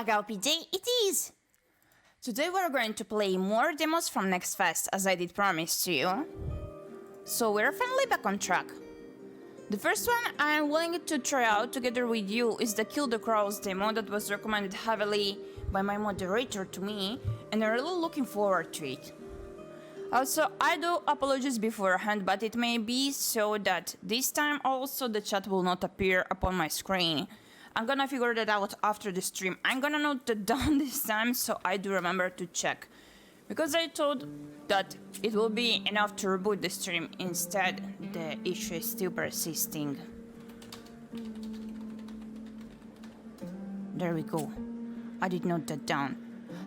Gyepi day it is! Today we're going to play more demos from Next Fest, as I did promise to you. So we're finally back on track. The first one I'm willing to try out together with you is the Kill the Crows demo that was recommended heavily by my moderator to me, and I'm really looking forward to it. Also, I do apologize beforehand, but it may be so that this time also the chat will not appear upon my screen. I'm gonna figure that out after the stream. I'm gonna note that down this time so I do remember to check. Because I thought that it will be enough to reboot the stream. Instead, the issue is still persisting. There we go. I did note that down.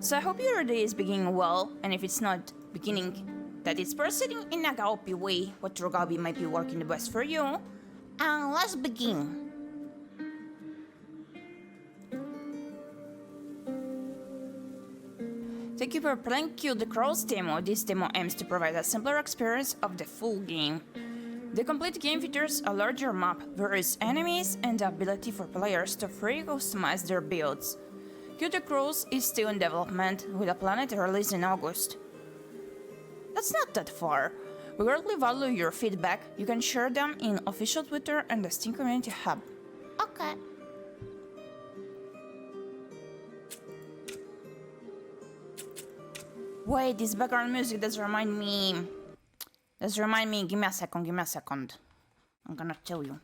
So I hope your day is beginning well, and if it's not beginning, that it's proceeding in a Gyepi way, what 괰ᴏᴑᴜ might be working the best for you. And let's begin. Thank you for playing Kill the Crows demo. This demo aims to provide a simpler experience of the full game. The complete game features a larger map, various enemies, and the ability for players to freely customize their builds. Kill the Crows is still in development, with a planned release in August. That's not that far. We greatly value your feedback. You can share them in official Twitter and the Steam Community Hub. Okay. Wait, this background music does remind me... give me a second. I'm gonna tell you.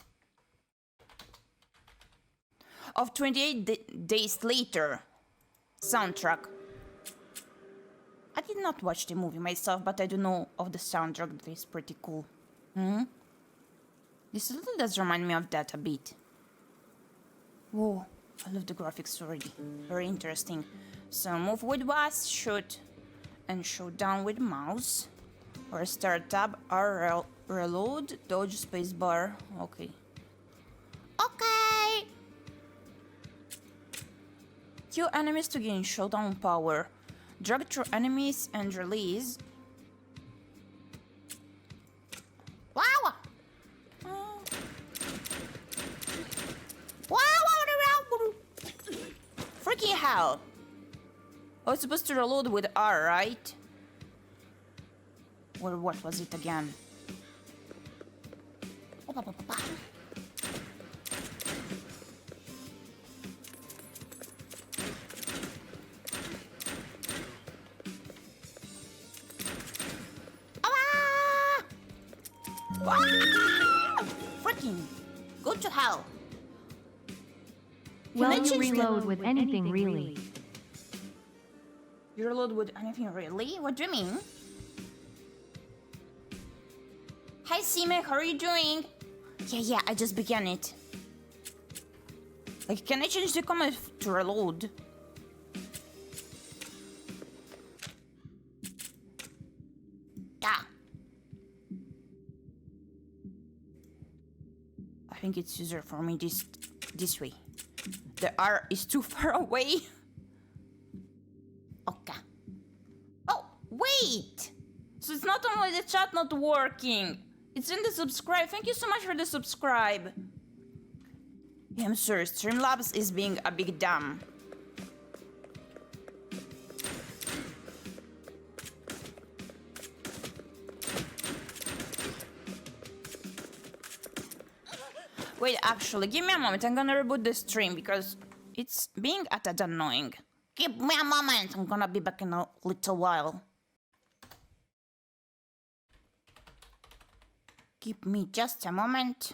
Of 28 Days Later soundtrack. I did not watch the movie myself, but I do know of the soundtrack that is pretty cool. This little does remind me of that a bit. Whoa, I love the graphics already. Very interesting. So move with was, shoot, and show down with mouse. Or start tab, R reload, dodge spacebar. Okay. Okay! Kill enemies to gain showdown power. Drag through enemies and release. Wow! Freaky hell! Oh, it's supposed to reload with R, right? Or what was it again? Freaking! Go to hell! Well, you reload with anything, really. You reload with anything, really? What do you mean? Hi, Sime, how are you doing? Yeah, I just began it. Like, can I change the command to reload? Yeah. I think it's easier for me this way. The R is too far away. Okay. Oh, wait! So it's not only the chat not working. It's in the subscribe. Thank you so much for the subscribe. Yeah, I'm sorry. Streamlabs is being a big dumb. Wait, actually, give me a moment. I'm gonna reboot the stream because it's being a tad annoying. Give me a moment. I'm gonna be back in a little while. Give me just a moment.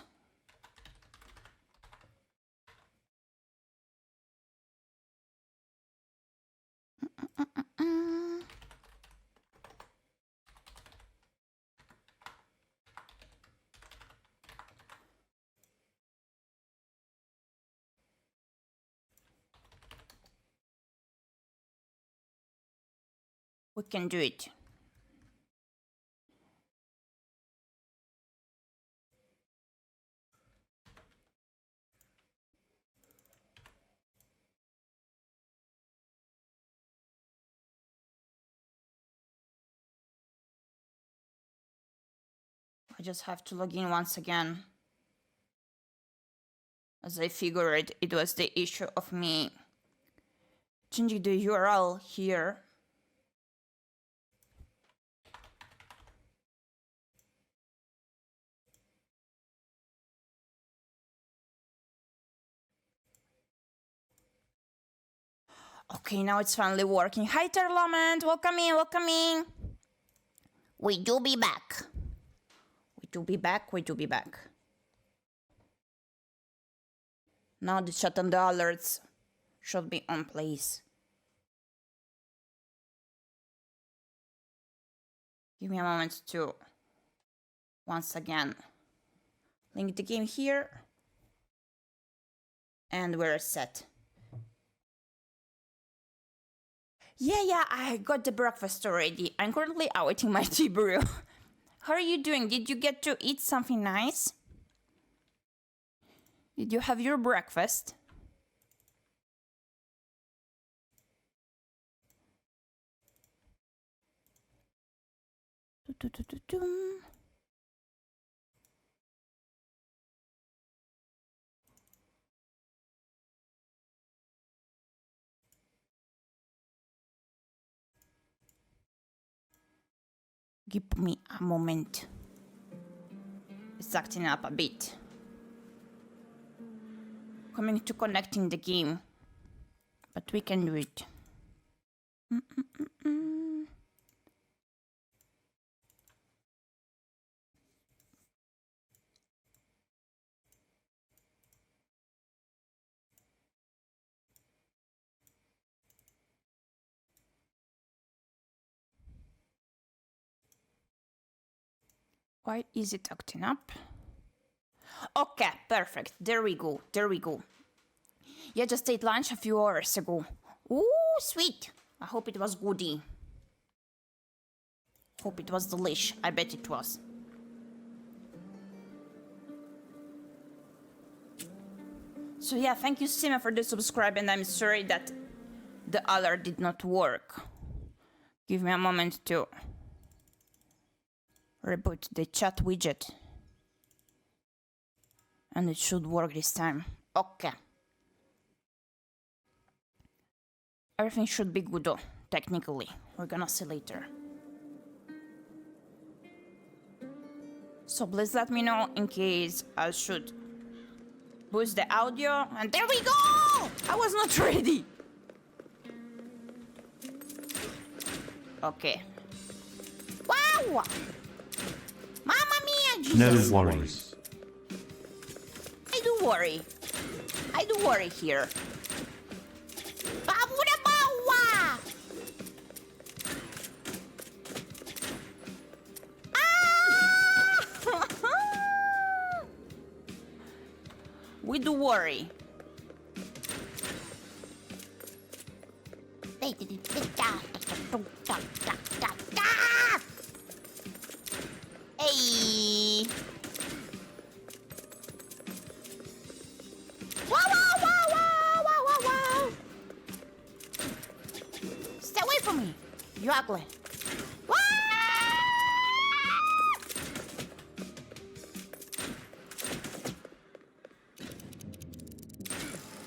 We can do it. I just have to log in once again. As I figured it was the issue of me changing the URL here. Okay, now it's finally working. Hi, Terlament. Welcome in, welcome in. We do be back. We do be back, we do be back. Now the chat and the alerts should be on place. Give me a moment to, once again, link the game here. And we're set. Yeah, I got the breakfast already. I'm currently awaiting my tea brew. How are you doing? Did you get to eat something nice? Did you have your breakfast? Give me a moment. It's acting up a bit. Coming to connecting the game. But we can do it. Why is it acting up? Okay, perfect. There we go. There we go. Yeah, just ate lunch a few hours ago. Ooh, sweet. I hope it was goody. Hope it was delish. I bet it was. So yeah, thank you, Sima, for the subscribe, and I'm sorry that the alert did not work. Give me a moment to reboot the chat widget. And it should work this time. Okay. Everything should be good though, technically. We're gonna see later. So please let me know in case I should boost the audio. And there we go! I was not ready. Okay. Wow! Mamma mia, Jesus. No worries. I do worry. I do worry here. We do worry. Hey. Wow. Stay away from me, you ugly.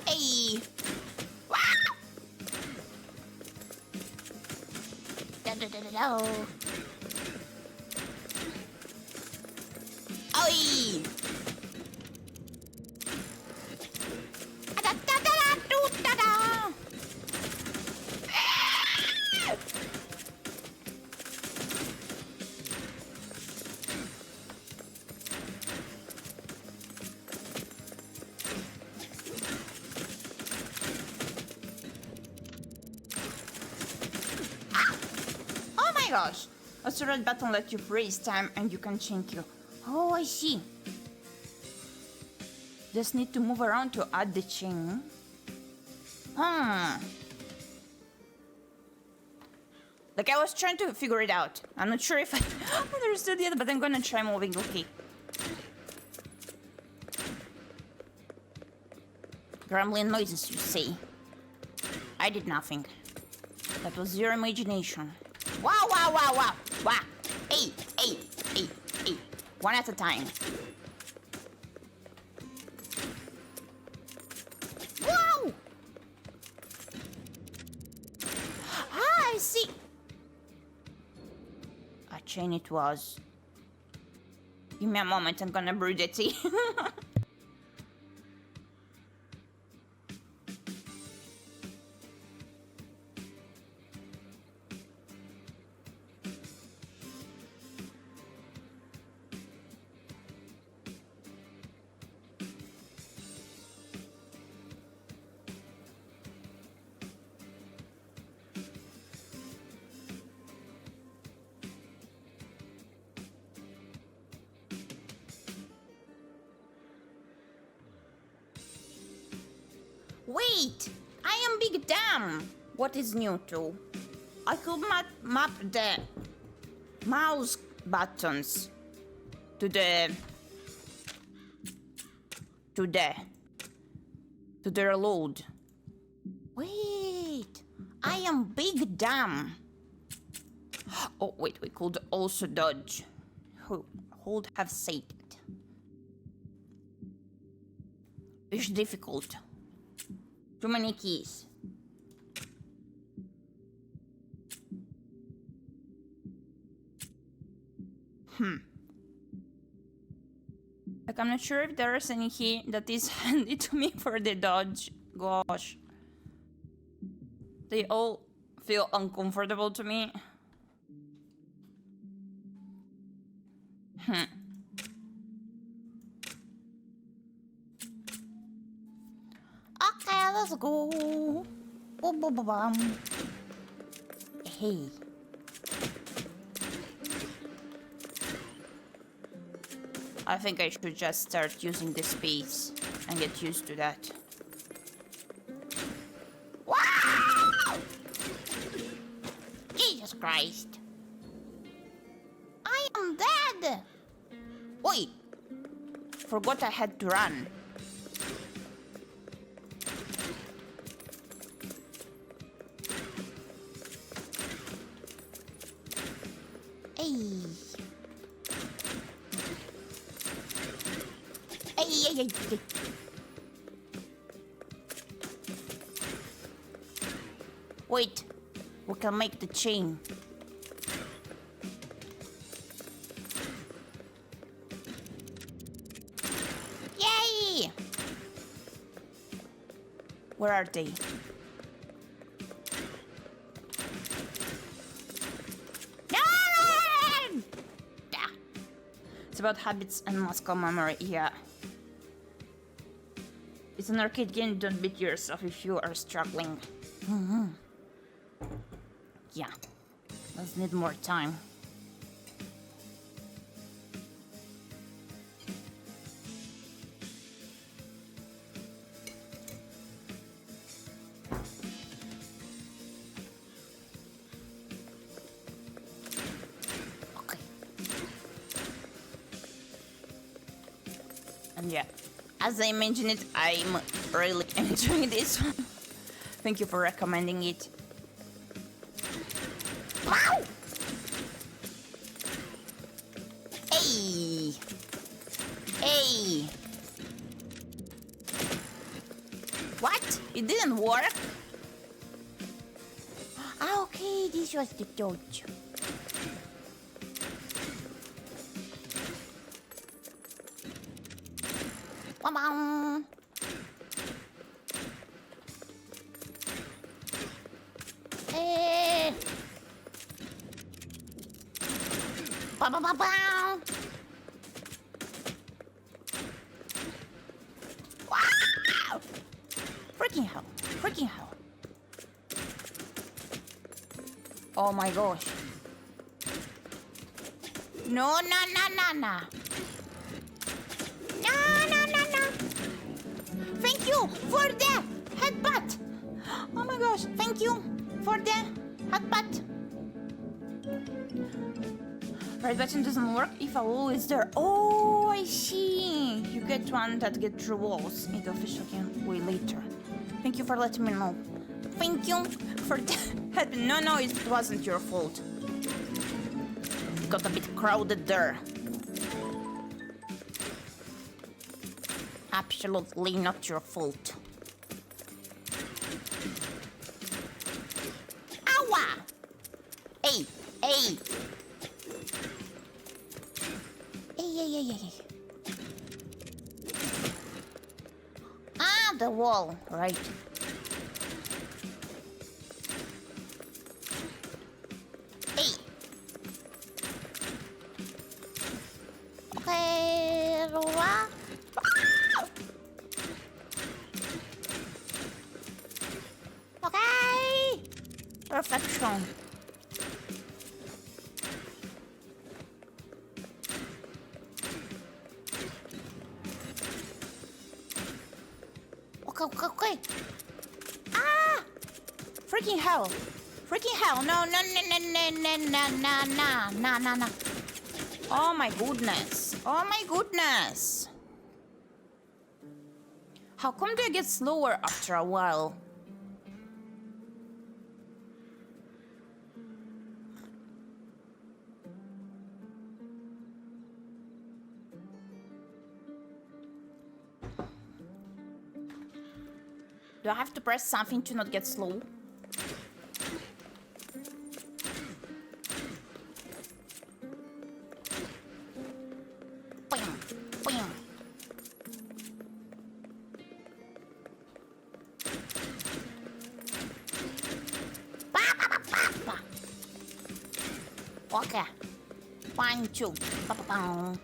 Hey. Oi. Oh my gosh! A red button lets you freeze time and you can change you. Oh, I see. Just need to move around to add the chain. Like I was trying to figure it out. I'm not sure if I understood yet, but I'm gonna try moving. Okay. Grumbling noises, you say? I did nothing. That was your imagination. Wow. Hey. One at a time. Wow! chain it was. Give me a moment, I'm gonna brew the tea. Wait! I am Big Dam! What is new too? I could map the mouse buttons to the reload. Wait! I am Big Dam! Oh wait, we could also dodge. Who would have said it? It's difficult. Too many keys. Like, I'm not sure if there is any key that is handy to me for the dodge. Gosh. They all feel uncomfortable to me. Okay, let's go. Boom, boom, boom, boom. Hey. I think I should just start using the space and get used to that. Wow! Jesus Christ. I am dead. Oi! Forgot I had to run. Hey. Wait, we can make the chain. Yay! Where are they? It's about habits and muscle memory, yeah. It's an arcade game, don't beat yourself if you are struggling. Yeah, let's need more time. Okay. And yeah. As I mentioned it, I'm really enjoying this one. Thank you for recommending it. Wow! Hey! Hey! What? It didn't work? Ah, okay, this was the dodge. Bam! Hey! Bam! Bam! Bam! Bam! Wow! Freaking hell! Freaking hell! Oh my gosh! No! No! No! No! No! No! No! No! No! Thank you for the headbutt! Oh my gosh, thank you for the headbutt. Right button doesn't work if a wall is there. Oh, I see. You get one that gets through walls. It officially can way later. Thank you for letting me know. Thank you for the help. No, it wasn't your fault. It got a bit crowded there. Absolutely not your fault. Ow! Hey! Hey. Ah, the wall, right. Hey. Okay, Laura. Okay. Perfection. Okay. Ah! Freaking hell. No. Oh my goodness. How come do I get slower after a while? Do I have to press something to not get slow? Bam. Okay. 1, 2. Bam.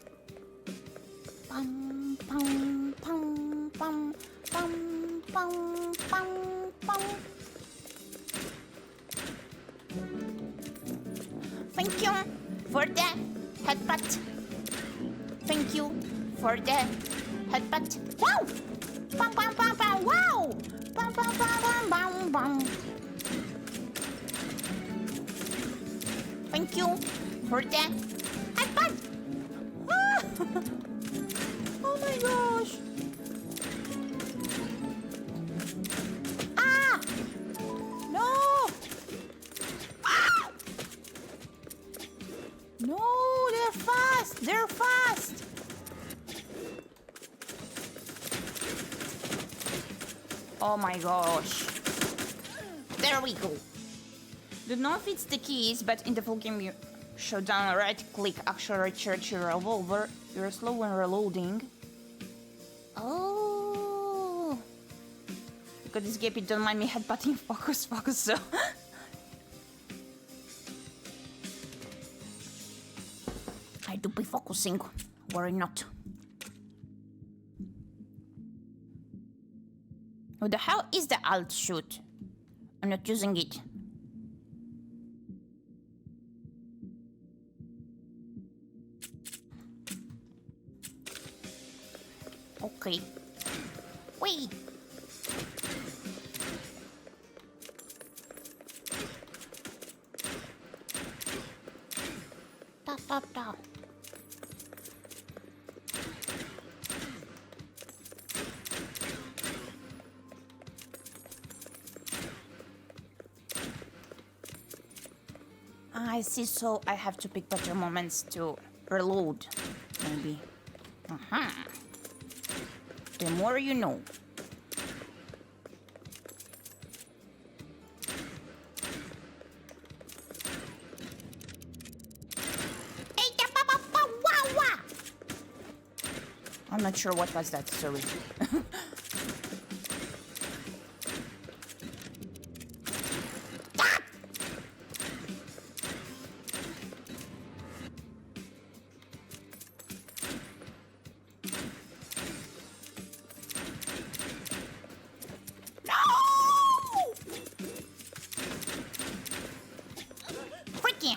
Thank you for the headbutt. Thank you for the headbutt. Wow! Bam. Wow! Bam. Thank you for the headbutt. Ah! Oh my gosh. Ah! No! Ah! No, they're fast. Oh my gosh. There we go. Don't know if it's the keys, but in the full game you show down right click, actually recharge your revolver. You're slow when reloading. Oh. Because this Gyepi, don't mind me headbutting. Focus, so. I do be focusing. Worry not. What the hell is the alt shoot? I'm not using it. Okay. Wait. Da. I see, so I have to pick better moments to reload, maybe. The more you know. I'm not sure what was that, sorry.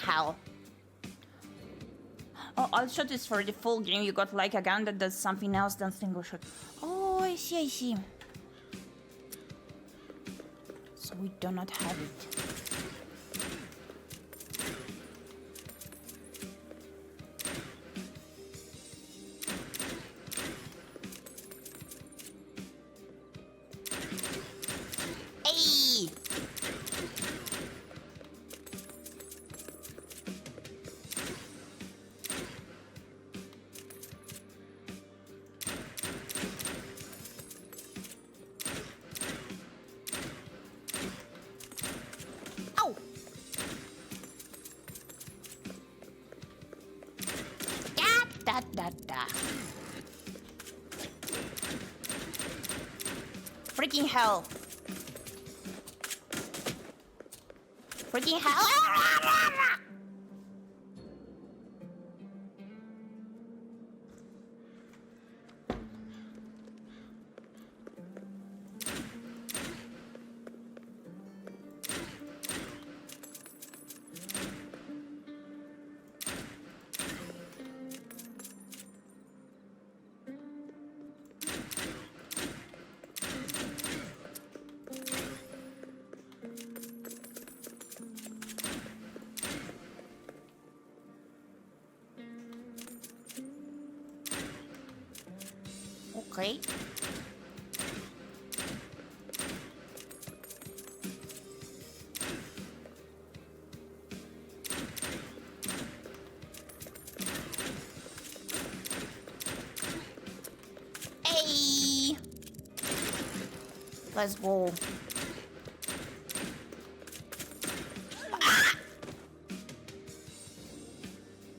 Hell. Oh, alt shot is for the full game. You got like a gun that does something else than single shot. Oh, I see. So we do not have it. da. Freaking hell. Freaking hell. Okay. Hey! Let's go.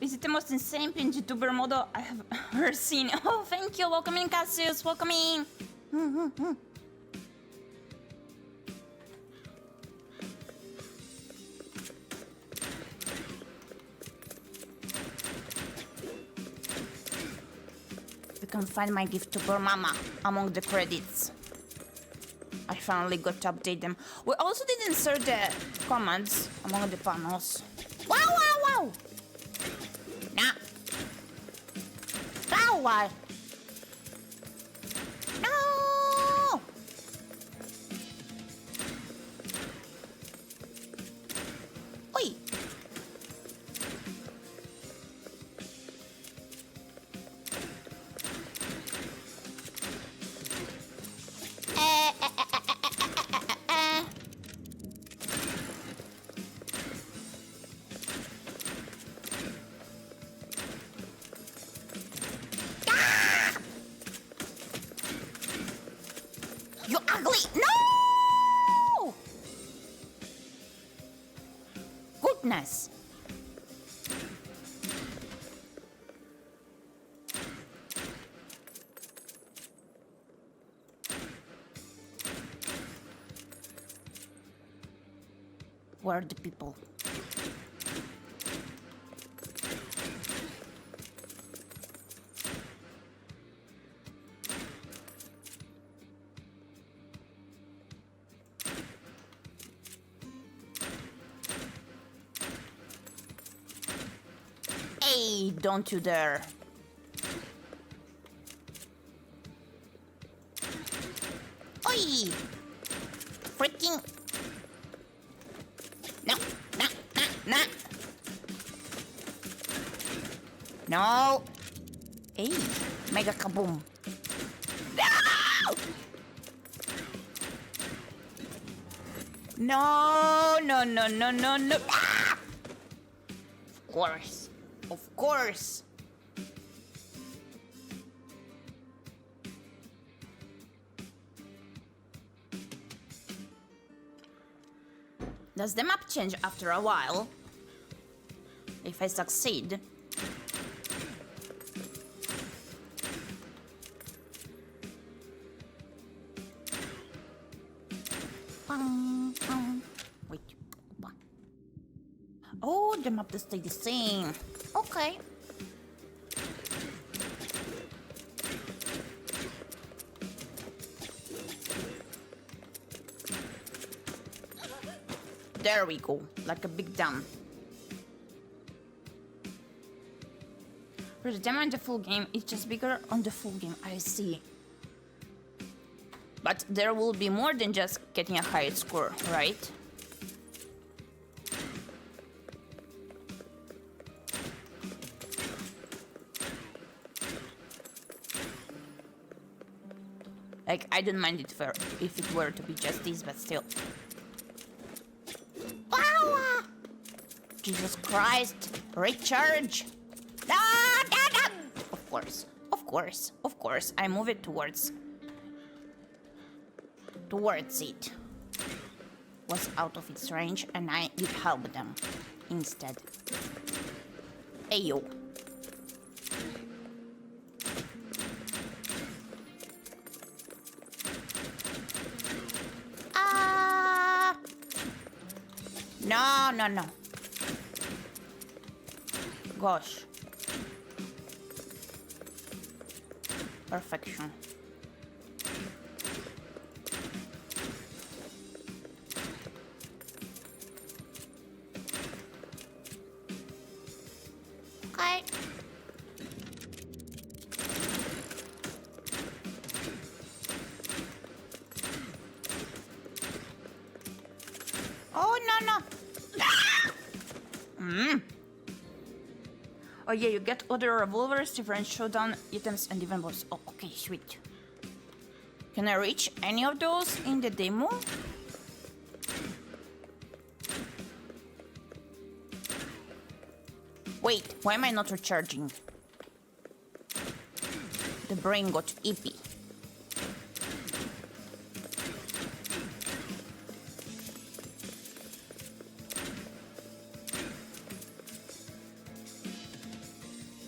Is it the most insane VTuber model I have ever seen? Oh, thank you. Welcome in, Cassius. Welcome in. You can find my gift to poor mama among the credits. I finally got to update them. We also did insert the commands among the panels. Wow, wow, wow! Nah. Now what? No! Oi! You ugly! No! Goodness! Where are the people? Hey, don't you dare. Oi! Freaking... No, no, no, no. No. Hey, mega kaboom. No! No, no, no, no, no. Ah! Of course. Of course. Does the map change after a while? If I succeed? Wait. Oh, the map does stay the same. Okay. There we go, like a big dam. For the demo and the full game, it's just bigger on the full game, I see. But there will be more than just getting a high score, right? Like, I don't mind it if it were to be just this, but still. Wow! Jesus Christ! Recharge! No, no, no! Of course, of course, of course. I move it towards it. Was out of its range, and I did help them instead. Ayo. no. Gosh. Perfection. Okay. Oh, no. Oh yeah, you get other revolvers, different showdown items, and even boss. Oh, okay, sweet. Can I reach any of those in the demo? Wait, why am I not recharging? The brain got ippy.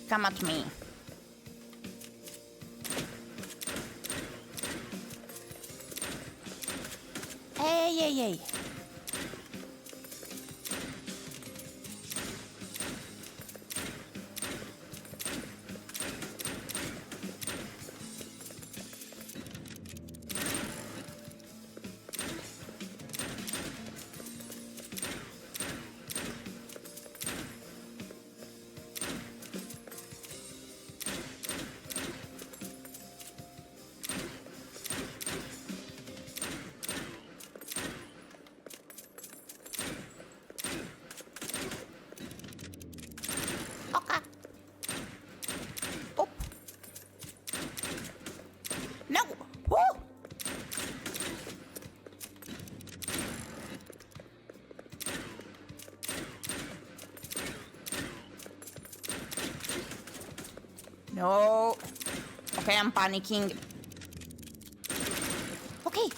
Come at me. Hey. Okay. Oh. No. Woo. No. Okay, I'm panicking. Okay.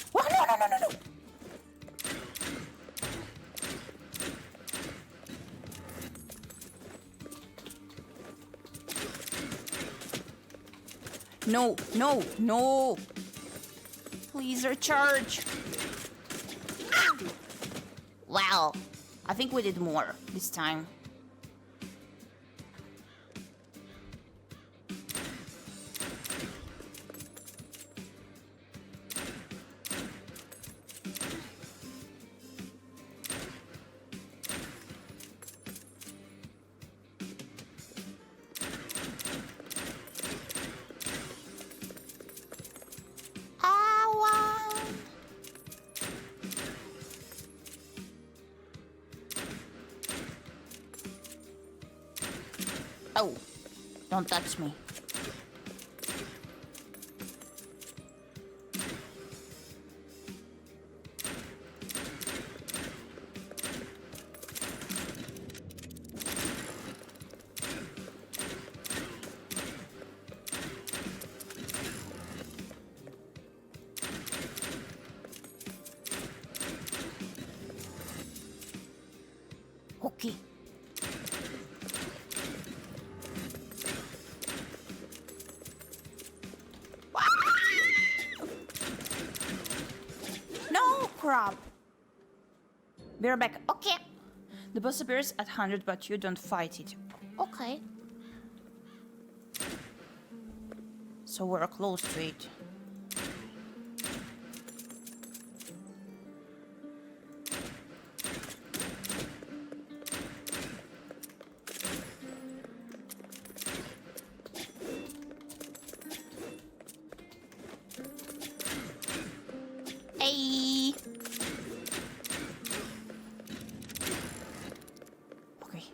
Oh, no. No. Please recharge. Ah! Wow. I think we did more this time. Oh, don't touch me. Okay. No, crap. Be right back. Okay. The boss appears at 100, but you don't fight it. Okay. So we're close to it. Hey. Okay.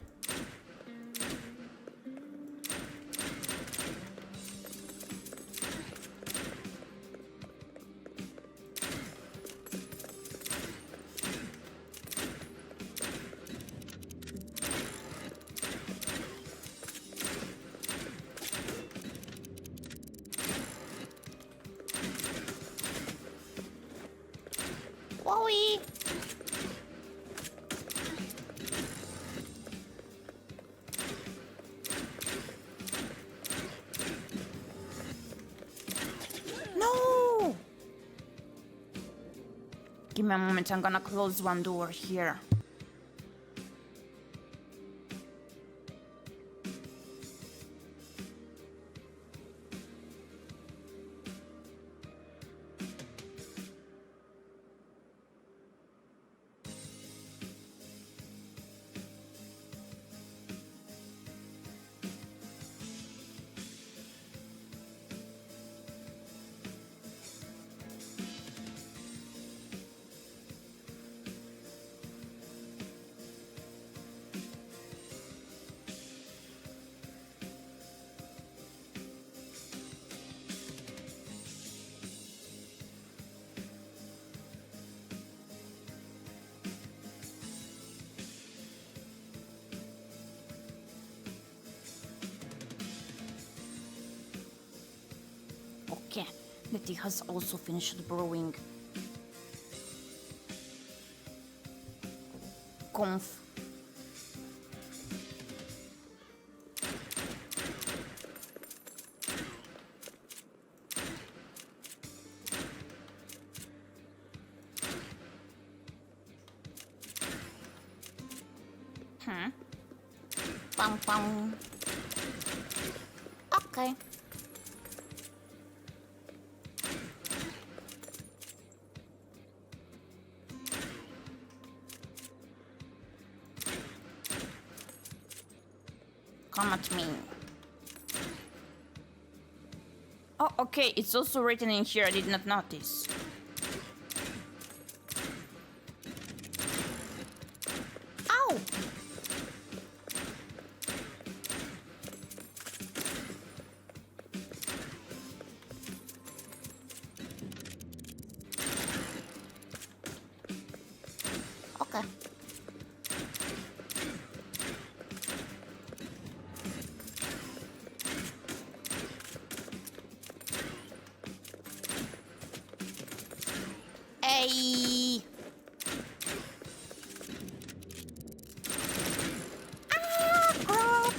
Wowie. No! Give me a moment, I'm gonna close one door here. Okay, the tea has also finished brewing. Conf. Pam pam. Okay. Come at me. Oh, okay, it's also written in here, I did not notice. Ow! Okay. Hey! Ah, crap!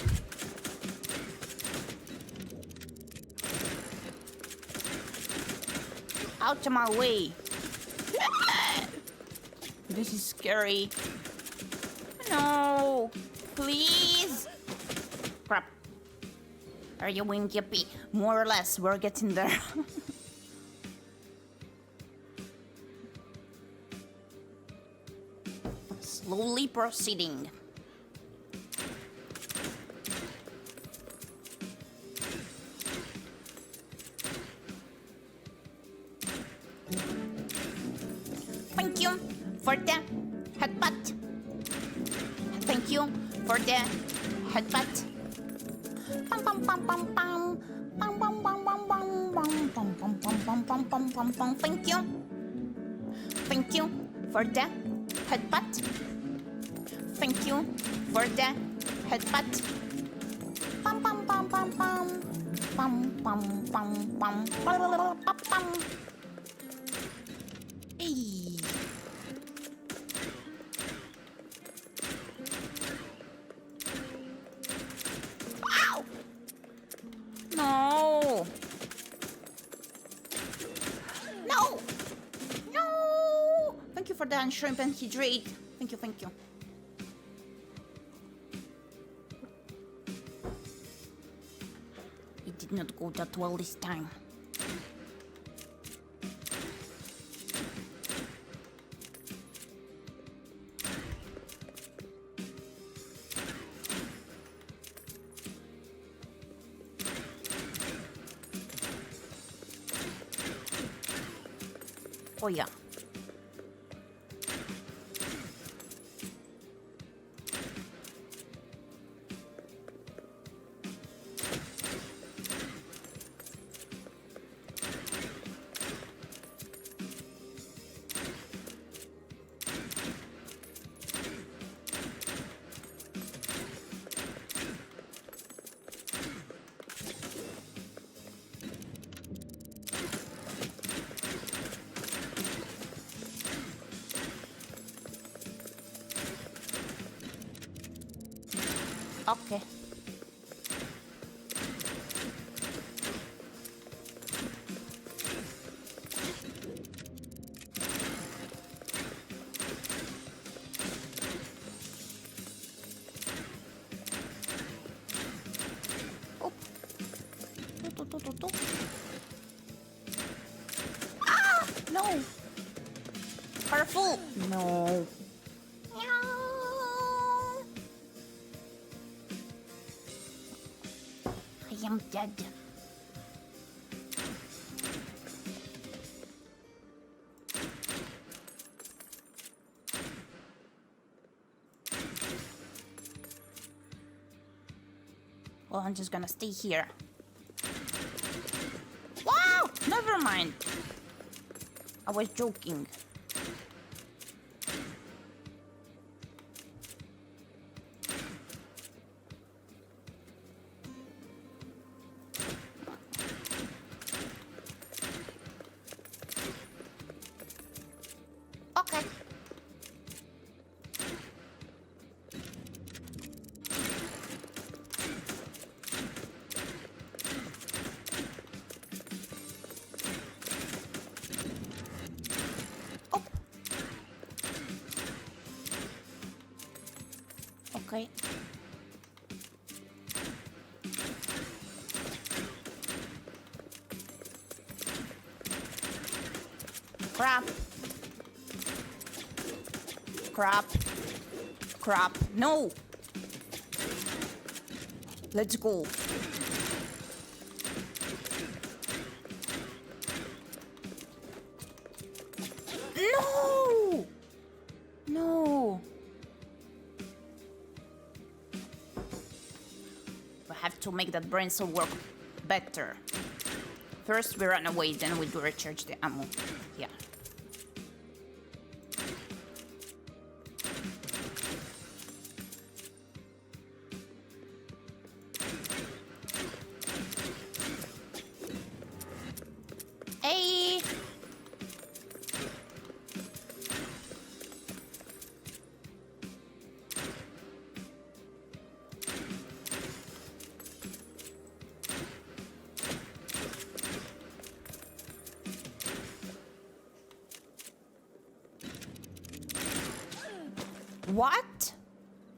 Out of my way! This is scary. No! Please! Crap. Are you in Gyepi? More or less, we're getting there. Slowly proceeding. Thank you for the headbutt. Thank you for the headbutt. Pam pam pam pam pam. Pam pam pam pam pam pam pam pam pam pam pam pam pam. Thank you. Thank you for the headbutt. Thank you for the headbutt. Pam pam pam pam pam. Pam pam pam pam. Pam pam. Hey. Ow! No. No. No. Thank you for the shrimp and hydrate. Thank you, thank you. It did not go that well this time. Oh yeah. Okay. Oh. Ah! No! Careful! No. I am dead. Well, I'm just gonna stay here. Wow! Never mind. I was joking. Okay. Crap. Crap. Crap. No! Let's go. No! No! We have to make that brain cell work better. First we run away, then we do recharge the ammo. Yeah. Hey! What?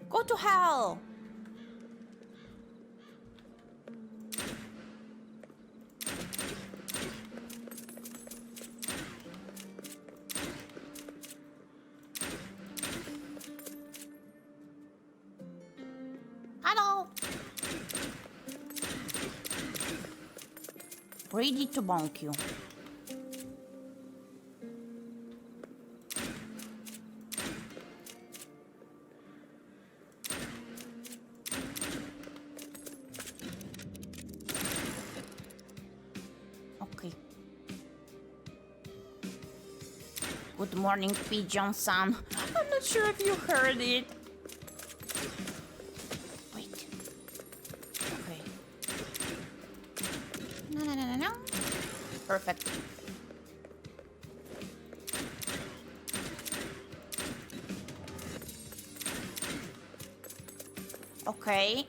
Go to hell! Hello! Ready to bonk you. Okay. Good morning, pigeon-san. I'm not sure if you heard it. Wait. Okay. No. Perfect. Okay.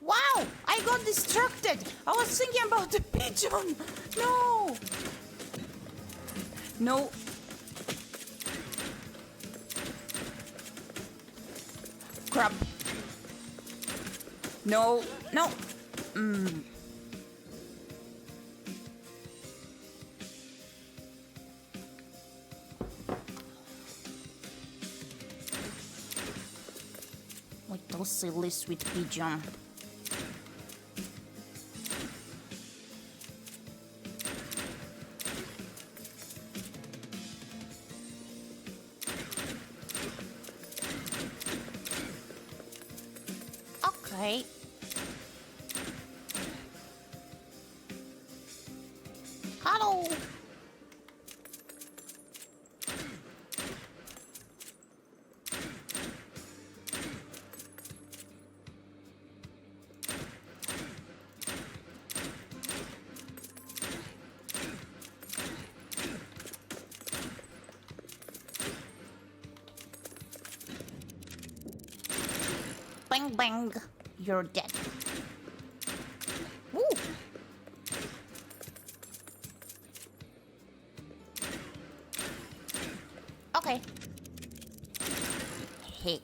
Wow! I got distracted! I was thinking about the pigeon! No! No. Crap. No. No. Little silly sweet pigeon. Okay. Hello. Bang bang. You're dead. Woo. Okay. Hey.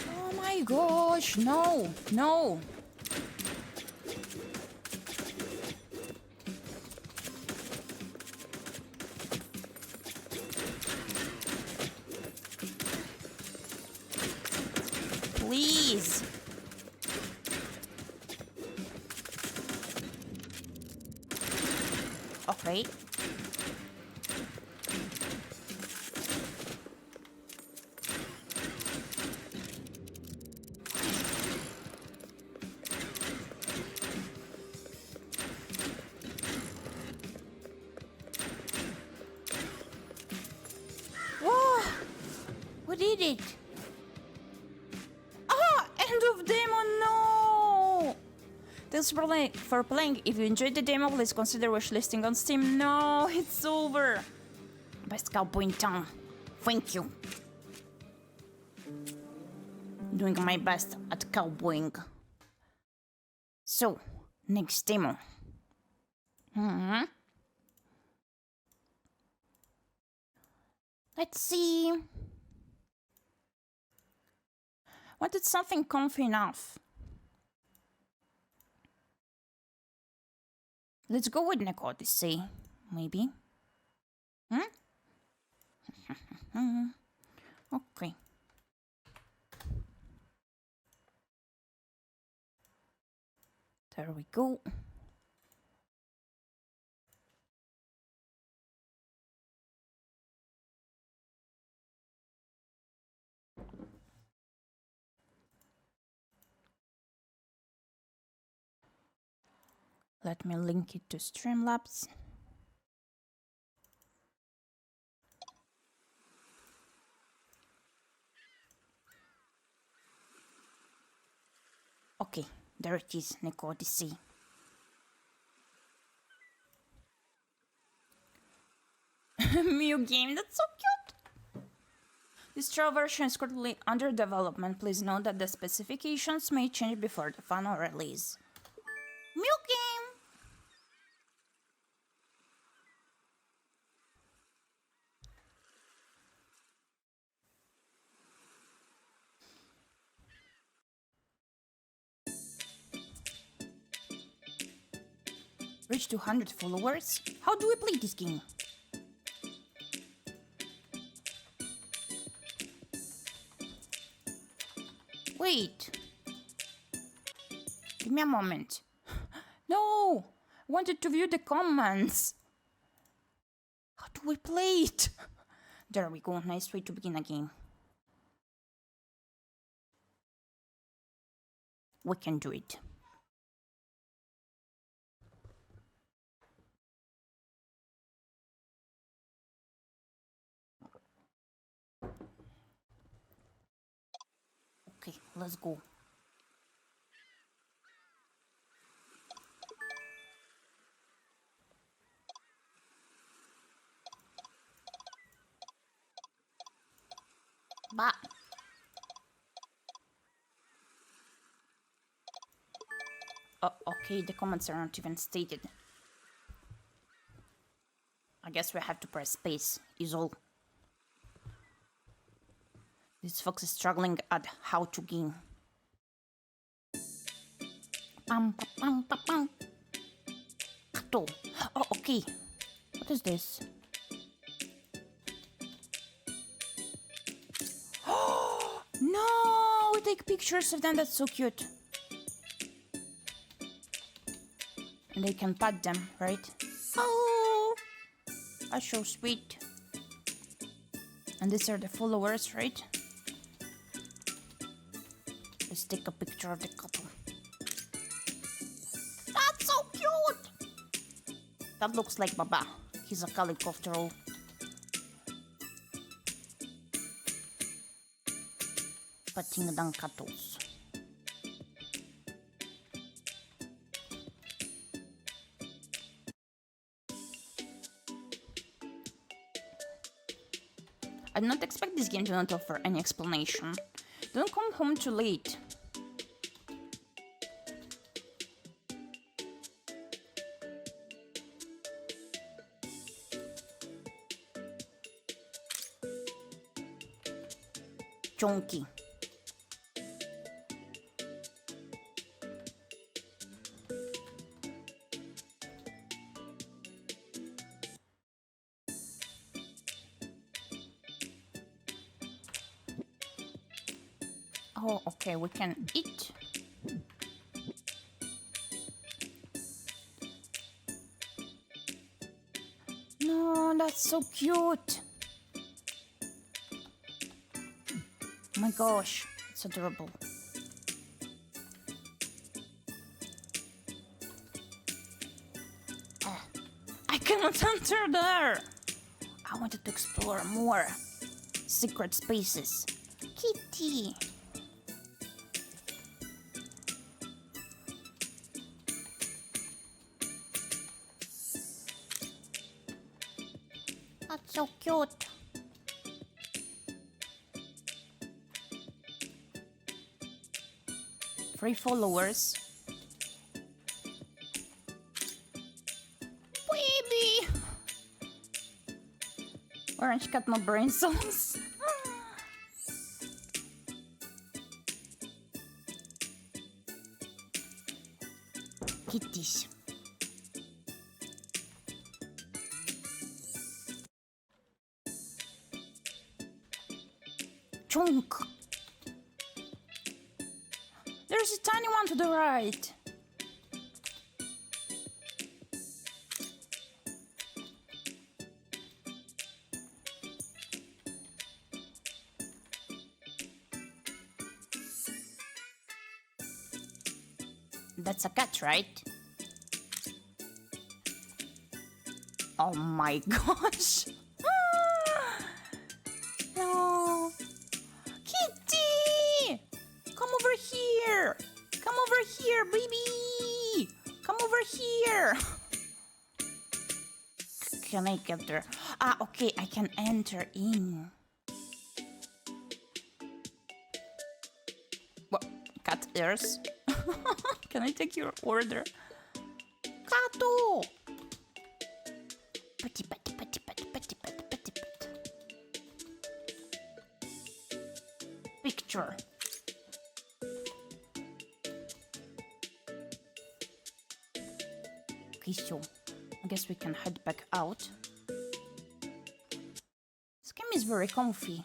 Oh my gosh, no, no. Please. Okay. Whoa! We did it! Ah! End of demo, no! thanks for playing. If you enjoyed the demo, please consider wishlisting on Steam. No, it's over. Best cowboy in town. Thank you. Doing my best at cowboying. So, next demo. Let's see. Wanted something comfy enough. Let's go with Neko Odyssey, maybe. Okay. There we go. Let me link it to Streamlabs. Okay, there it is, Neko Odyssey. Mew game, that's so cute! This trial version is currently under development. Please note that the specifications may change before the final release. Mew game! Reach 200 followers? How do we play this game? Wait. Give me a moment. No! I wanted to view the comments. How do we play it? There we go. Nice way to begin a game. We can do it. Okay, let's go. Bah. Oh, okay, the comments are not even stated. I guess we have to press space, is all. This fox is struggling at how to game. Oh, okay. What is this? No! We take pictures of them, that's so cute. And they can pat them, right? Oh! That's so sweet. And these are the followers, right? Let's take a picture of the couple. That's so cute! That looks like Baba. He's a calico after all. Patingdang katos. I did not expect this game to not offer any explanation. Don't come home too late. Chonky. Oh, okay, we can eat. No, that's so cute. Oh my gosh, it's adorable. I cannot enter there. I wanted to explore more secret spaces. Kitty. So cute. Free followers. Baby! Orange cat no brain cells. Kitties. Chunk. There's a tiny one to the right. That's a cat, right? Oh my gosh. No. Kitty! Come over here. Come over here, baby. Come over here. Can I get there? Ah, okay, I can enter in. What? Cat ears? Can I take your order? Kato! Pati, pati, pati, pati, pati, pati, pati, pati. Picture. Okay, so I guess we can head back out. This game is very comfy.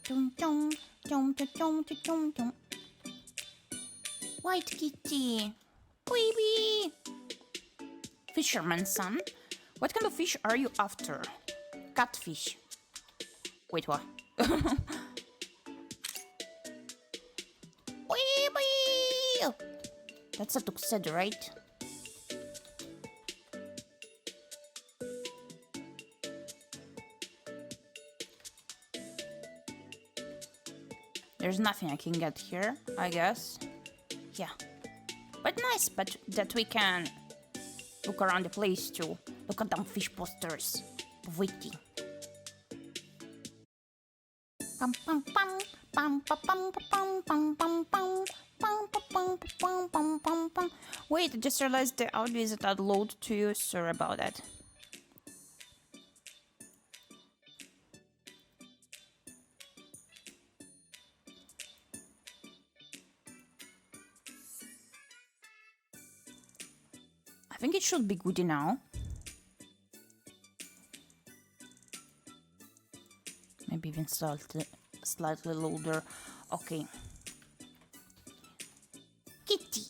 Dum, dum, dum, dum, dum, dum, dum. White kitty. Baby. Fisherman son. What kind of fish are you after? Catfish. Wait, what? Baby. That's a tuxedo, right? There's nothing I can get here, I guess. Yeah. But nice, but that we can look around the place too. Look at them fish posters. Waiting. Pam pam pam pam pam pam pam pam pam pam pam pam pam pam pam pam. Wait, I just realized the audio is not load to you. Sorry about that. I think it should be good now. Maybe even slightly louder. Okay. Kitty.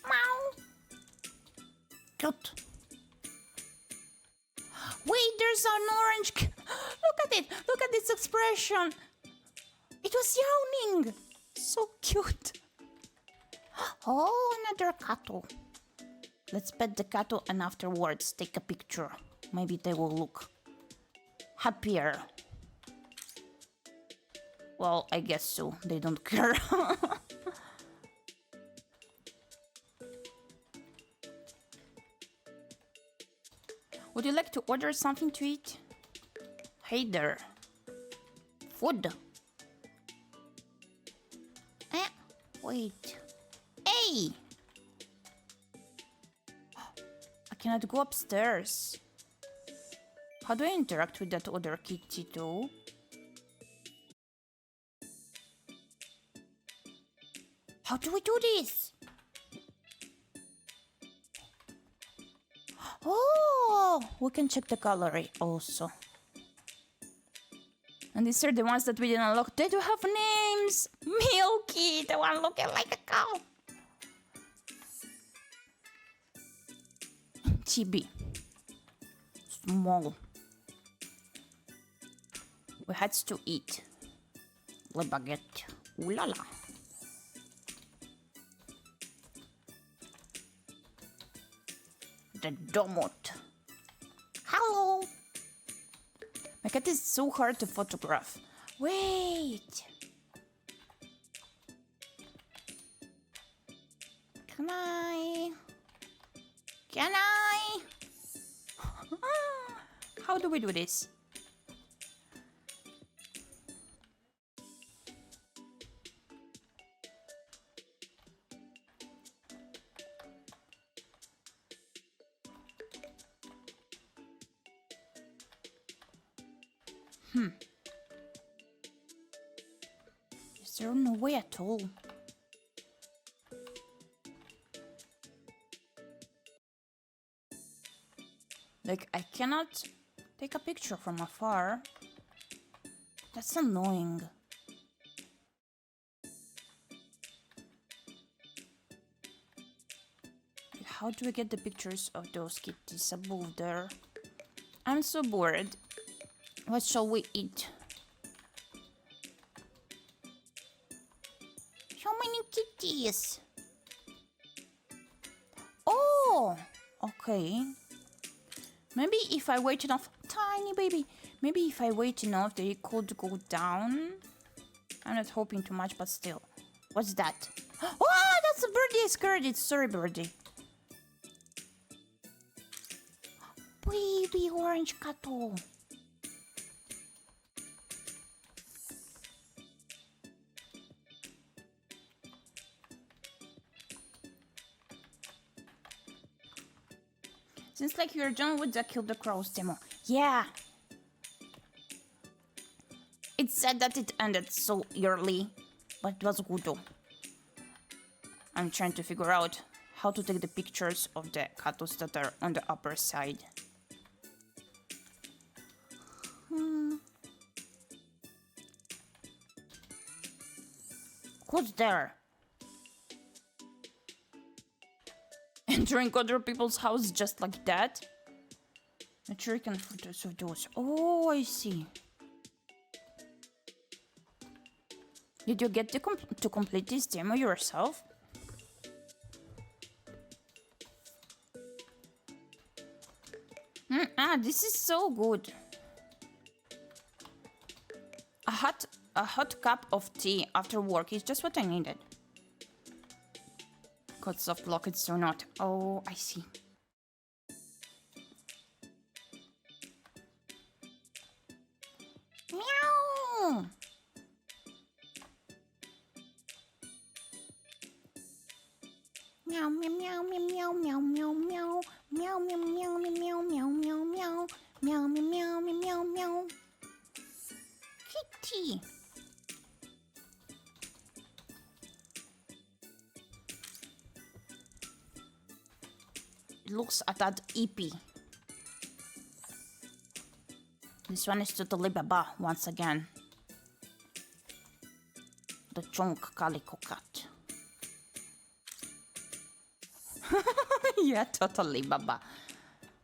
Meow. Cute. Wait, there's an orange. Look at it. Look at this expression. It was yawning. So cute. Oh, another cattle. Let's pet the cattle and afterwards take a picture. Maybe they will look happier. Well, I guess so. They don't care. Would you like to order something to eat? Hey there. Food. Wait. Hey! I cannot go upstairs. How do I interact with that other kitty though? How do we do this? Oh, we can check the gallery also. And these are the ones that we didn't unlock. They do have names. Milky, the one looking like a cow. Chibi. Small. We had to eat. Le baguette. Ooh la la. The donut. Hello. My cat is so hard to photograph. Wait. Can I? Can I? How do we do this? Is there no way at all? Like, I cannot take a picture from afar. That's annoying. How do we get the pictures of those kitties above there? I'm so bored. What shall we eat? So many kitties. Oh, okay. Maybe if I wait enough, tiny baby. Maybe if I wait enough, they could go down. I'm not hoping too much, but still. What's that? Oh, that's a birdie. I scared it. Sorry, birdie. Baby orange cattle. Seems like you're done with the Kill the Crows demo. Yeah. It's sad that it ended so early, but it was good though. I'm trying to figure out how to take the pictures of the cattle that are on the upper side. Who's there? Entering other people's house just like that? Not sure you can photos of those. Oh, I see. Did you get to complete this demo yourself? This is so good. A hot cup of tea after work is just what I needed. Got soft lockets or not? Oh, I see. Meow. Meow meow meow meow meow meow meow meow meow meow meow meow meow meow meow meow meow meow meow. Kitty. It looks at that EP. This one is totally Baba once again. The chunk calico cat. Yeah, totally Baba.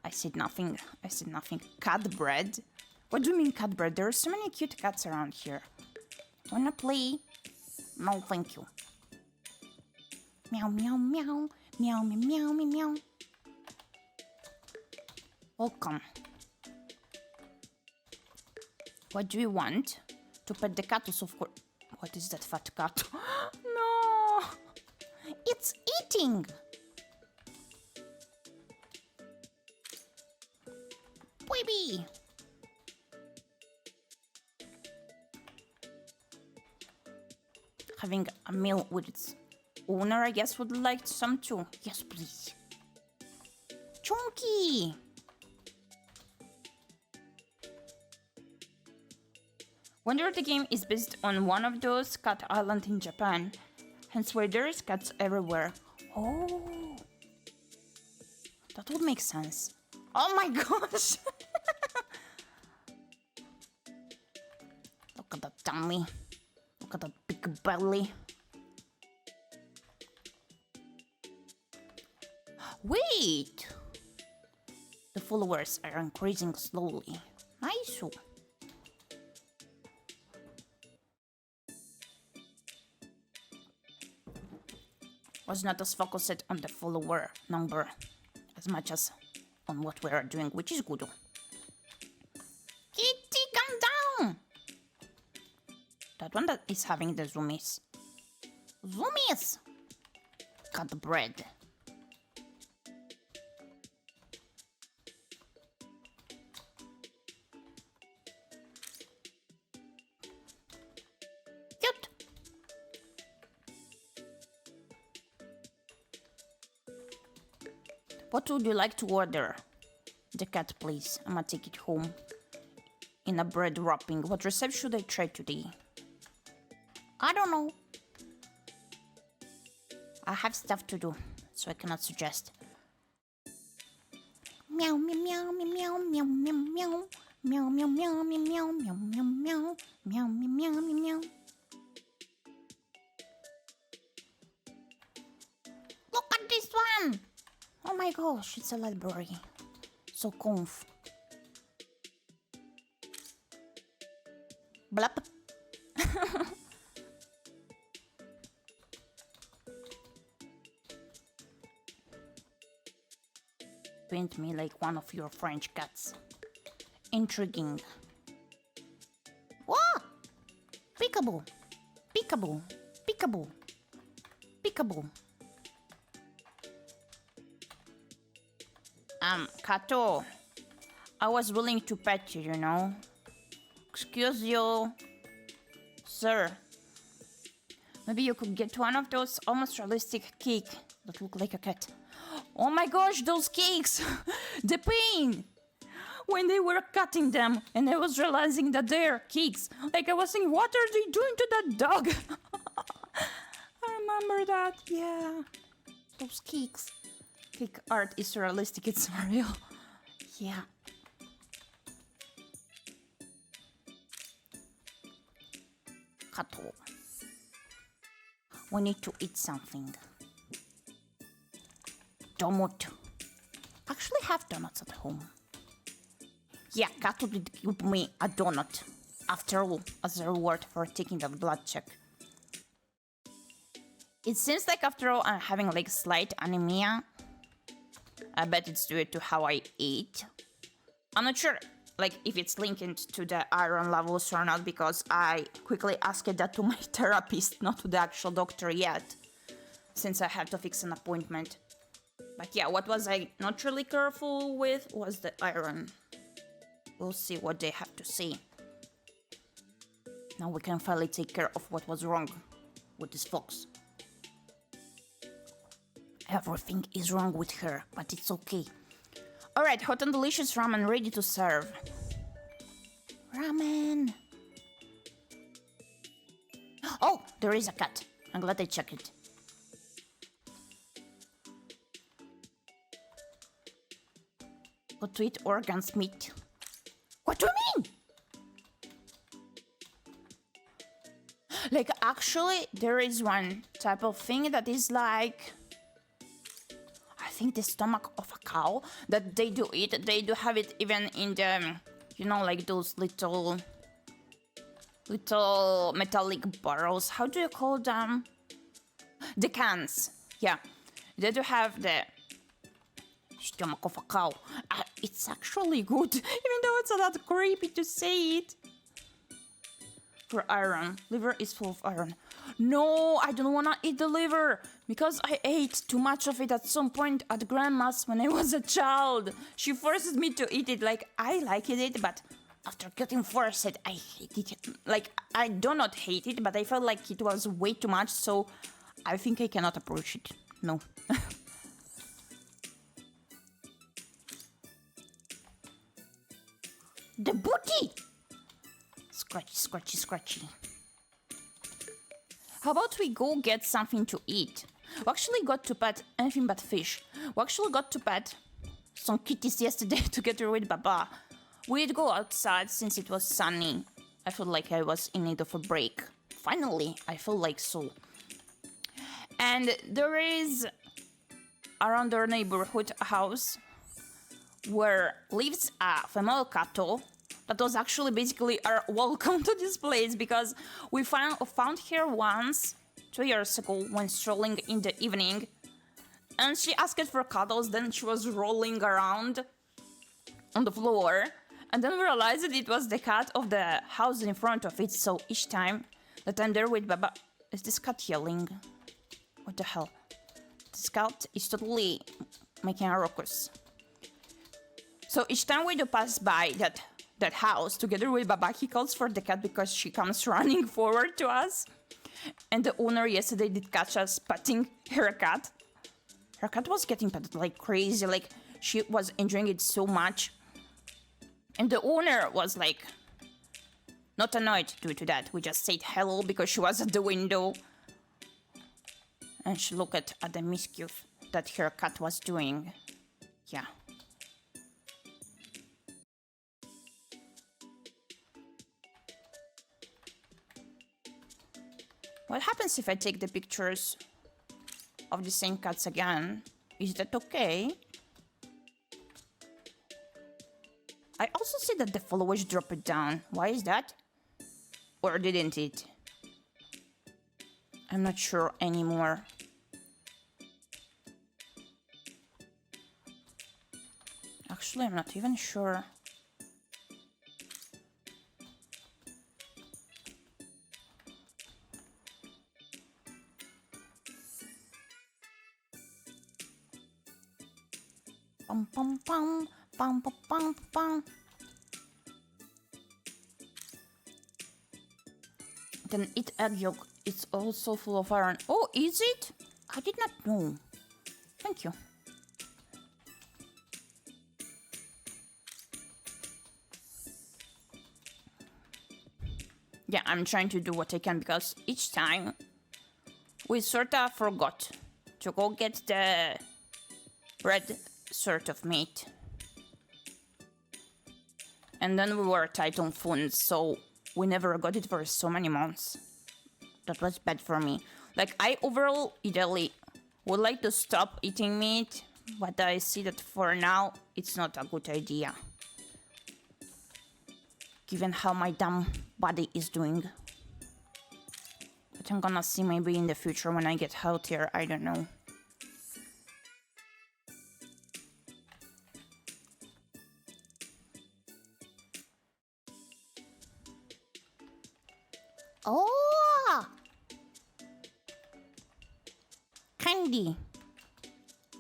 I said nothing. I said nothing. Cat bread? What do you mean cat bread? There are so many cute cats around here. Wanna play? No, thank you. Meow meow meow meow meow meow meow. Welcome. What do you want? To pet the catus, of course. What is that fat cat? No! It's eating! Baby! Having a meal with its owner, I guess, would like some too. Yes, please. Chunky! Wonder if the game is based on one of those cat islands in Japan, hence why there is cats everywhere. Oh, that would make sense. Oh my gosh! Look at that tummy. Look at that big belly. Wait! The followers are increasing slowly. Nice. Was not as focused on the follower number as much as on what we are doing, which is good. Kitty, come down! That one that is having the zoomies. Zoomies! Cut the bread. What would you like to order? The cat, please. I'm gonna take it home. In a bread wrapping. What recipe should I try today? I don't know. I have stuff to do, so I cannot suggest. Meow meow meow meow meow meow meow meow meow meow meow meow meow meow meow meow meow meow meow. Look at this one! Oh my gosh, it's a library. So comf. Blap. Paint me like one of your French cats. Intriguing. What? Peekaboo. Peekaboo. Peekaboo. Peekaboo. Kato. I was willing to pet you, you know. Excuse you. Sir. Maybe you could get one of those almost realistic cake that look like a cat. Oh my gosh, those cakes! The pain! When they were cutting them and I was realizing that they're cakes. Like I was thinking, what are they doing to that dog? I remember that, yeah. Those cakes. Cake art is realistic, it's real. Yeah. Kato. We need to eat something. Donut. Actually have donuts at home. Yeah, Kato did give me a donut. After all, as a reward for taking that blood check. It seems like after all I'm having like slight anemia. I bet it's due to how I ate. I'm not sure like if it's linked to the iron levels or not because I quickly asked that to my therapist, not to the actual doctor yet. Since I have to fix an appointment. But yeah, what was I not really careful with was the iron. We'll see what they have to say. Now we can finally take care of what was wrong with this fox. Everything is wrong with her, but it's okay. Alright, hot and delicious ramen ready to serve. Ramen! Oh, there is a cat. I'm glad I checked it. What to eat? Organs, meat. What do you mean? Like, actually, there is one type of thing that is like... I think the stomach of a cow that they do eat. They do have it even in the, you know, like those little metallic barrels. How do you call them? The cans. Yeah, they do have the stomach of a cow. It's actually good, even though it's a lot creepy to say it. For iron. Liver is full of iron. No, I don't wanna eat the liver because I ate too much of it at some point at grandma's when I was a child. She forced me to eat it. Like, I liked it, but after getting forced, I hated it. Like, I do not hate it, but I felt like it was way too much, so I think I cannot approach it. No. The booty! Scratchy, scratchy, scratchy. How about we go get something to eat? We actually got to pet anything but fish. We actually got to pet some kitties yesterday together with Baba. We did go outside since it was sunny. I felt like I was in need of a break. Finally, I feel like so. And there is around our neighborhood a house where lives a female cat that was actually basically our welcome to this place because we found her once 2 years ago when strolling in the evening, and she asked for cuddles. Then she was rolling around on the floor, and then we realized that it was the cat of the house in front of it. So each time that I'm there with Baba, is this cat yelling? What the hell? This cat is totally making a ruckus. So each time we do pass by that house together with Baba, he calls for the cat because she comes running forward to us. And the owner yesterday did catch us petting her cat. Her cat was getting petted like crazy, like she was enjoying it so much. And the owner was like not annoyed due to that. We just said hello because she was at the window. And she looked at the mischief that her cat was doing. Yeah. What happens if I take the pictures of the same cats again? Is that okay? I also see that the followers drop it down. Why is that? Or didn't it? I'm not sure anymore. Actually, I'm not even sure. Pum pum pum pum pum pum pum. Then eat egg yolk. It's also full of iron. Oh, is it? I did not know. Thank you. Yeah, I'm trying to do what I can because each time we sort of forgot to go get the red sort of meat. And then we were tight on funds, so we never got it for so many months. That was bad for me. Like, I overall ideally would like to stop eating meat, but I see that for now it's not a good idea. Given how my damn body is doing. But I'm gonna see maybe in the future when I get healthier, I don't know. Oh! Candy.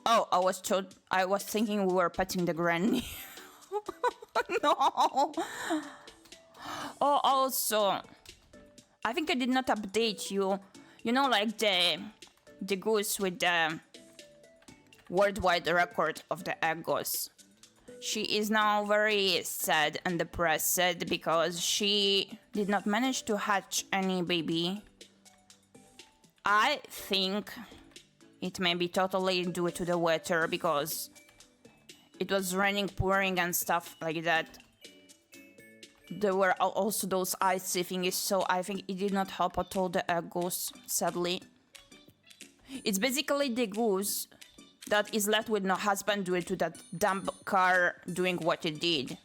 Oh, I was thinking we were petting the granny. No. Oh, also, I think I did not update you. You know, like the goose with the worldwide record of the egg goose. She is now very sad and depressed because she did not manage to hatch any baby. I think it may be totally due to the weather because it was raining, pouring and stuff like that. There were also those icy thingies, so I think it did not help at all the egg goose, sadly. It's basically the goose that is left with no husband due to that dumb car doing what it did.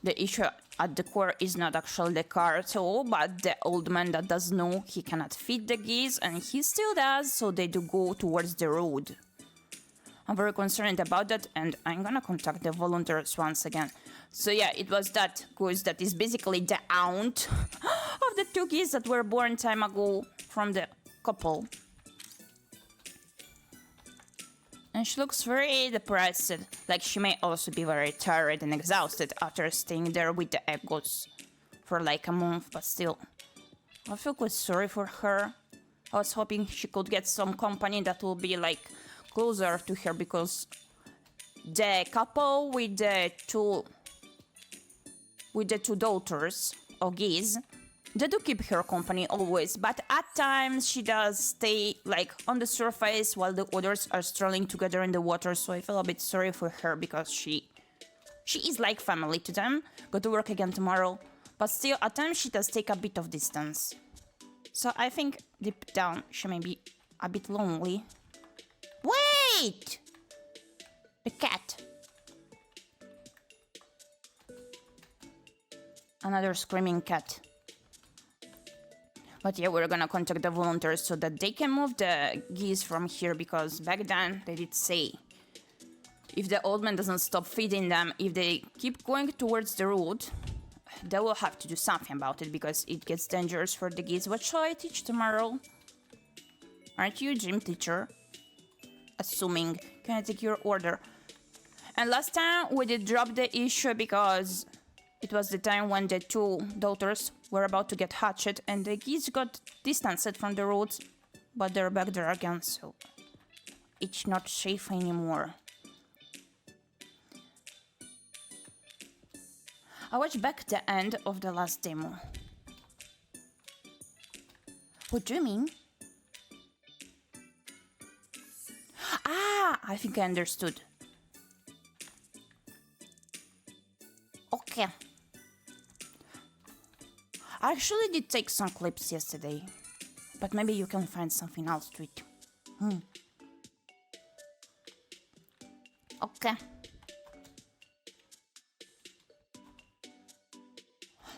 The issue at the core is not actually the car at all, but the old man that does know he cannot feed the geese, and he still does, so they do go towards the road. I'm very concerned about that, and I'm gonna contact the volunteers once again. So yeah, it was that goose that is basically the aunt of the two geese that were born time ago from the couple. And she looks very depressed, like she may also be very tired and exhausted after staying there with the egg goose for like a month, but still. I feel quite sorry for her. I was hoping she could get some company that will be like closer to her because the couple with the two daughters of geese, they do keep her company always, but at times she does stay like on the surface while the others are strolling together in the water, so I feel a bit sorry for her because she is like family to them. Go to work again tomorrow, but still at times she does take a bit of distance. So I think deep down she may be a bit lonely. Wait! The cat. Another screaming cat. But yeah, we're gonna contact the volunteers so that they can move the geese from here, because back then they did say if the old man doesn't stop feeding them, if they keep going towards the road, they will have to do something about it because it gets dangerous for the geese. What shall I teach tomorrow? Aren't you a gym teacher? Assuming. Can I take your order? And last time we did drop the issue because it was the time when the two daughters were about to get hatched and the geese got distanced from the roads, but they're back there again, so it's not safe anymore. I watched back the end of the last demo. What do you mean? Ah, I think I understood. Okay. I actually did take some clips yesterday, but maybe you can find something else to it. Okay.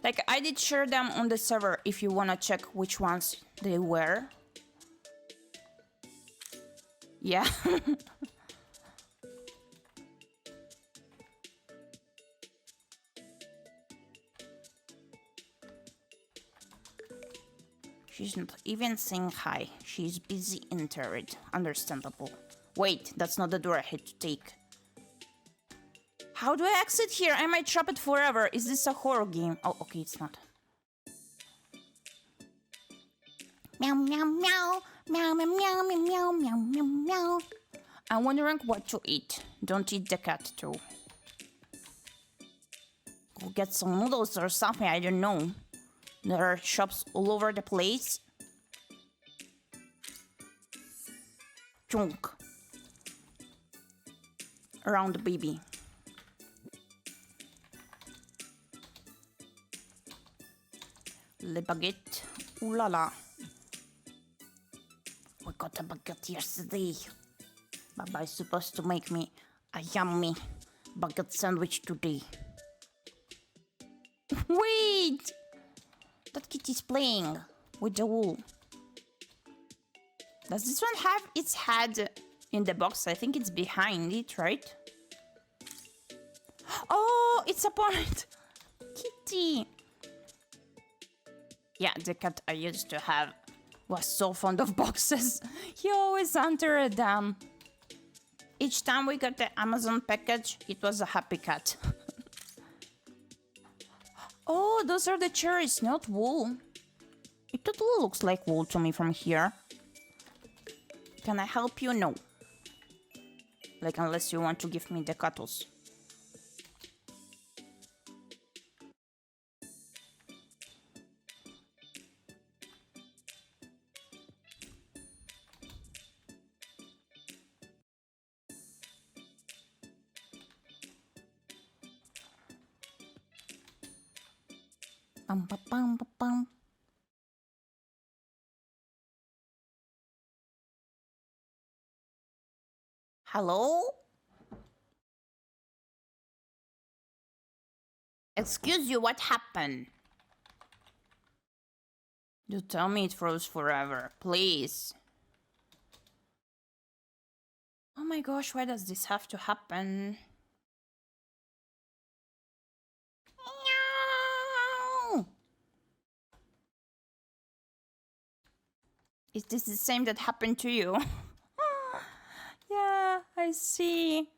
Like, I did share them on the server if you wanna check which ones they were. Yeah. She's not even saying hi. She's busy in turret. Understandable. Wait, that's not the door I had to take. How do I exit here? I might trap it forever. Is this a horror game? Oh, okay, it's not. Meow, meow, meow. Meow, meow, meow, meow, meow, meow, meow. I'm wondering what to eat. Don't eat the cat, too. Go get some noodles or something, I don't know. There are shops all over the place. Chunk. Around the baby. Le baguette. Ooh la la. We got a baguette yesterday. Baba is supposed to make me a yummy baguette sandwich today. Wait! That kitty's playing with the wool. Does this one have its head in the box? I think it's behind it, right? Oh, it's a part! Kitty! Yeah, the cat I used to have was so fond of boxes. He always entered them. Each time we got the Amazon package, it was a happy cat. Oh, those are the cherries, not wool. It totally looks like wool to me from here. Can I help you? No. Like, unless you want to give me the cuttles. Bum, ba, bum, ba, bum. Hello? Excuse you, what happened? You tell me it froze forever, please. Oh my gosh, why does this have to happen? No! Is this the same that happened to you? Yeah, I see.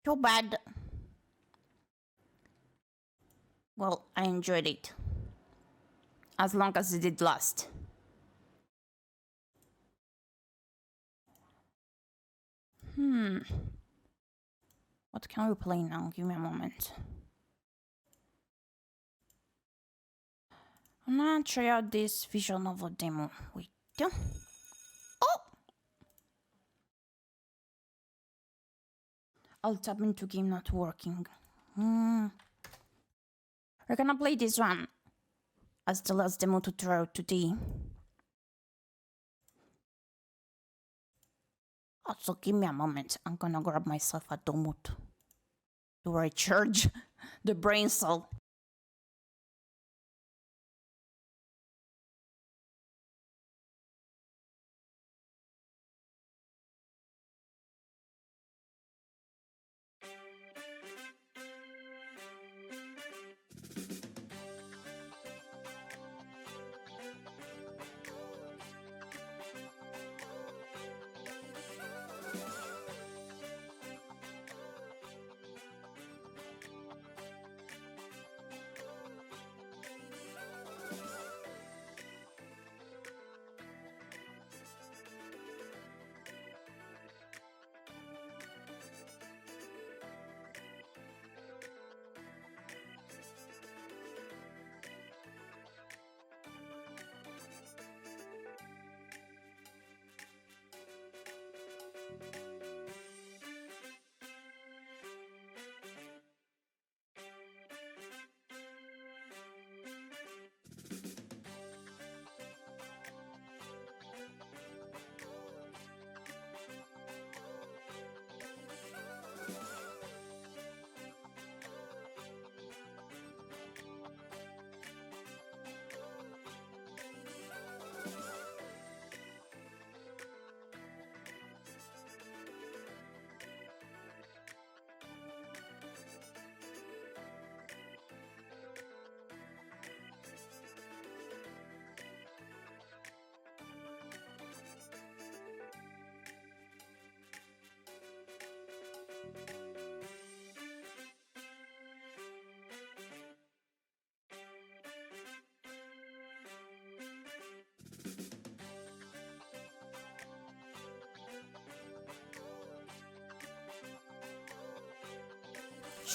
Too bad. Well, I enjoyed it. As long as it did last. What can we play now? Give me a moment. I'm gonna try out this visual novel demo. Wait. Oh! I'll tap into game not working. We're gonna play this one as the last demo to try out today. Also, give me a moment. I'm gonna grab myself a donut to recharge the brain cell.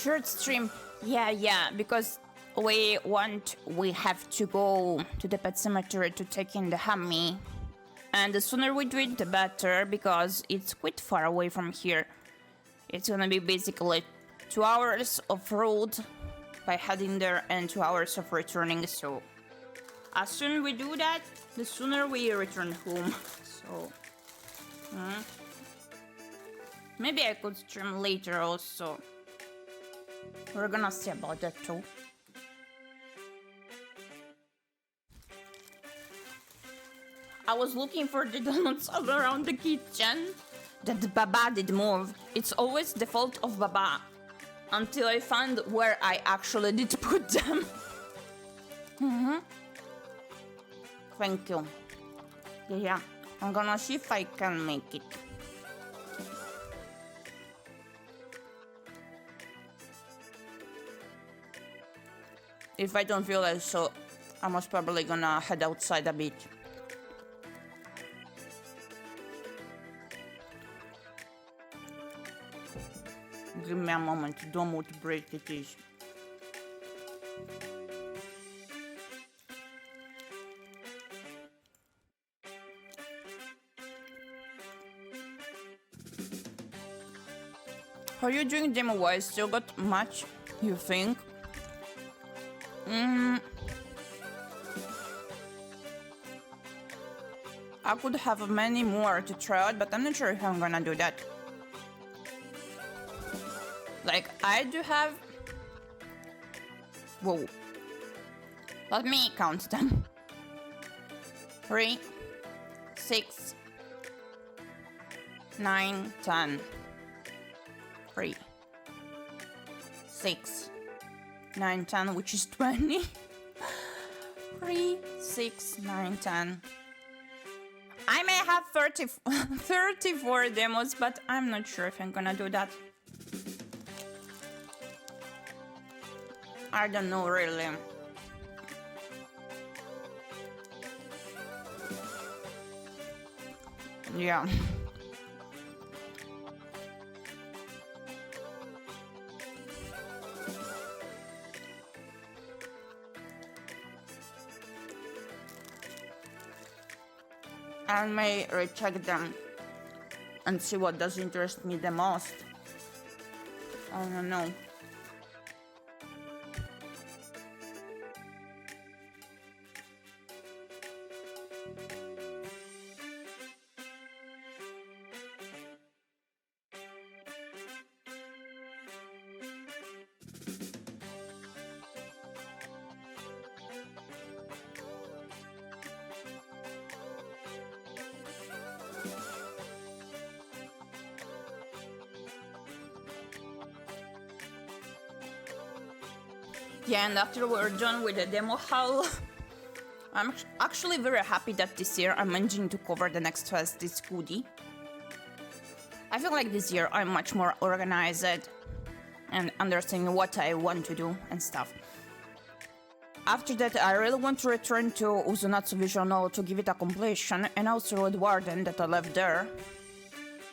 Short stream. Yeah, because we have to go to the pet cemetery to take in the Hummy. And the sooner we do it, the better, because it's quite far away from here. It's gonna be basically 2 hours of road by heading there and 2 hours of returning, so as soon as we do that, the sooner we return home. So maybe I could stream later also. We're gonna see about that too. I was looking for the donuts all around the kitchen. That Baba did move. It's always the fault of Baba. Until I found where I actually did put them. Thank you. Yeah, I'm gonna see if I can make it. If I don't feel like so, I'm most probably gonna head outside a bit. Give me a moment, don't want to break it is. How are you doing demo-wise? Still got much, you think? I could have many more to try out, but I'm not sure if I'm gonna do that. Like, I do have... Whoa. Let me count them. 3, 6, 9, 10. 3, 6, 9, 10, which is 20. 3, 6, 9, 10. I may have 34 demos, but I'm not sure if I'm gonna do that. I don't know really. Yeah. I may recheck them and see what does interest me the most. I don't know. Yeah, and after we're done with the demo haul, I'm actually very happy that this year I'm managing to cover the next fest this goodie. I feel like this year I'm much more organized and understanding what I want to do and stuff. After that, I really want to return to Uzunatsu Visual Novel to give it a completion, and also Road Warden that I left there.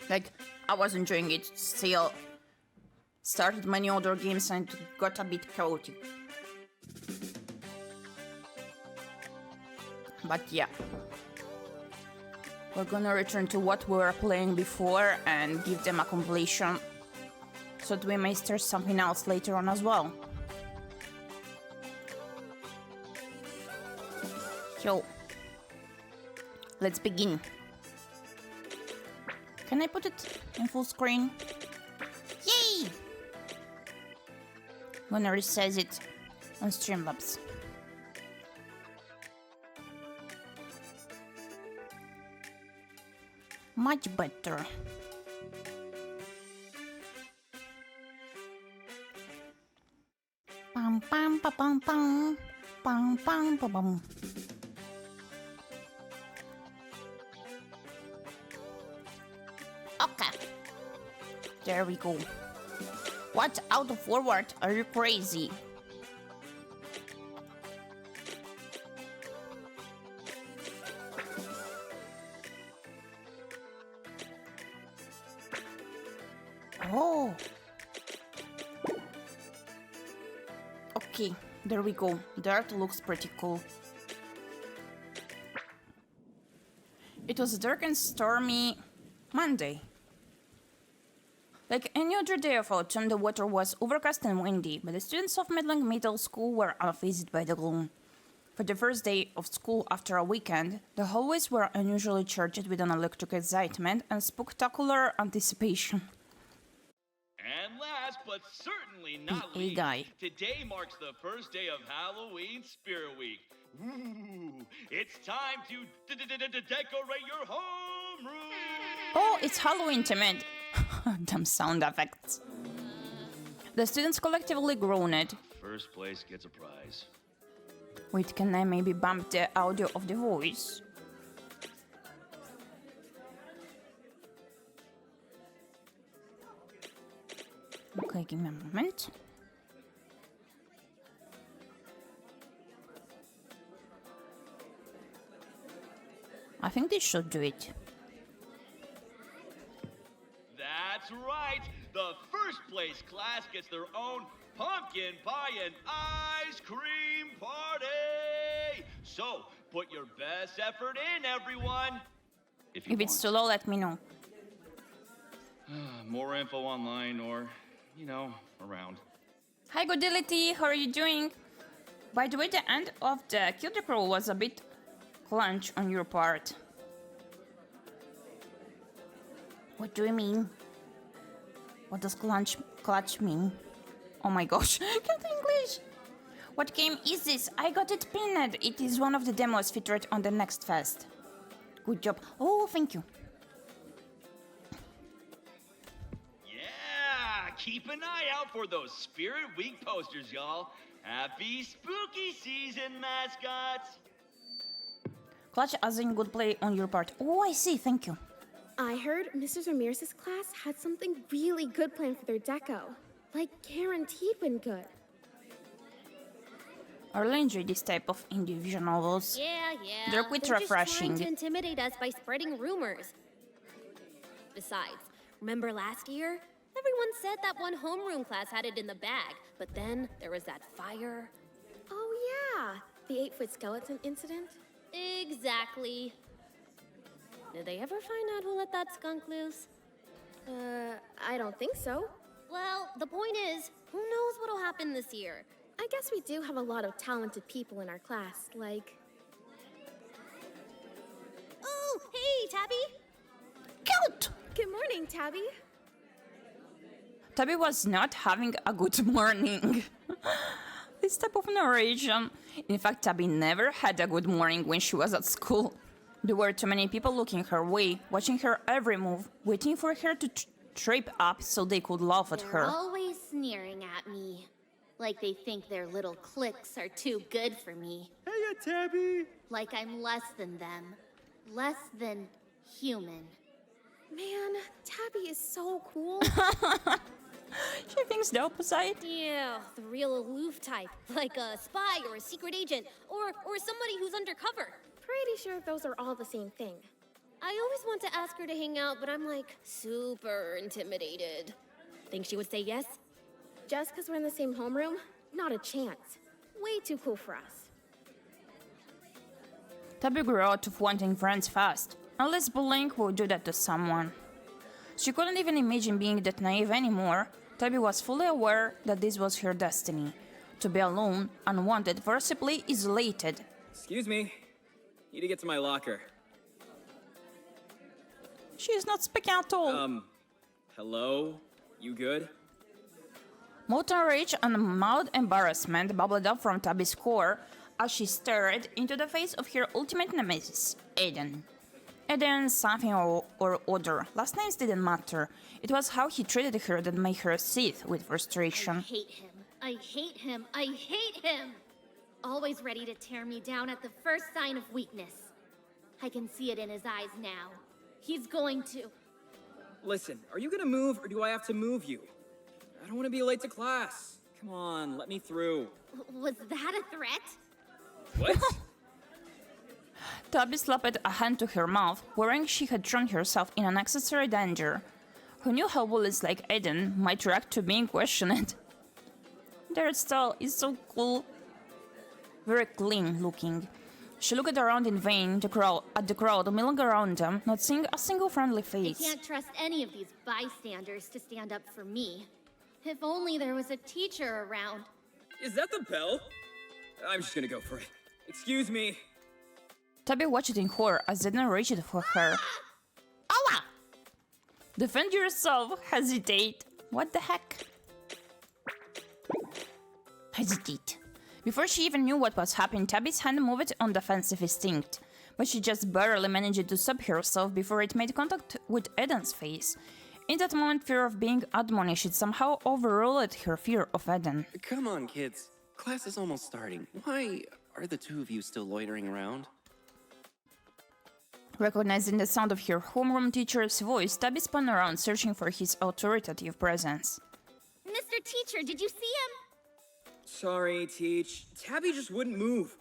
Like, I was enjoying it still. Started many other games and it got a bit chaotic. But yeah. We're gonna return to what we were playing before and give them a completion, so that we may start something else later on as well. So, let's begin. Can I put it in full screen? Yay! I'm gonna resize it on Streamlabs. Much better. Pam pam pa pam pam pam pam pa pam. Okay. There we go. What out of forward? Are you crazy? Oh. Okay, there we go. Dirt looks pretty cool. It was a dark and stormy Monday. Like any other day of autumn, the weather was overcast and windy, but the students of Midland Middle School were unfazed by the gloom. For the first day of school after a weekend, the hallways were unusually charged with an electric excitement and spectacular anticipation. And last but certainly not Hey, least, guy. today marks the first day of Halloween Spirit Week. Ooh, it's time to decorate your homeroom. Oh, it's Halloween themed. Dumb sound effects. The students collectively groaned. First place gets a prize. Wait, can I maybe bump the audio of the voice? Okay, give me a moment. I think this should do it. That's right. The first place class gets their own pumpkin pie and ice cream party. So, put your best effort in, everyone. If If it's too low, let me know. More info online or, around. Hi, Godility, how are you doing? By the way, the end of the Kill the Crow was a bit clunch on your part. What do you mean? What does clutch mean? Oh my gosh, can't English! What game is this? I got it pinned. It is one of the demos featured on the next fest. Good job. Oh, thank you. Yeah, keep an eye out for those Spirit Week posters, y'all. Happy spooky season, mascots. Clutch as in good play on your part. Oh, I see, thank you. I heard Mrs. Ramirez's class had something really good planned for their deco. Like guaranteed win good. I really enjoy this type of indie novels. Yeah. They're quite They're refreshing. just trying to intimidate us by spreading rumors. Besides, remember last year? Everyone said that one homeroom class had it in the bag, but then there was that fire. Oh yeah, the 8-foot skeleton incident? Exactly. Did they ever find out who let that skunk loose? I don't think so. Well, the point is, who knows what'll happen this year? I guess we do have a lot of talented people in our class, like... Oh, hey, Tabby! Cute! Good morning, Tabby. Tabby was not having a good morning. This type of narration. In fact, Tabby never had a good morning when she was at school. There were too many people looking her way, watching her every move, waiting for her to trip up so they could laugh at her. They're always sneering at me. Like they think their little cliques are too good for me. Hey, Tabby. Like I'm less than them. Less than human. Man, Tabby is so cool. She thinks the opposite. Yeah, the real aloof type, like a spy or a secret agent, or somebody who's undercover. Pretty sure those are all the same thing. I always want to ask her to hang out, but I'm like super intimidated. Think she would say yes? Just because we're in the same homeroom? Not a chance. Way too cool for us. Tabby grew out of wanting friends fast, unless bullying would do that to someone. She couldn't even imagine being that naive anymore. Tabby was fully aware that this was her destiny. To be alone, unwanted, forcibly isolated. Excuse me. Need to get to my locker. She is not speaking at all. Hello? You good? Molten rage and mild embarrassment bubbled up from Tabby's core as she stared into the face of her ultimate nemesis, Aiden. Aiden something or other. Last names didn't matter. It was how he treated her that made her seethe with frustration. Hate him. I hate him. I hate him. Always ready to tear me down at the first sign of weakness. I can see it in his eyes now. He's going to. Listen, are you gonna move or do I have to move you? I don't want to be late to class. Come on, let me through. Was that a threat? What? Tabby slapped a hand to her mouth, worrying she had thrown herself in unnecessary danger. Who knew how bullies like Aiden might react to being questioned? their style is so cool. Very clean looking. She looked around in vain at the crowd milling around them, not seeing a single friendly I face. can't trust any of these bystanders to stand up for me. If only there was a teacher around. Is that the bell? I'm just gonna go for it. Excuse me. Tabby watched in horror as Zedna reached for her. Owa! Defend yourself, hesitate. What the heck? Hesitate. Before she even knew what was happening, Tabby's hand moved on defensive instinct, but she just barely managed to stop herself before it made contact with Eden's face. In that moment, fear of being admonished somehow overruled her fear of Eden. Come on, kids. Class is almost starting. Why are the two of you still loitering around? Recognizing the sound of her homeroom teacher's voice, Tabby spun around, searching for his authoritative presence. Mr. Teacher, did you see him? Sorry, Teach. Tabby just wouldn't move.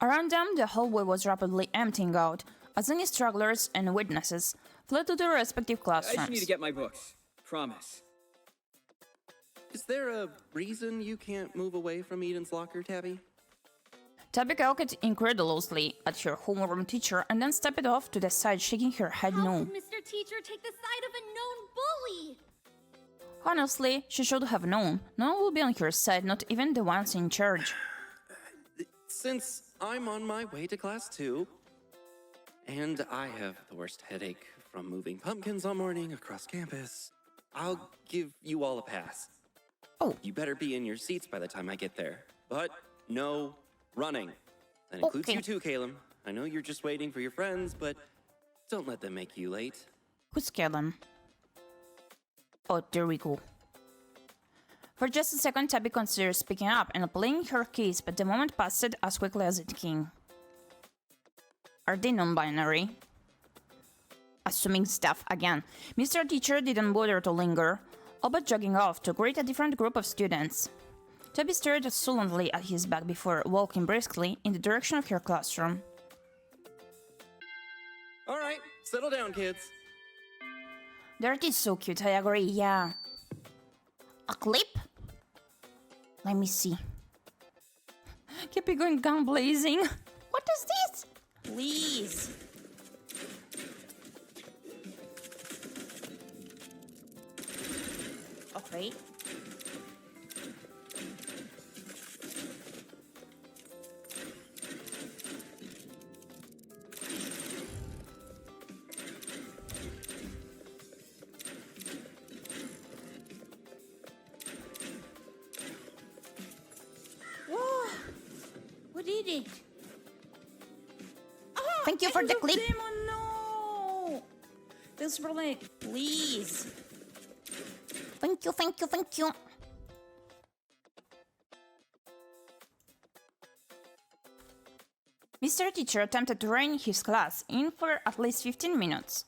Around them, the hallway was rapidly emptying out, as any stragglers and witnesses fled to their respective I classrooms. just need to get my books. Promise. Is there a reason you can't move away from Eden's locker, Tabby? Tabby gawked incredulously at her homeroom teacher and then stepped off to the side, shaking her head How no. could Mr. Teacher take the side of a known bully? Honestly, she should have known. No one will be on her side, not even the ones in charge. Since I'm on my way to class too, and I have the worst headache from moving pumpkins all morning across campus, I'll give you all a pass. Oh. You better be in your seats by the time I get there. But no running. That includes Okay. you too, Caleb. I know you're just waiting for your friends, but don't let them make you late. Who scared them? Oh, there we go. For just a second, Tabby considered speaking up and playing her case, but the moment passed as quickly as it came. Are they non-binary? Assuming stuff again. Mr. Teacher didn't bother to linger, all but jogging off to greet a different group of students. Tabby stared sullenly at his back before walking briskly in the direction of her classroom. All right, settle down, kids. That is so cute, I agree, yeah. A clip? Let me see. Keep it going gun blazing. What is this? Please. Okay. Whoa! What did it? Thank you for the clip. Demon, no! Thanks for like, please. Thank you, thank you, thank you. Mr. Teacher attempted to rein his class in for at least 15 minutes.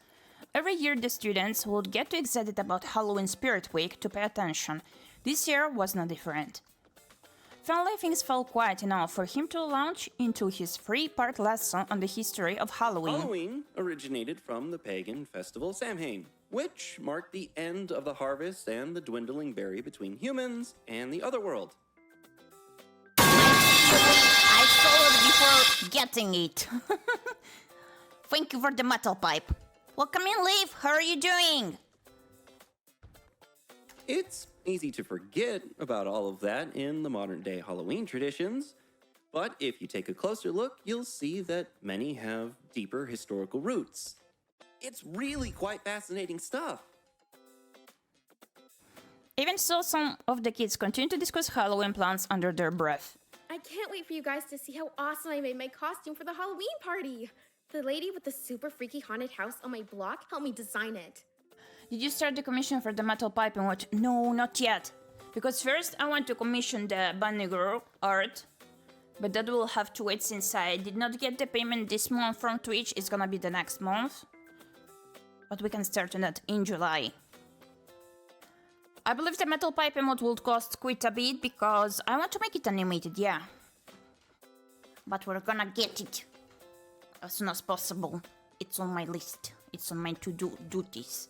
Every year the students would get too excited about Halloween Spirit Week to pay attention. This year was no different. Finally, things felt quiet enough for him to launch into his three-part lesson on the history of Halloween. Halloween originated from the pagan festival Samhain, which marked the end of the harvest and the dwindling barrier between humans and the other world. I saw it before getting it. Thank you for the metal pipe. Welcome in, Leaf. How are you doing? It's easy to forget about all of that in the modern-day Halloween traditions, but if you take a closer look, you'll see that many have deeper historical roots. It's really quite fascinating stuff. Even so, some of the kids continue to discuss Halloween plans under their breath. I can't wait for you guys to see how awesome I made my costume for the Halloween party. The lady with the super freaky haunted house on my block helped me design it. Did you start the commission for the metal pipe and what? No, not yet. Because first I want to commission the bunny girl art. But that will have to wait since I did not get the payment this month from Twitch. It's gonna be the next month. But we can start on that in July. I believe the metal pipe emote will cost quite a bit because I want to make it animated, yeah. But we're gonna get it as soon as possible. It's on my list. It's on my to-do duties.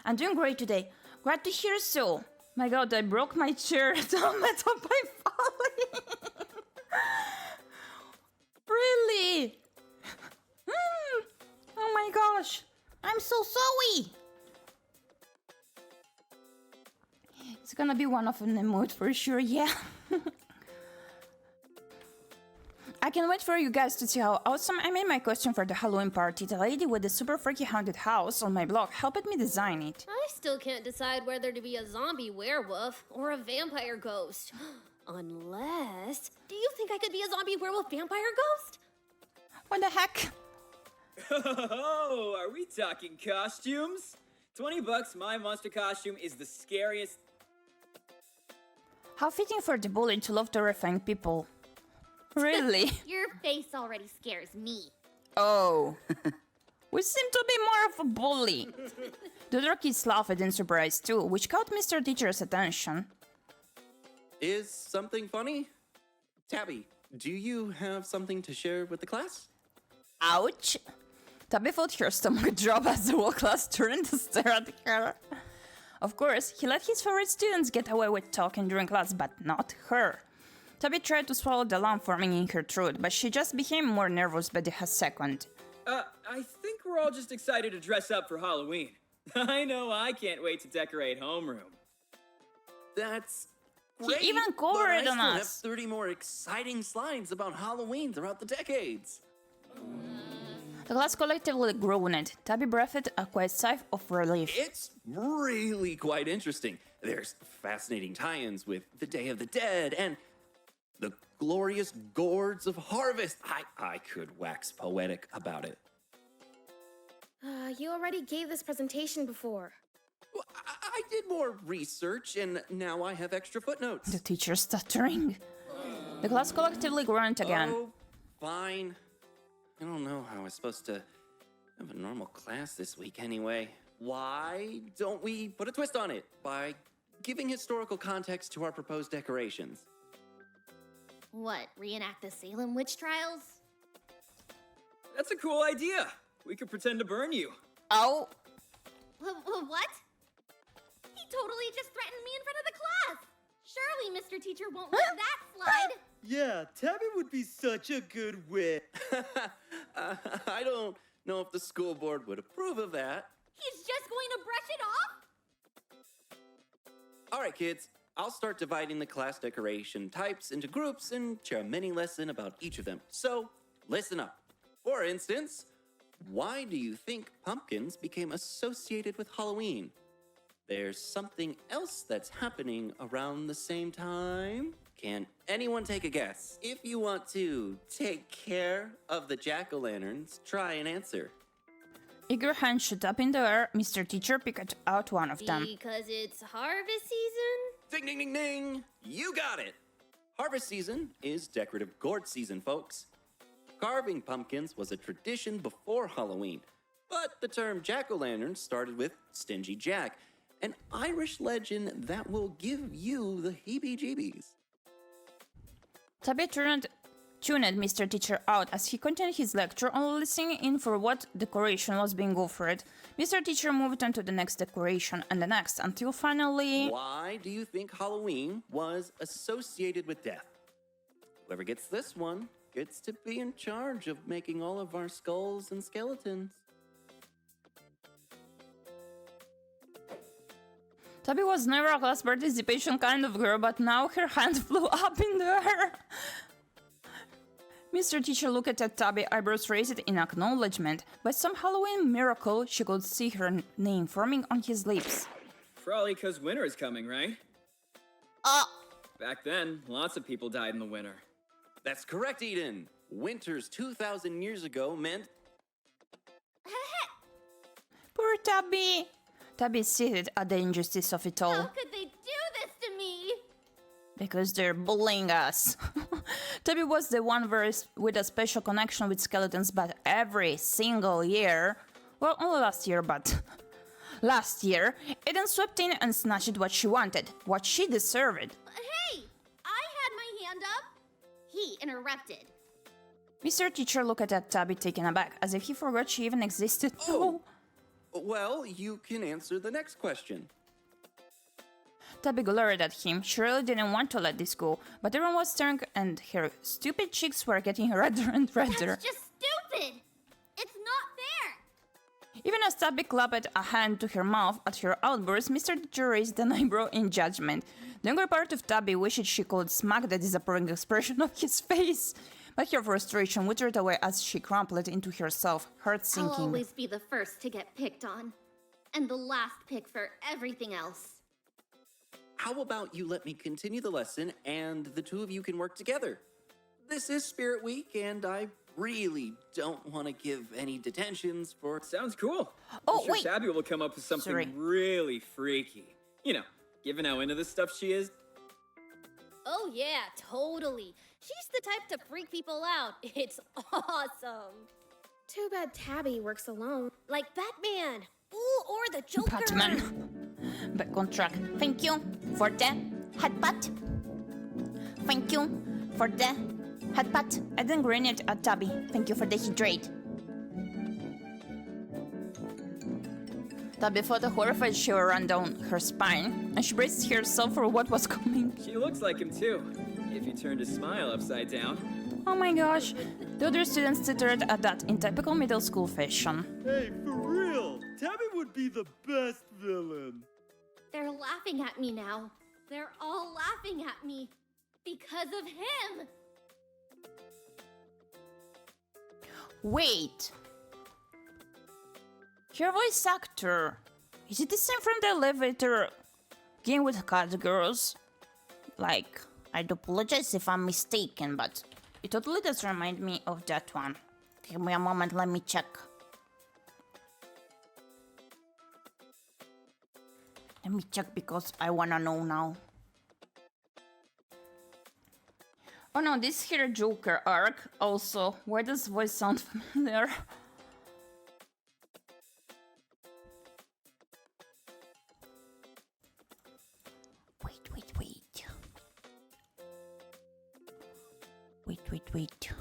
I'm doing great today. Glad to hear so. My god, I broke my chair to metal by falling. Really? Oh my gosh. I'm so sorry. It's gonna be one of an emote for sure, yeah. I can't wait for you guys to see how awesome I made my costume for the Halloween party. The lady with the super freaky haunted house on my blog helped me design it. I still can't decide whether to be a zombie werewolf or a vampire ghost. Unless... Do you think I could be a zombie werewolf vampire ghost? What the heck? Oh, are we talking costumes? $20, my monster costume is the scariest. How fitting for the bully to love terrifying people. Really? Your face already scares me. Oh. We seem to be more of a bully. The other kids laughed in surprise too, which caught Mr. Teacher's attention. Is something funny? Tabby, do you have something to share with the class? Ouch. Tabby felt her stomach drop as the whole class turned to stare at her. Of course, he let his favorite students get away with talking during class, but not her. Tabby tried to swallow the lump forming in her throat, but she just became more nervous by the second. I think we're all just excited to dress up for Halloween. I know I can't wait to decorate homeroom. That's He great, even covered but I on still have us. 30 more exciting slides about Halloween throughout the decades. The class collectively groaned. Tabby breathed a quiet sigh of relief. It's really quite interesting. There's fascinating tie-ins with the Day of the Dead and the glorious gourds of harvest. I could wax poetic about it. You already gave this presentation before. Well, I did more research, and now I have extra footnotes. The teacher stuttering. The class collectively groaned again. Oh, fine. I don't know how I was supposed to have a normal class this week anyway. Why don't we put a twist on it by giving historical context to our proposed decorations? What, reenact the Salem witch trials? That's a cool idea. We could pretend to burn you. Oh. What? He totally just threatened me in front of the class. Surely Mr. Teacher won't let that slide. Yeah, Tabby would be such a good wit. I don't know if the school board would approve of that. He's just going to brush it off? All right, kids. I'll start dividing the class decoration types into groups and share a mini lesson about each of them. So, listen up. For instance, why do you think pumpkins became associated with Halloween? There's something else that's happening around the same time. Can anyone take a guess? If you want to take care of the jack-o'-lanterns, try and answer. Eager hand shot up in the air. Mr. Teacher picked out one of them. Because it's harvest season? Ding, ding, ding, ding! You got it! Harvest season is decorative gourd season, folks. Carving pumpkins was a tradition before Halloween, but the term jack-o'-lantern started with Stingy Jack, an Irish legend that will give you the heebie-jeebies. Tabby tuned Mr. Teacher out as he continued his lecture on listening in for what decoration was being offered. Mr. Teacher moved on to the next decoration and the next until finally... Why do you think Halloween was associated with death? Whoever gets this one gets to be in charge of making all of our skulls and skeletons. Tabby was never a class participation kind of girl, but now her hand flew up in the air. Mr. Teacher looked at Tabby, eyebrows raised in acknowledgement. By some Halloween miracle, she could see her name forming on his lips. Probably because winter is coming, right? Back then, lots of people died in the winter. That's correct, Eden. Winters 2,000 years ago meant... Poor Tabby. Tabby seethed at the injustice of it all. How could they do this to me? Because they're bullying us. Tabby was the one with a special connection with skeletons, but every single year... Well, only last year, but... Last year, Eden swept in and snatched what she wanted, what she deserved. Hey! I had my hand up. He interrupted. Mr. Teacher looked at Tabby taken aback, as if he forgot she even existed. Oh! Well, you can answer the next question. Tabby glared at him. She really didn't want to let this go, but everyone was staring and her stupid cheeks were getting redder and redder. That's just stupid! It's not fair! Even as Tabby clapped a hand to her mouth at her outburst, Mr. Teacher raised an eyebrow in judgment. The younger part of Tabby wished she could smack the disapproving expression of his face, but her frustration withered away as she crumpled into herself, heart I'll sinking. always be the first to get picked on. And the last pick for everything else. How about you let me continue the lesson and the two of you can work together? This is Spirit Week and I really don't want to give any detentions for... Sounds cool. Oh, I'm sure wait. Tabby will come up with something Sorry. really freaky. You know, given how into this stuff she is. Oh yeah, totally. She's the type to freak people out. It's awesome. Too bad Tabby works alone. Like Batman. Ooh, or the Joker. Batman. Back on track. Thank you for the headbutt. Thank you for the headbutt. I didn't grenade at Tabby. Thank you for the hydrate. Tabby felt a horrified shiver run down her spine, and she braced herself for what was coming. She looks like him too, if you turned his smile upside down. Oh my gosh. The other students tittered at that in typical middle school fashion. Hey, for real, Tabby would be the best villain. They're laughing at me now. They're all laughing at me. Because of him! Wait. Her voice actor. Is it the same from the elevator game with cat girls? Like, I do apologize if I'm mistaken, but it totally does remind me of that one. Give me a moment, let me check. Let me check because I wanna know now. Oh no, this here Joker arc also. Why does voice sound familiar? Wait. Wait.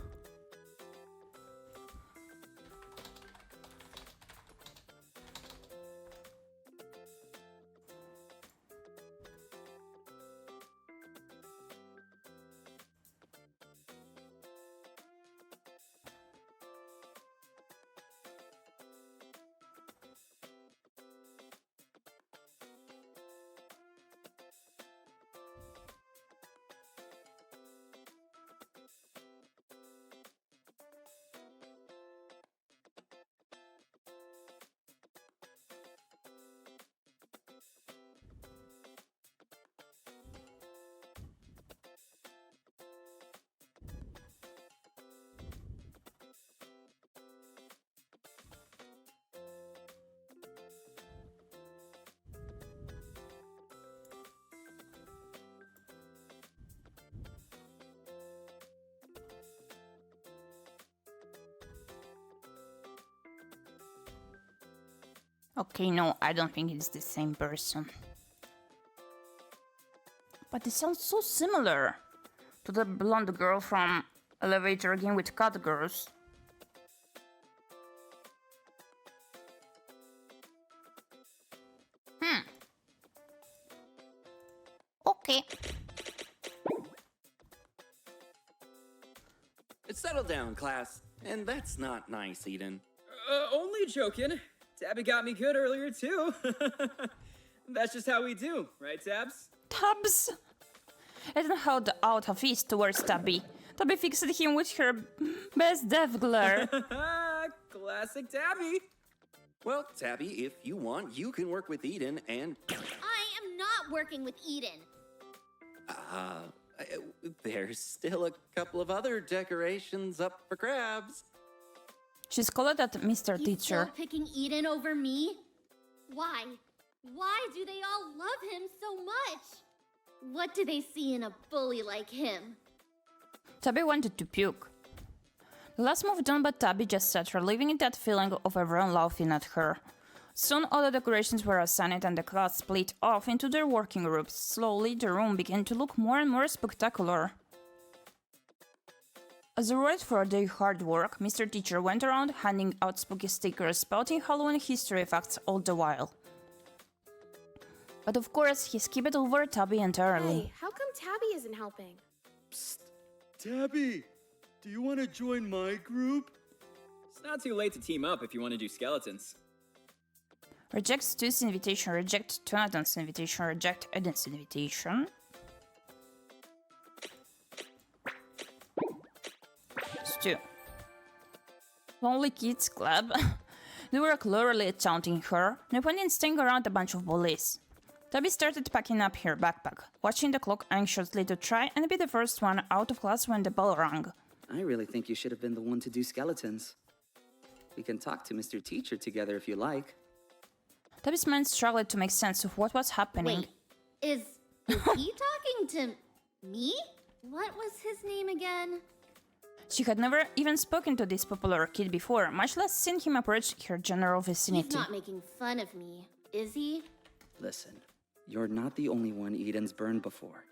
Okay, no, I don't think it's the same person. But it sounds so similar to the blonde girl from Elevator Game with Cat Girls. Okay. Settle down, class. And that's not nice, Eden. Only joking. Tabby got me good earlier too. That's just how we do, right, Tabs? Tabs! Eden held out a fist towards Tabby. Tabby fixed him with her best death glare. Classic Tabby. Well, Tabby, if you want, you can work with Eden and... I am not working with Eden. There's still a couple of other decorations up for grabs. She scolded at Mr. He's Teacher. still picking Eden over me? Why? Why do they all love him so much? What do they see in a bully like him? Tabby wanted to puke. The last move done, but Tabby just sat her, living in that feeling of everyone laughing at her. Soon all the decorations were assigned and the class split off into their working groups. Slowly, the room began to look more and more spectacular. As a reward for their hard work, Mr. Teacher went around handing out spooky stickers spouting Halloween history facts all the while. But of course, he skipped over Tabby entirely. Hey, how come Tabby isn't helping? Psst. Tabby, do you want to join my group? It's not too late to team up if you want to do skeletons. Reject Stu's invitation, reject Jonathan's invitation, reject Eden's invitation. Stu. Lonely Kids Club. They were clearly taunting her. No point in staying around a bunch of bullies. Tabby started packing up her backpack, watching the clock anxiously to try and be the first one out of class when the bell rang. I really think you should have been the one to do skeletons. We can talk to Mr. Teacher together if you like. Tabby's mind struggled to make sense of what was happening. Wait, is he talking to me? What was his name again? She had never even spoken to this popular kid before, much less seen him approach her general vicinity. He's not making fun of me, is he? Listen, you're not the only one Eden's burned before.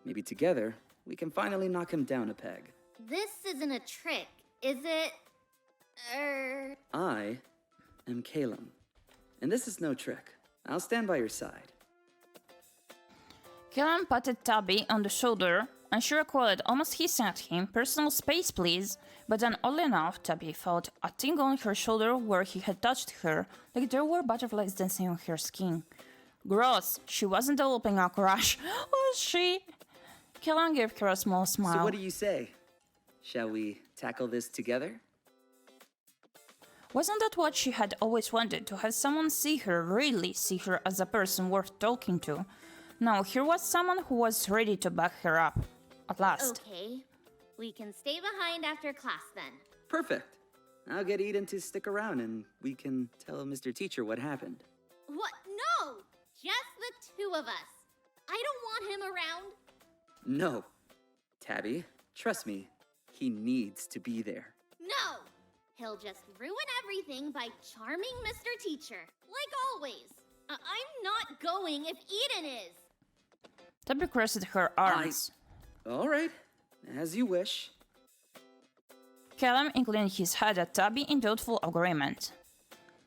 Maybe together, we can finally knock him down a peg. This isn't a trick, is it? I am Calum, and this is no trick. I'll stand by your side. Calum patted Tabby on the shoulder, and she recoiled, almost hissing at him, "Personal space, please." But then, oddly enough, Tabby felt a tingle on her shoulder where he had touched her, like there were butterflies dancing on her skin. Gross, she wasn't developing a crush, was she? Calum gave her a small smile. So what do you say? Shall we tackle this together? Wasn't that what she had always wanted, to have someone see her, really see her as a person worth talking to? No, here was someone who was ready to back her up. At last. Okay. We can stay behind after class then. Perfect. I'll get Eden to stick around and we can tell Mr. Teacher what happened. What? No! Just the two of us. I don't want him around. No. Tabby, trust me, he needs to be there. No! He'll just ruin everything by charming Mr. Teacher. Like always. I'm not going if Eden is. Tabby crossed her arms. All right, as you wish. Calum inclined his head at Tabby in doubtful agreement.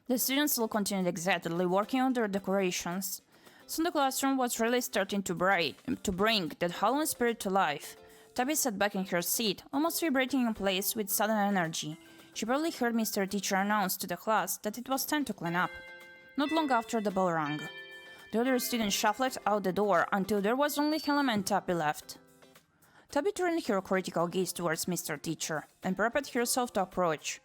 The students all continued excitedly working on their decorations. Soon the classroom was really starting to bring that Halloween spirit to life. Tabby sat back in her seat, almost vibrating in place with sudden energy. She barely heard Mr. Teacher announce to the class that it was time to clean up. Not long after the bell rang. The other students shuffled out the door until there was only Calum and Tabby left. Tabby turned her critical gaze towards Mr. Teacher and prepared herself to approach.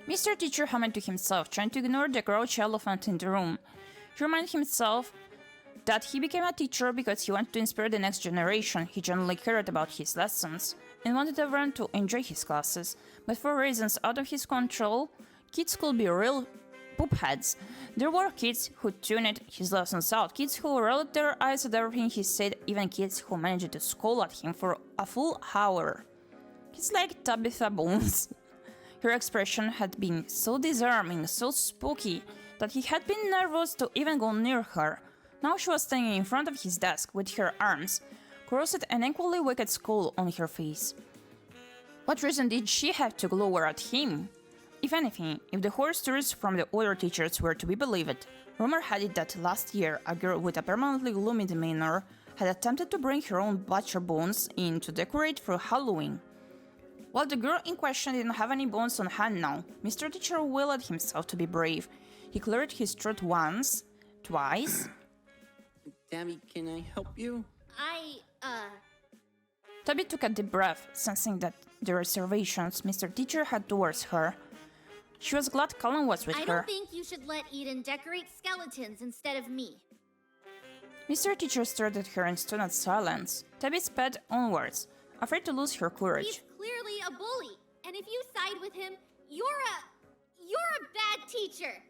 Mr. Teacher hummed to himself, trying to ignore the grouchy elephant in the room. He reminded himself that he became a teacher because he wanted to inspire the next generation. He genuinely cared about his lessons and wanted everyone to enjoy his classes, but for reasons out of his control, kids could be real poopheads. There were kids who tuned his lessons out, kids who rolled their eyes at everything he said, even kids who managed to scold at him for a full hour. Kids like Tabitha Bones. Her expression had been so disarming, so spooky, that he had been nervous to even go near her. Now she was standing in front of his desk with her arms crossed and equally wicked skull on her face. What reason did she have to glower at him? If anything, if the horror stories from the other teachers were to be believed, rumor had it that last year a girl with a permanently gloomy demeanor had attempted to bring her own butcher bones in to decorate for Halloween. While the girl in question didn't have any bones on hand now, Mr. Teacher willed himself to be brave. He cleared his throat once, twice. Tabby, can I help you? Tabby took a deep breath, sensing that the reservations Mr. Teacher had towards her. She was glad Calum was with her. I don't think you should let Eden decorate skeletons instead of me. Mr. Teacher stared at her in stunned silence. Tabby sped onwards, afraid to lose her courage. He's clearly a bully, and if you side with him, you're a bad teacher.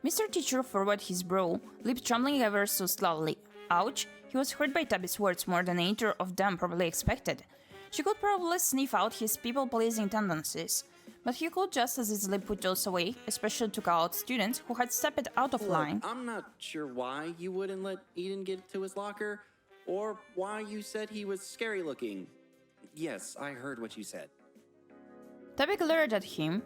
Mr. Teacher furrowed his brow, lip trembling ever so slightly. Ouch! He was hurt by Tabby's words more than either of them probably expected. She could probably sniff out his people-pleasing tendencies, but he could just as easily put those away, especially to call out students who had stepped out of line. I'm not sure why you wouldn't let Eden get to his locker, or why you said he was scary looking. Yes, I heard what you said. Tabby glared at him,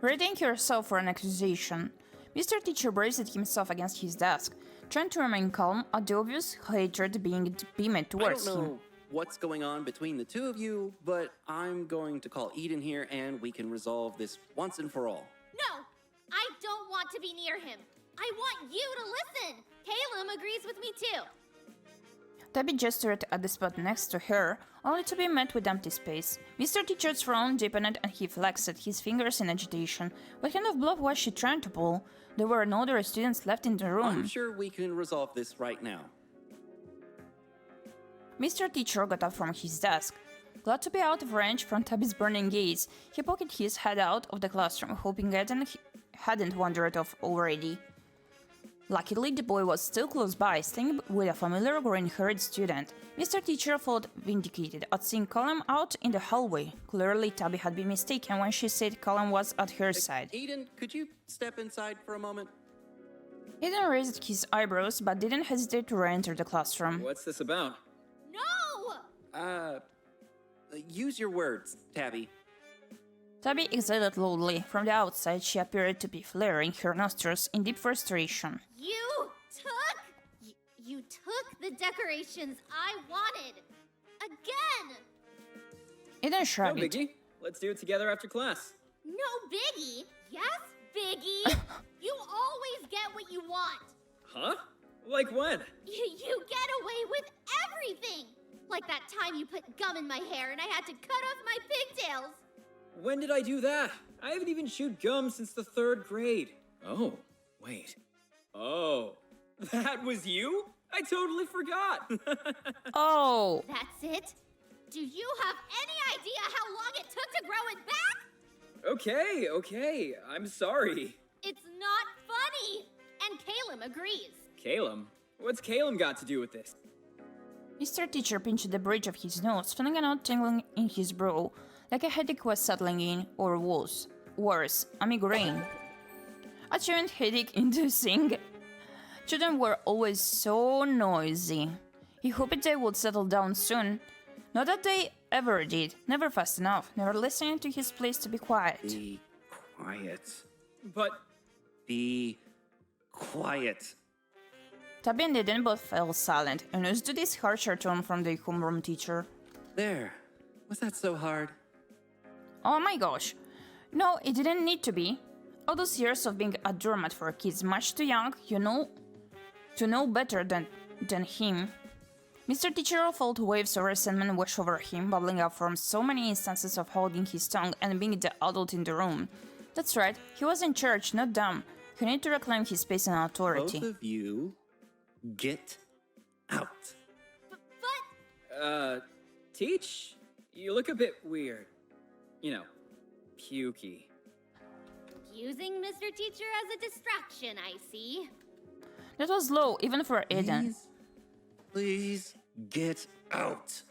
readying herself for an accusation. Mr. Teacher braced himself against his desk, trying to remain calm at the obvious hatred being beamed towards I don't him. know what's going on between the two of you, but I'm going to call Eden here and we can resolve this once and for all. No! I don't want to be near him. I want you to listen. Calum agrees with me too. Tabby gestured at the spot next to her, only to be met with empty space. Mr. Teacher's frown deepened and he flexed his fingers in agitation. What kind of bluff was she trying to pull? There were no other students left in the room. I'm sure we can resolve this right now. Mr. Teacher got up from his desk. Glad to be out of range from Tabby's burning gaze, he poked his head out of the classroom, hoping Eden hadn't wandered off already. Luckily, the boy was still close by, staying with a familiar green-haired student. Mr. Teacher felt vindicated at seeing Calum out in the hallway. Clearly, Tabby had been mistaken when she said Calum was at her side. Eden, could you step inside for a moment? Eden raised his eyebrows, but didn't hesitate to re-enter the classroom. What's this about? No! Use your words, Tabby. Tabby exhaled loudly. From the outside, she appeared to be flaring her nostrils in deep frustration. You took the decorations I wanted. Again! Eden No shrugged. biggie. Let's do it together after class. No biggie. Yes, biggie. You always get what you want. Huh? Like when? You get away with everything. Like that time you put gum in my hair and I had to cut off my pigtails. When did I do that? I haven't even chewed gum since the 3rd grade. Oh, wait. Oh, that was you? I totally forgot. Oh! That's it? Do you have any idea how long it took to grow it back? Okay. I'm sorry. It's not funny. And Calum agrees. Calum? What's Calum got to do with this? Mr. Teacher pinched the bridge of his nose, feeling a knot tingling in his brow, like a headache was settling in, or worse, a migraine. A giant headache-inducing. Children were always so noisy. He hoped they would settle down soon. Not that they ever did, never fast enough, never listening to his pleas to be quiet. Be quiet. But Be quiet. Tabby and Eden both fell silent, and used to this harsher tone from the homeroom teacher. There. Was that so hard? Oh my gosh. No, it didn't need to be. All those years of being a doormat for kids much too young, to know better than him. Mr. Teacher felt waves of resentment wash over him, bubbling up from so many instances of holding his tongue and being the adult in the room. That's right, he was in charge, not dumb. He needed to reclaim his space and authority. Both of you, get out. Teach? You look a bit weird. You know, pukey. Using Mr. Teacher as a distraction, I see. That was low, even for Eden. Please, get out.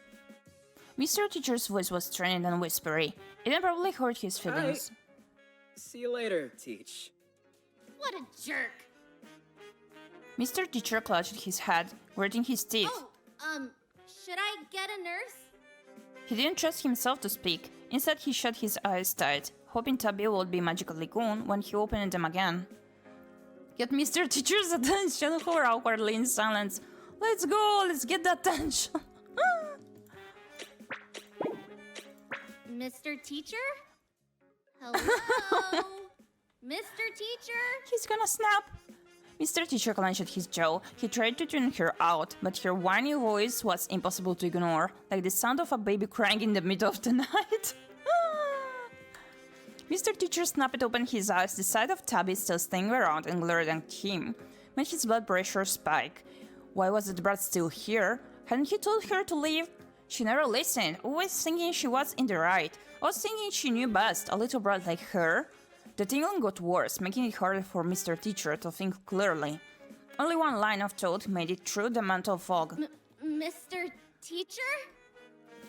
Mr. Teacher's voice was strained and whispery. Eden probably hurt his feelings. See you later, Teach. What a jerk. Mr. Teacher clutched his head, gritting his teeth. Oh, should I get a nurse? He didn't trust himself to speak. Instead, he shut his eyes tight, hoping Tabby would be magically gone when he opened them again. Get Mr. Teacher's attention, hover awkwardly in silence. Let's go, let's get the attention. Mr. Teacher? Hello? Mr. Teacher? He's gonna snap. Mr. Teacher clenched his jaw. He tried to tune her out, but her whiny voice was impossible to ignore, like the sound of a baby crying in the middle of the night. Mr. Teacher snapped open his eyes, the sight of Tabby still staying around and glared at him, made his blood pressure spike. Why was the brat still here? Hadn't he told her to leave? She never listened, always thinking she was in the right, always thinking she knew best, a little brat like her. The tingling got worse, making it harder for Mr. Teacher to think clearly. Only one line of thought made it through the mental fog. Mr. Teacher?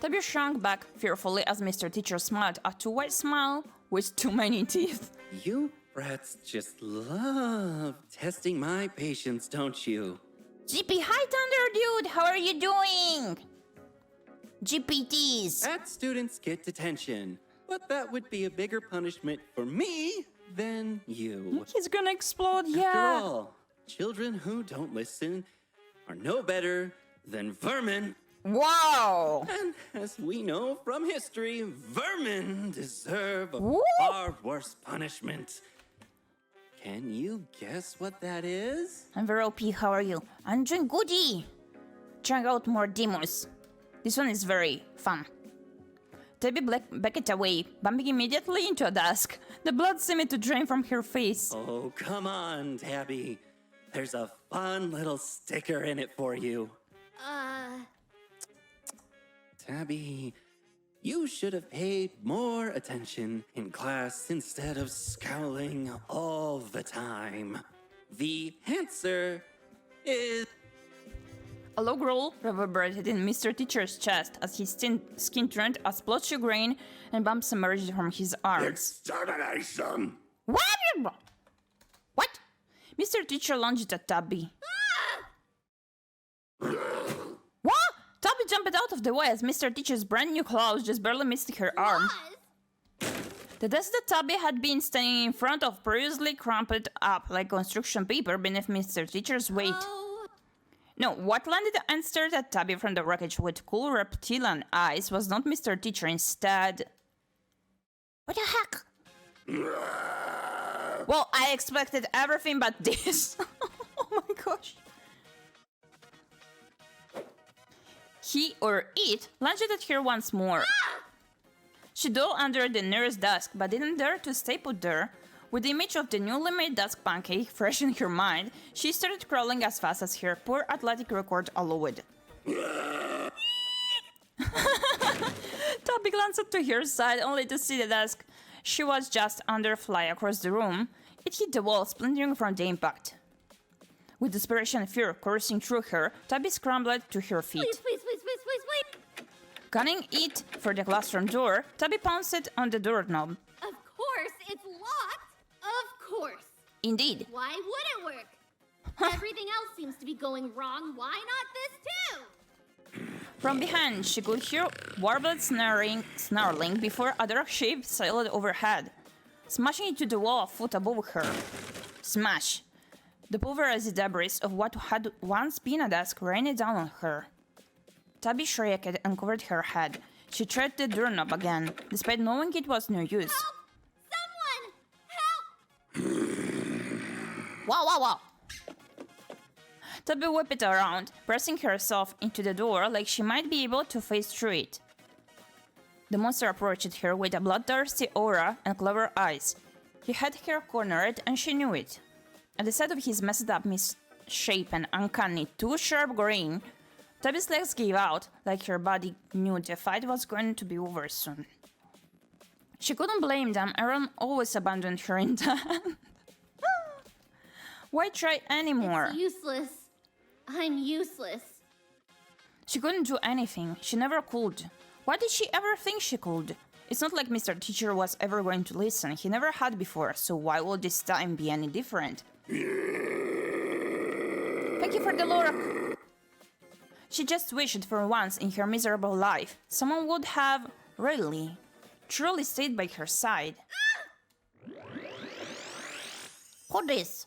Tabby shrank back fearfully as Mr. Teacher smiled, a two-way smile with too many teeth. You brats just love testing my patience, don't you? Gyepi, hi Thunder Dude, how are you doing? GPTs. Bad students get detention, but that would be a bigger punishment for me than you. He's gonna explode, After yeah. all, children who don't listen are no better than vermin. Wow. And as we know from history, vermin deserve a Woo! far worse punishment. Can you guess what that is? I'm very OP, how are you? I'm doing goody! Trying out more demos. This one is very fun. Tabby backed away, bumping immediately into a desk. The blood seemed to drain from her face. Oh, come on, Tabby. There's a fun little sticker in it for you. Tabby, you should have paid more attention in class instead of scowling all the time. The answer is... A low growl reverberated in Mr. Teacher's chest as his skin turned a splotchy green and bumps emerged from his arms. Extermination! What? What? Mr. Teacher lunged at Tabby. What? Tabby jumped out of the way as Mr. Teacher's brand new claws just barely missed her arm. The desk that Tabby had been standing in front of previously crumpled up like construction paper beneath Mr. Teacher's weight. No, what landed and stared at Tabby from the wreckage with cool reptilian eyes was not Mr. Teacher, instead... What the heck? Well, I expected everything but this. Oh my gosh. He or it lunged at her once more. She dove under the nearest desk but didn't dare to stay put there. With the image of the newly made desk pancake fresh in her mind, she started crawling as fast as her poor athletic record allowed. Tabby glanced to her side only to see the desk she was just under fly across the room. It hit the wall, splintering from the impact. With desperation and fear coursing through her, Tabby scrambled to her feet. Please. Gunning it for the classroom door, Tabby pounced on the doorknob. Of course, it's locked. Of course. Indeed. Why would it work? Everything else seems to be going wrong. Why not this too? From behind, she could hear warbled snarling before a dark shape sailed overhead, smashing into the wall a foot above her. Smash! The pulverized debris of what had once been a desk rained down on her. Tabby shrieked and covered her head. She tried the doorknob again, despite knowing it was no use. Someone! Help! Wow! Tabby whipped around, pressing herself into the door like she might be able to face through it. The monster approached her with a bloodthirsty aura and clever eyes. He had her cornered and she knew it. At the sight of his messed up, misshapen, uncanny, too-sharp grin, Tabby's legs gave out, like her body knew the fight was going to be over soon. She couldn't blame them, Aaron always abandoned her in the end. Why try anymore? It's useless. I'm useless. She couldn't do anything. She never could. Why did she ever think she could? It's not like Mr. Teacher was ever going to listen. He never had before, so why would this time be any different? Thank you for the lure. She just wished for once in her miserable life someone would have really, truly stayed by her side. What is?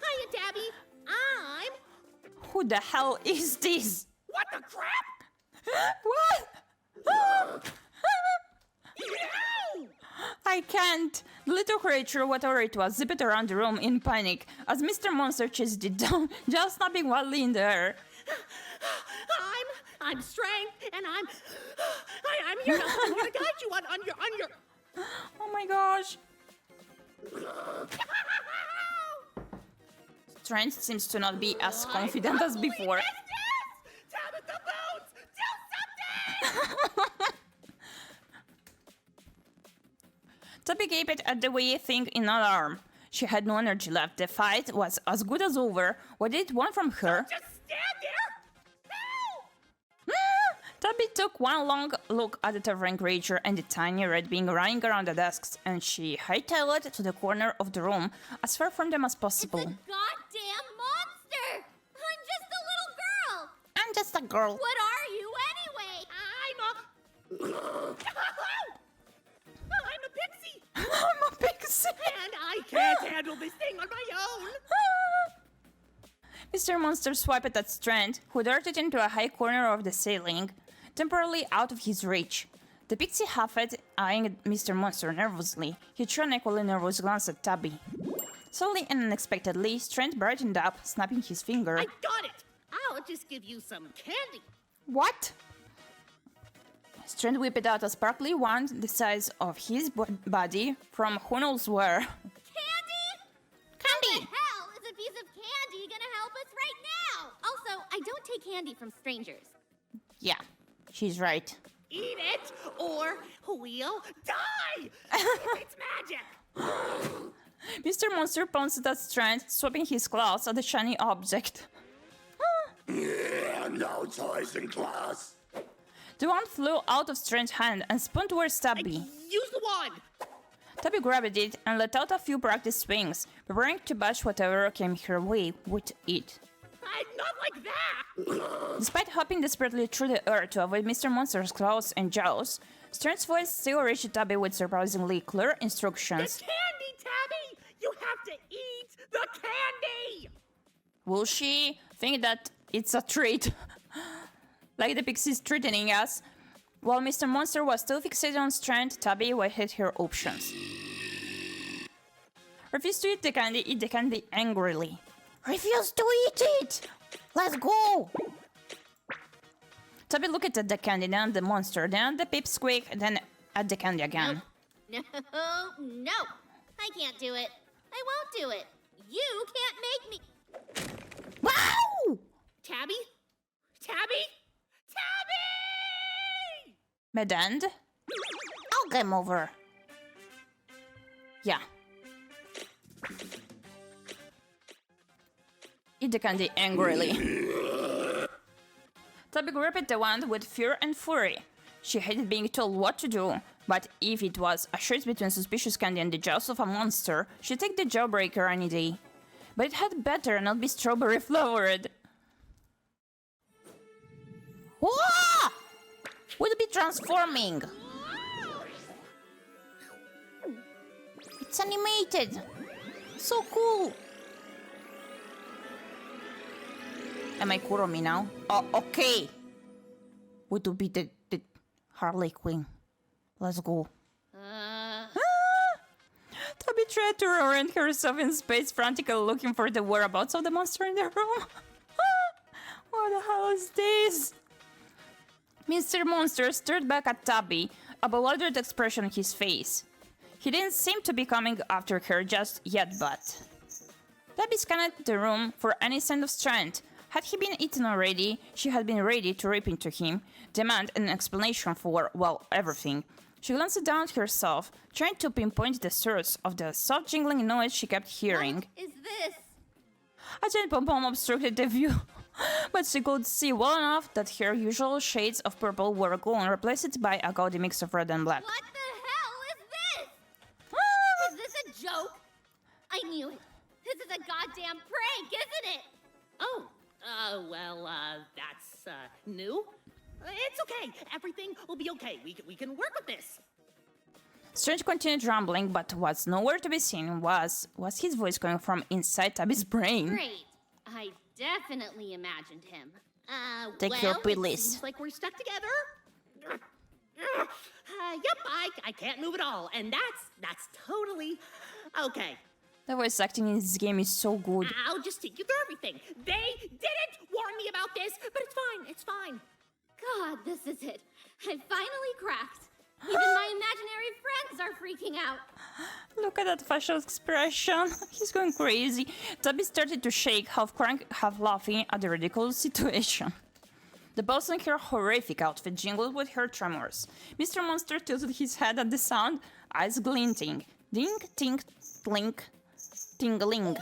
Hiya, Tabby. I'm... Who the hell is this? What the crap? What? I can't. The little creature, whatever it was, zipped around the room in panic as Mr. Monster chased it down, just snapping wildly in the air. I'm strength, and I'm here to help you, to guide you on your... Oh my gosh. Strength seems to not be as confident as before. Tabitha Bones, do something! Tabby gaped at the wee thing in alarm. She had no energy left. The fight was as good as over. What did it want from her? Just stand there! Help! Tabby took one long look at the towering creature and the tiny red being running around the desks, and she hightailed to the corner of the room, as far from them as possible. It's a goddamn monster! I'm just a little girl! I'm just a girl. What are you anyway? I'm a pixie! handle this thing on my own! Mr. Monster swiped at Strand, who darted into a high corner of the ceiling, temporarily out of his reach. The pixie huffed, eyeing Mr. Monster nervously. He threw an equally nervous glance at Tabby. Suddenly and unexpectedly, Strand brightened up, snapping his finger. I got it! I'll just give you some candy. What? Strand whipped out a sparkly wand the size of his body from who knows where. Candy? Candy! How the hell is a piece of candy gonna help us right now? Also, I don't take candy from strangers. Yeah, she's right. Eat it, or we'll die! It's magic! Mr. Monster pounced at Strand, swapping his claws at the shiny object. No toys in class. The wand flew out of Strand's hand and spun towards Tabby. Use the wand! Tabby grabbed it and let out a few practice swings, preparing to bash whatever came her way with it. Not like that! Despite hopping desperately through the air to avoid Mr. Monster's claws and jaws, Strand's voice still reached Tabby with surprisingly clear instructions. The candy, Tabby! You have to eat the candy! Will she think that it's a treat? Like the pixies threatening us? While Mr. Monster was still fixated on Strand, Tabby weighed her options. Refuse to eat the candy angrily. Refuse to eat it! Let's go! Tabby looked at the candy, then the monster, then the pipsqueak, then at the candy again. No, no. I can't do it. I won't do it. You can't make me. Wow! Tabby? Tabby? Tabby! Madand? I'll game over. Yeah. Eat the candy angrily. Tabby gripped the wand with fear and fury. She hated being told what to do, but if it was a choice between suspicious candy and the jaws of a monster, she'd take the jawbreaker any day. But it had better not be strawberry flavored. Whoa! Would be transforming. It's animated. So cool. Am I Kuromi now? Oh, okay. Would be the Harley Quinn. Let's go. Tabby tried to orient herself in space, frantically looking for the whereabouts of the monster in the room. What the hell is this? Mr. Monster stared back at Tabby, a bewildered expression on his face. He didn't seem to be coming after her just yet, but... Tabby scanned the room for any sign of Strand. Had he been eaten already, she had been ready to rip into him, demand an explanation for, well, everything. She glanced down at herself, trying to pinpoint the source of the soft jingling noise she kept hearing. What is this? A giant pom-pom obstructed the view, but she could see well enough that her usual shades of purple were gone, replaced by a gaudy mix of red and black. What the hell is this? Is this a joke? I knew it. This is a goddamn prank, isn't it? Oh, well, that's, new? It's okay. Everything will be okay. We can work with this. Strange continued rambling, but what's nowhere to be seen was his voice coming from inside Tabby's brain. Great. I definitely imagined him. Take your pillies. Seems like we're stuck together. Yep, I can't move at all, and that's totally okay. The voice acting in this game is so good. I'll just take you through everything. They didn't warn me about this, but it's fine. God, this is it. I finally cracked. Even my imaginary friends are freaking out. Look at that facial expression. He's going crazy. Tabby started to shake, half crying, half laughing at the ridiculous situation. The bells in her horrific outfit jingled with her tremors. Mr. Monster tilted his head at the sound, eyes glinting. Ding, tink, tlink, tingling.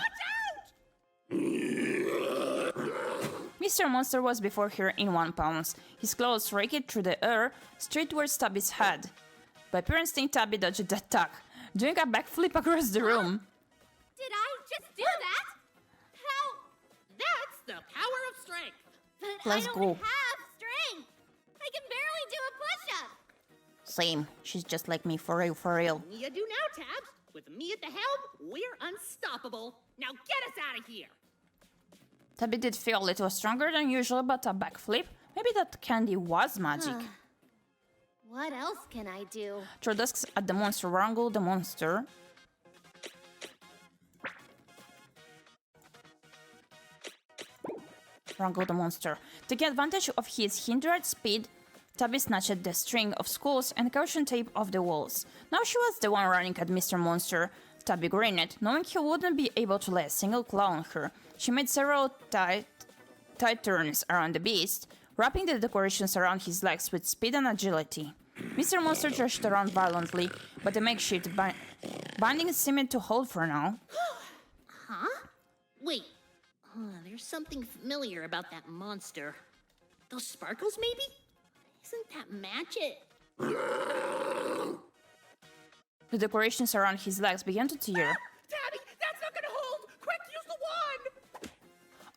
Mr. Monster was before her in one pounce. His claws raked through the air, straight towards Tabby's head. By pure instinct, Tabby dodged the attack, doing a backflip across the room. Did I just do that? How? That's the power of strength. But Let's I don't go. have strength. I can barely do a push-up. Same. She's just like me, for real, for real. You do now, Tabs. With me at the helm, we're unstoppable. Now get us out of here. Tabby did feel a little stronger than usual, but a backflip. Maybe that candy was magic. What else can I do? Throw desks at the monster, wrangle the monster. Wrangle the monster. Taking advantage of his hindered speed, Tabby snatched the string of skulls and caution tape off the walls. Now she was the one running at Mr. Monster. Tabby grinned, knowing he wouldn't be able to lay a single claw on her. She made several tight turns around the beast, wrapping the decorations around his legs with speed and agility. Mr. Monster thrashed around violently, but the makeshift binding seemed to hold for now. Huh? Wait. There's something familiar about that monster. Those sparkles, maybe? Isn't that magic? The decorations around his legs began to tear. Tabby, that's not gonna hold! Quick, use the wand!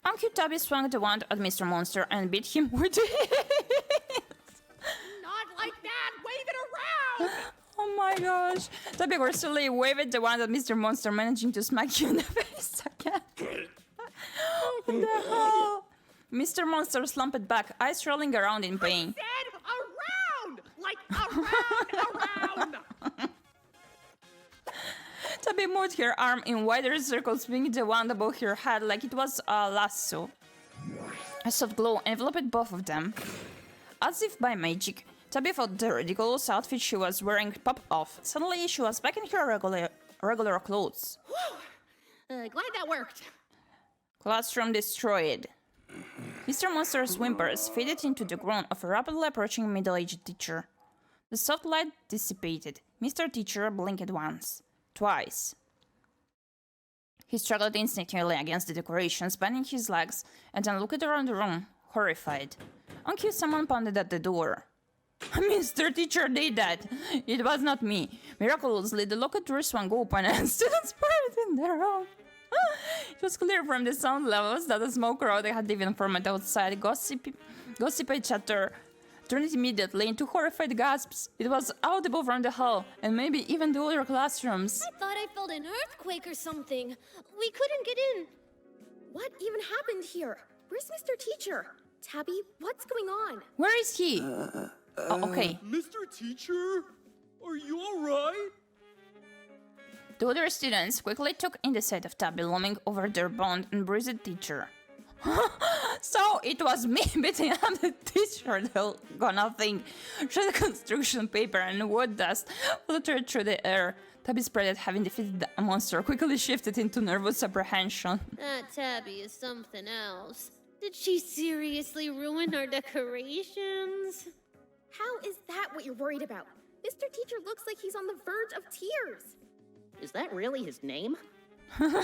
On cue, Tabby swung the wand at Mr. Monster and beat him with it. Not like that! Wave it around! Oh my gosh. Tabby gracefully waved the wand at Mr. Monster, managing to smack you in the face again. What the hell? Mr. Monster slumped back, eyes rolling around in pain. Said around! Like around! Tabby moved her arm in wider circles, swinging the wand above her head like it was a lasso. A soft glow enveloped both of them. As if by magic, Tabby felt the ridiculous outfit she was wearing pop off. Suddenly, she was back in her regular clothes. Glad that worked. Classroom destroyed. Mr. Monster's whimpers faded into the groan of a rapidly approaching middle-aged teacher. The soft light dissipated. Mr. Teacher blinked once. Twice. He struggled instinctively against the decorations, bending his legs, and then looked around the room, horrified. On cue, someone pounded at the door. Mr. Teacher did that! It was not me. Miraculously, the locked door swung open and students poured in the room. It was clear from the sound levels that a small crowd had even formed outside. Gossipy chatter turned immediately into horrified gasps. It was audible from the hall, and maybe even the other classrooms. I thought I felt an earthquake or something. We couldn't get in. What even happened here? Where's Mr. Teacher? Tabby, what's going on? Where is he? Oh, okay. Mr. Teacher? Are you alright? The other students quickly took in the sight of Tabby looming over their bound and bruised teacher. So it was me beating up the teacher, they're gonna think. Shred construction paper and wood dust fluttered through the air. Tabby's pride, having defeated the monster, quickly shifted into nervous apprehension. That Tabby is something else. Did she seriously ruin our decorations? How is that what you're worried about? Mr. Teacher looks like he's on the verge of tears. Is that really his name? I'm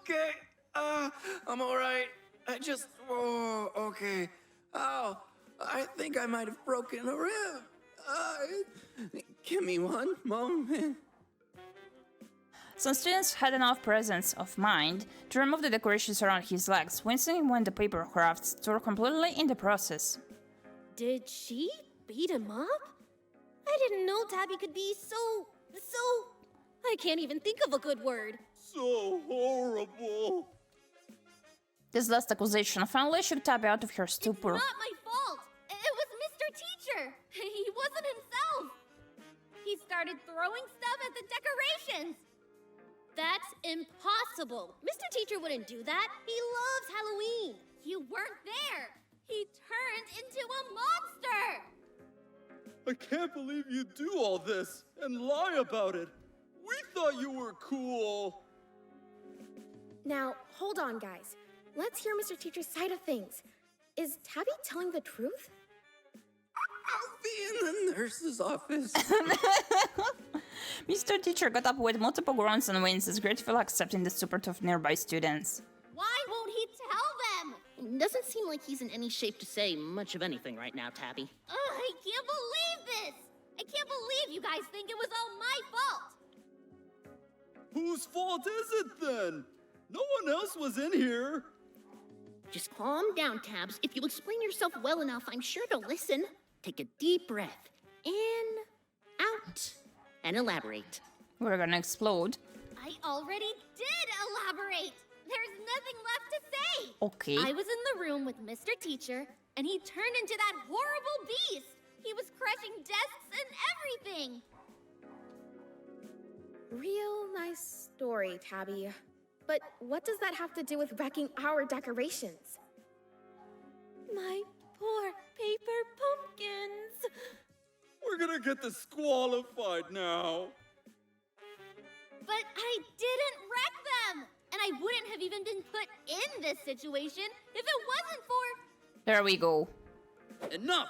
okay. I'm alright. I just... Oh, okay. Oh, I think I might have broken a rib. Give me one moment. Some students had enough presence of mind to remove the decorations around his legs, wincing when the paper crafts tore completely in the process. Did she beat him up? I didn't know Tabby could be so... I can't even think of a good word. So horrible. This last accusation finally shook Tabby out of her stupor. It's not my fault. It was Mr. Teacher. He wasn't himself. He started throwing stuff at the decorations. That's impossible. Mr. Teacher wouldn't do that. He loves Halloween. You weren't there. He turned into a monster. I can't believe you do all this and lie about it. We thought you were cool. Now, hold on, guys. Let's hear Mr. Teacher's side of things. Is Tabby telling the truth? I'll be in the nurse's office. Mr. Teacher got up with multiple groans and winces, gratefully accepting the support of nearby students. Why won't he tell them? Doesn't seem like he's in any shape to say much of anything right now, Tabby. I can't believe this. I can't believe you guys think it was all my fault. Whose fault is it then? No one else was in here. Just calm down, Tabs. If you explain yourself well enough, I'm sure they'll listen. Take a deep breath. In, out, and elaborate. We're gonna explode. I already did elaborate. There's nothing left to say. Okay. I was in the room with Mr. Teacher, and he turned into that horrible beast. He was crushing desks and everything. Real nice story, Tabby. But what does that have to do with wrecking our decorations? My poor paper pumpkins. We're gonna get disqualified now. But I didn't wreck them. And I wouldn't have even been put in this situation if it wasn't for... There we go. Enough!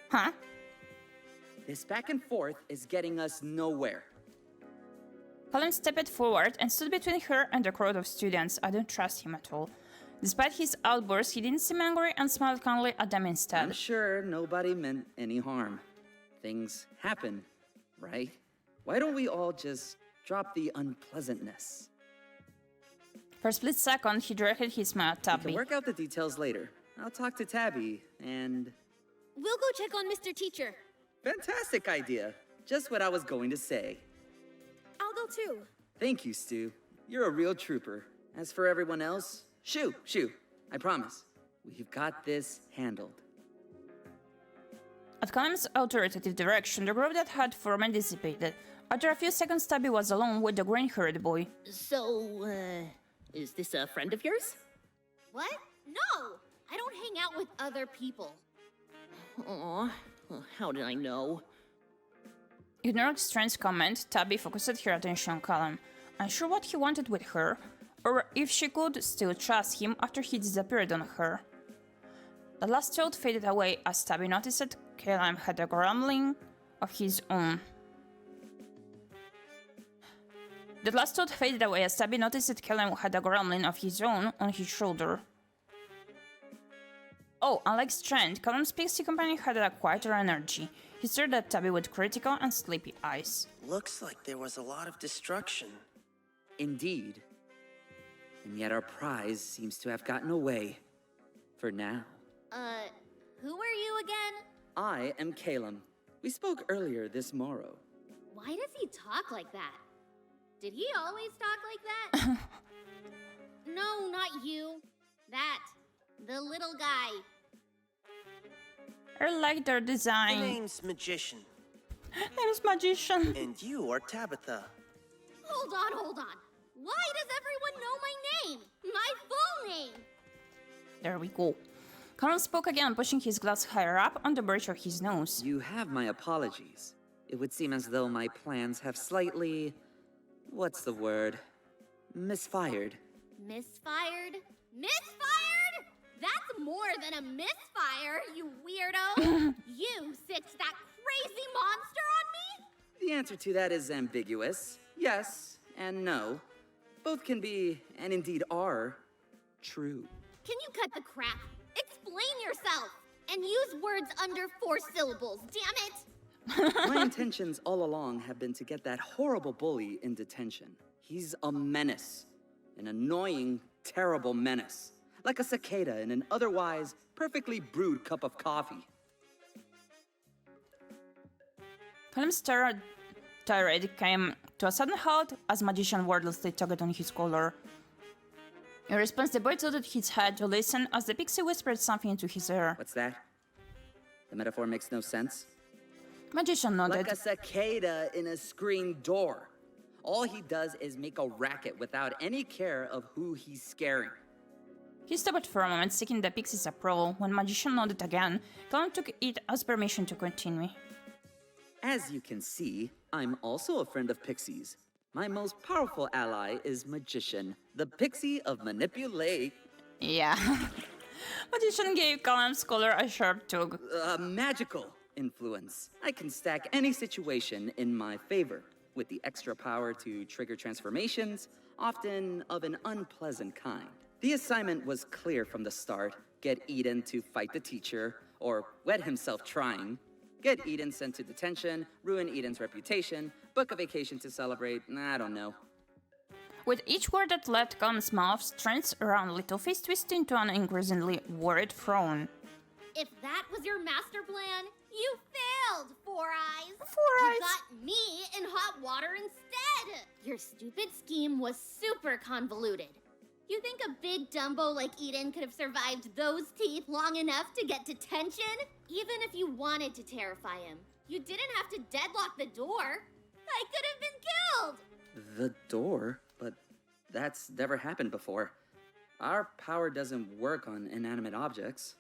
Huh? This back and forth is getting us nowhere. Colin stepped forward and stood between her and the crowd of students. I don't trust him at all. Despite his outburst, he didn't seem angry and smiled kindly at them I'm instead. sure nobody meant any harm. Things happen, right? Why don't we all just drop the unpleasantness? For a split second, he directed his smile at We can Tabby. work out the details later. I'll talk to Tabby, and... We'll go check on Mr. Teacher. Fantastic idea. Just what I was going to say. I'll go too. Thank you, Stu. You're a real trooper. As for everyone else, shoo. I promise. We've got this handled. At Colin's authoritative direction, the group that had formed dissipated. After a few seconds, Tabby was alone with the green-haired boy. So, is this a friend of yours? What? No! I don't hang out with other people. Aw, how did I know? Ignoring Strand's comment, Tabby focused her attention on Colin, unsure what he wanted with her, or if she could still trust him after he disappeared on her. The last thought faded away as Tabby noticed that Colin had a grumbling of his own. The last thought faded away as Tabby noticed that Colin had a gremlin of his own on his shoulder. Oh, unlike Strand, Colin's pixie companion had a quieter energy. He stared at Tabby with critical and sleepy eyes. Looks like there was a lot of destruction. Indeed. And yet our prize seems to have gotten away. For now. Who are you again? I am Calum. We spoke earlier this morrow. Why does he talk like that? Did he always talk like that? No, not you. That. The little guy. I like their The design. name's Magician, Name's Magician. and you are Tabitha. Hold on. Why does everyone know my name? My full name. There we go. Colin spoke again, pushing his glass higher up on the bridge of his nose. You have my apologies. It would seem as though my plans have slightly... what's the word? Misfired. Misfired? Misfired? That's more than a misfire, you weirdo. You sicked that crazy monster on me? The answer to that is ambiguous. Yes and no. Both can be, and indeed are, true. Can you cut the crap? Explain yourself. And use words under 4 syllables, damn it. My intentions all along have been to get that horrible bully in detention. He's a menace. An annoying, terrible menace. Like a cicada in an otherwise perfectly brewed cup of coffee. Colin's tirade came to a sudden halt as Magician wordlessly tugged on his collar. In response, the boy tilted his head to listen as the pixie whispered something into his ear. What's that? The metaphor makes no sense? Magician nodded. Like a cicada in a screened door. All he does is make a racket without any care of who he's scaring. He stopped for a moment, seeking the pixie's approval. When Magician nodded again, Colin took it as permission to continue. As you can see, I'm also a friend of Pixies. My most powerful ally is Magician, the Pixie of Manipulate. Yeah. Magician gave Colin's collar a sharp tug. Magical influence. I can stack any situation in my favor, with the extra power to trigger transformations, often of an unpleasant kind. The assignment was clear from the start. Get Eden to fight the teacher, or wet himself trying. Get Eden sent to detention, ruin Eden's reputation, book a vacation to celebrate, I don't know. With each word that left Colin's mouth, Strand's round little face twisted into an increasingly worried frown. If that was your master plan, you failed, Four Eyes. Four Eyes. You got me in hot water instead. Your stupid scheme was super convoluted. You think a big Dumbo like Eden could have survived those teeth long enough to get detention? Even if you wanted to terrify him, you didn't have to deadlock the door. I could have been killed. The door? But that's never happened before. Our power doesn't work on inanimate objects.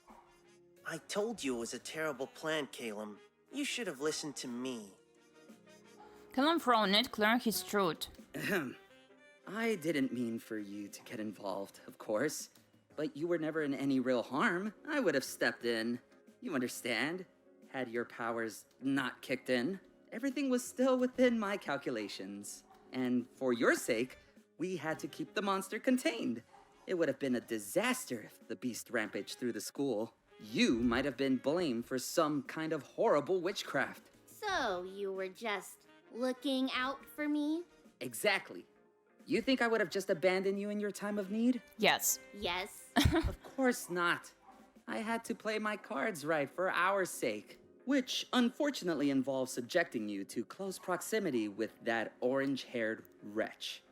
I told you it was a terrible plan, Calum. You should have listened to me. Calum frowned, clearing his throat. I didn't mean for you to get involved, of course. But you were never in any real harm. I would have stepped in. You understand? Had your powers not kicked in, everything was still within my calculations. And for your sake, we had to keep the monster contained. It would have been a disaster if the beast rampaged through the school. You might have been blamed for some kind of horrible witchcraft. So you were just looking out for me? Exactly. You think I would have just abandoned you in your time of need? Yes. Yes. Of course not. I had to play my cards right for our sake, which unfortunately involves subjecting you to close proximity with that orange-haired wretch.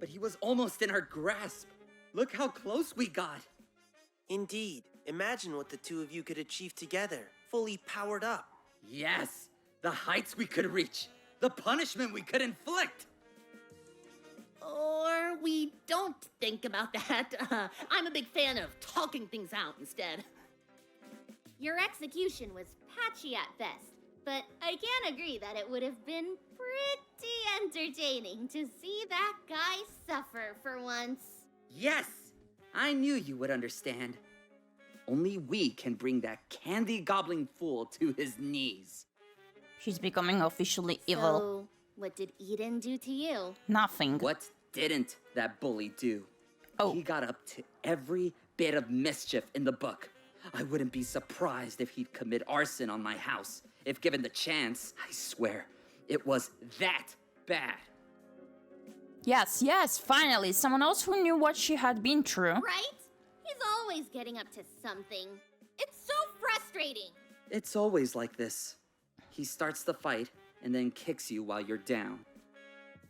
But he was almost in our grasp. Look how close we got. Indeed. Imagine what the two of you could achieve together, fully powered up. Yes, the heights we could reach, the punishment we could inflict. Or we don't think about that. I'm a big fan of talking things out instead. Your execution was patchy at best, but I can agree that it would have been pretty entertaining to see that guy suffer for once. Yes, I knew you would understand. Only we can bring that candy gobbling fool to his knees. She's becoming officially evil. So, what did Eden do to you? Nothing. What didn't that bully do? Oh. He got up to every bit of mischief in the book. I wouldn't be surprised if he'd commit arson on my house. If given the chance, I swear, it was that bad. Yes, finally, someone else who knew what she had been through. Right? He's always getting up to something. It's so frustrating. It's always like this. He starts the fight and then kicks you while you're down.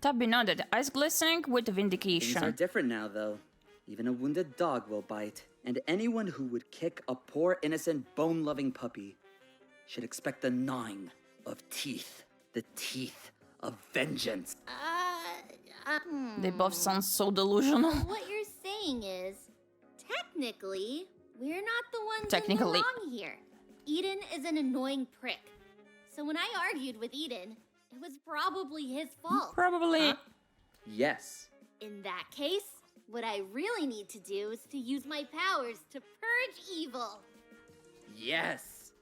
Tabby nodded, eyes glistening with Things vindication. are different now, though. Even a wounded dog will bite, and anyone who would kick a poor, innocent, bone-loving puppy should expect the gnawing of teeth. The teeth of vengeance. They both sound so delusional. What you're saying is, technically, we're not the ones Technically. in the wrong here. Eden is an annoying prick. So when I argued with Eden, it was probably his fault. Probably. Yes. In that case, what I really need to do is to use my powers to purge evil. Yes.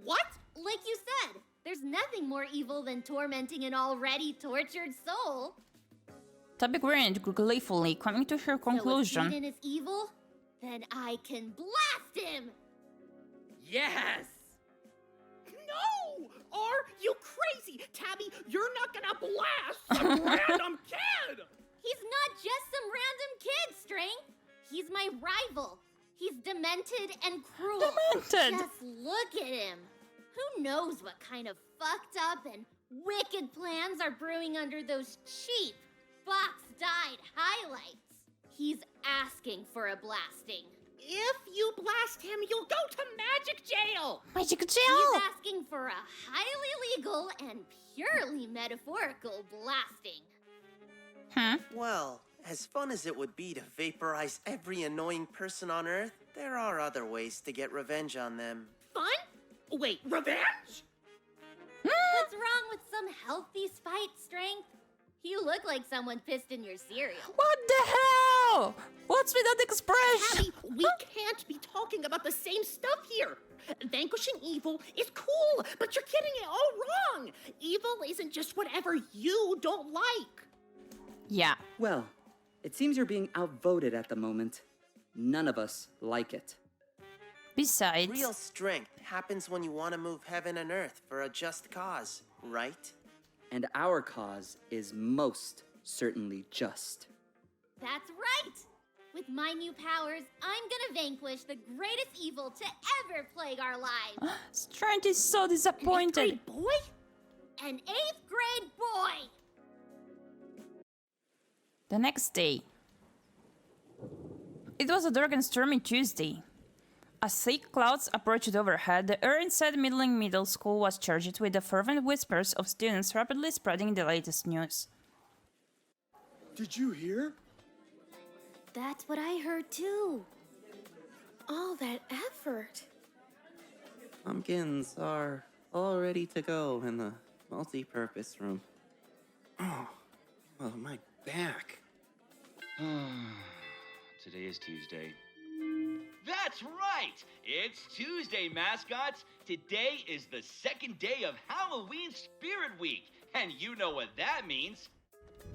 What? Like you said, there's nothing more evil than tormenting an already tortured soul. Tabby grinned gleefully, coming to her So conclusion. if Eden is evil, then I can blast him! Yes! No! Are you crazy? Tabby, you're not gonna blast some random kid! He's not just some random kid, Strength. He's my rival. He's demented and cruel. Demented! Just look at him. Who knows what kind of fucked up and wicked plans are brewing under those cheap, box-dyed highlights. He's asking for a blasting. If you blast him, you'll go to magic jail! Magic He's jail! asking for a highly legal and purely metaphorical blasting. Well, as fun as it would be to vaporize every annoying person on Earth, there are other ways to get revenge on them. Fun? Wait, revenge? What's wrong with some healthy spite, Strength? You look like someone pissed in your cereal. What the hell? What's with that expression? Tabby, we can't be talking about the same stuff here. Vanquishing evil is cool, but you're getting it all wrong. Evil isn't just whatever you don't like. Yeah. Well, it seems you're being outvoted at the moment. None of us like it. Besides, Real strength happens when you want to move heaven and earth for a just cause, right? And our cause is most certainly just. That's right! With my new powers, I'm gonna vanquish the greatest evil to ever plague our lives. Strand is so disappointed. An 8th grade boy? An 8th grade boy! The next day. It was a dark and stormy Tuesday. As thick clouds approached overhead, the air inside Middling Middle School was charged with the fervent whispers of students rapidly spreading the latest news. Did you hear? That's what I heard too. All that effort. Pumpkins are all ready to go in the multi-purpose room. Oh, my back. Today is Tuesday. That's right! It's Tuesday, mascots! Today is the second day of Halloween Spirit Week, and you know what that means.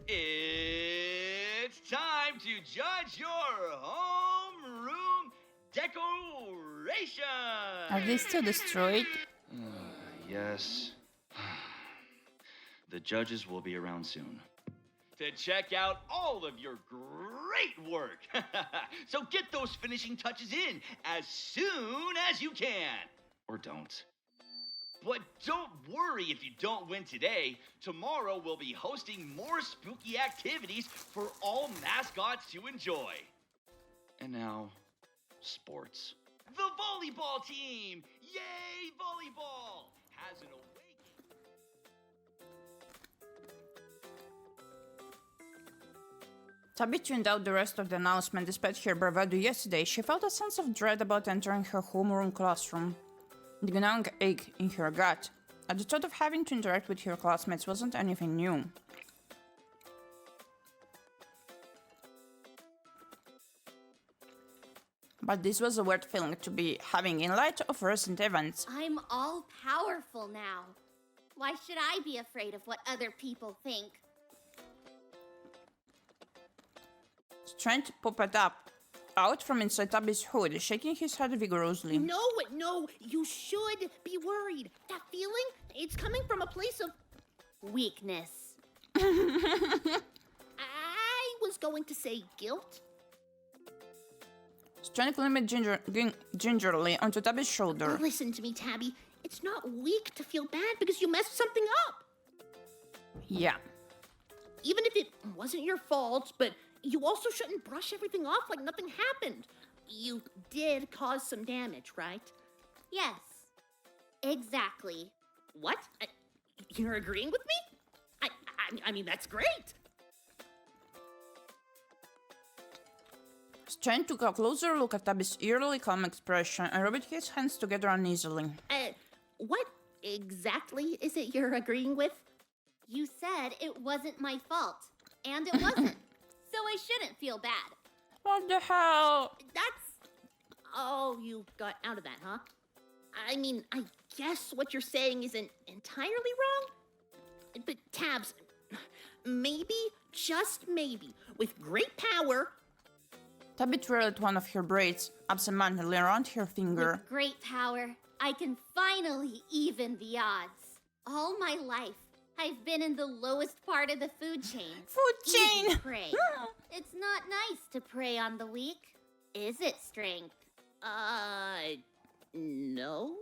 It's time to judge your homeroom decoration! Are they still destroyed? Yes. The judges will be around soon to check out all of your great work. So get those finishing touches in as soon as you can. Or don't. But don't worry if you don't win today. Tomorrow we'll be hosting more spooky activities for all mascots to enjoy. And now, sports. The volleyball team! Yay, volleyball! Has an Tabby tuned out the rest of the announcement. Despite her bravado yesterday, she felt a sense of dread about entering her homeroom classroom. The gnawing ache in her gut at the thought of having to interact with her classmates wasn't anything new. But this was a weird feeling to be having in light of recent events. I'm all powerful now. Why should I be afraid of what other people think? Strand popped up out from inside Tabby's hood, shaking his head vigorously. No, you should be worried. That feeling, it's coming from a place of Weakness. I was going to say guilt. Strand climbed gingerly onto Tabby's shoulder. Listen to me, Tabby. It's not weak to feel bad because you messed something up. Yeah. Even if it wasn't your fault, but you also shouldn't brush everything off like nothing happened. You did cause some damage, right? Yes. Exactly. What? You're agreeing with me? I mean, that's great. Strand took a closer look at Tabby's eerily calm expression and rubbed his hands together uneasily. What exactly is it you're agreeing with? You said it wasn't my fault. And it wasn't. So I shouldn't feel bad. What the hell? Oh, you got out of that, huh? I mean, I guess what you're saying isn't entirely wrong. But Tabs, maybe, just maybe, with great power... Tabby twirled one of her braids absentmindedly around her finger. With great power, I can finally even the odds. All my life, I've been in the lowest part of the food chain. Food chain! Easy prey. It's not nice to prey on the weak, is it, Strength? No.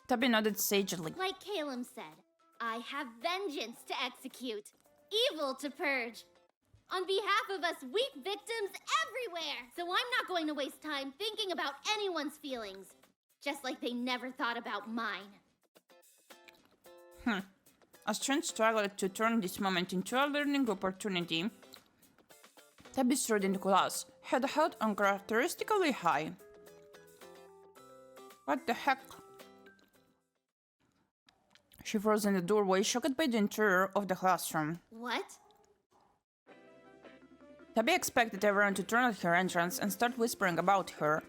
Tabby nodded sagely. Like Calum said, I have vengeance to execute, evil to purge. On behalf of us weak victims everywhere! So I'm not going to waste time thinking about anyone's feelings. Just like they never thought about mine. As Strand struggled to turn this moment into a learning opportunity, Tabby strode into class, head held uncharacteristically high. What the heck? She froze in the doorway, shocked by the interior of the classroom. What? Tabby expected everyone to turn at her entrance and start whispering about her.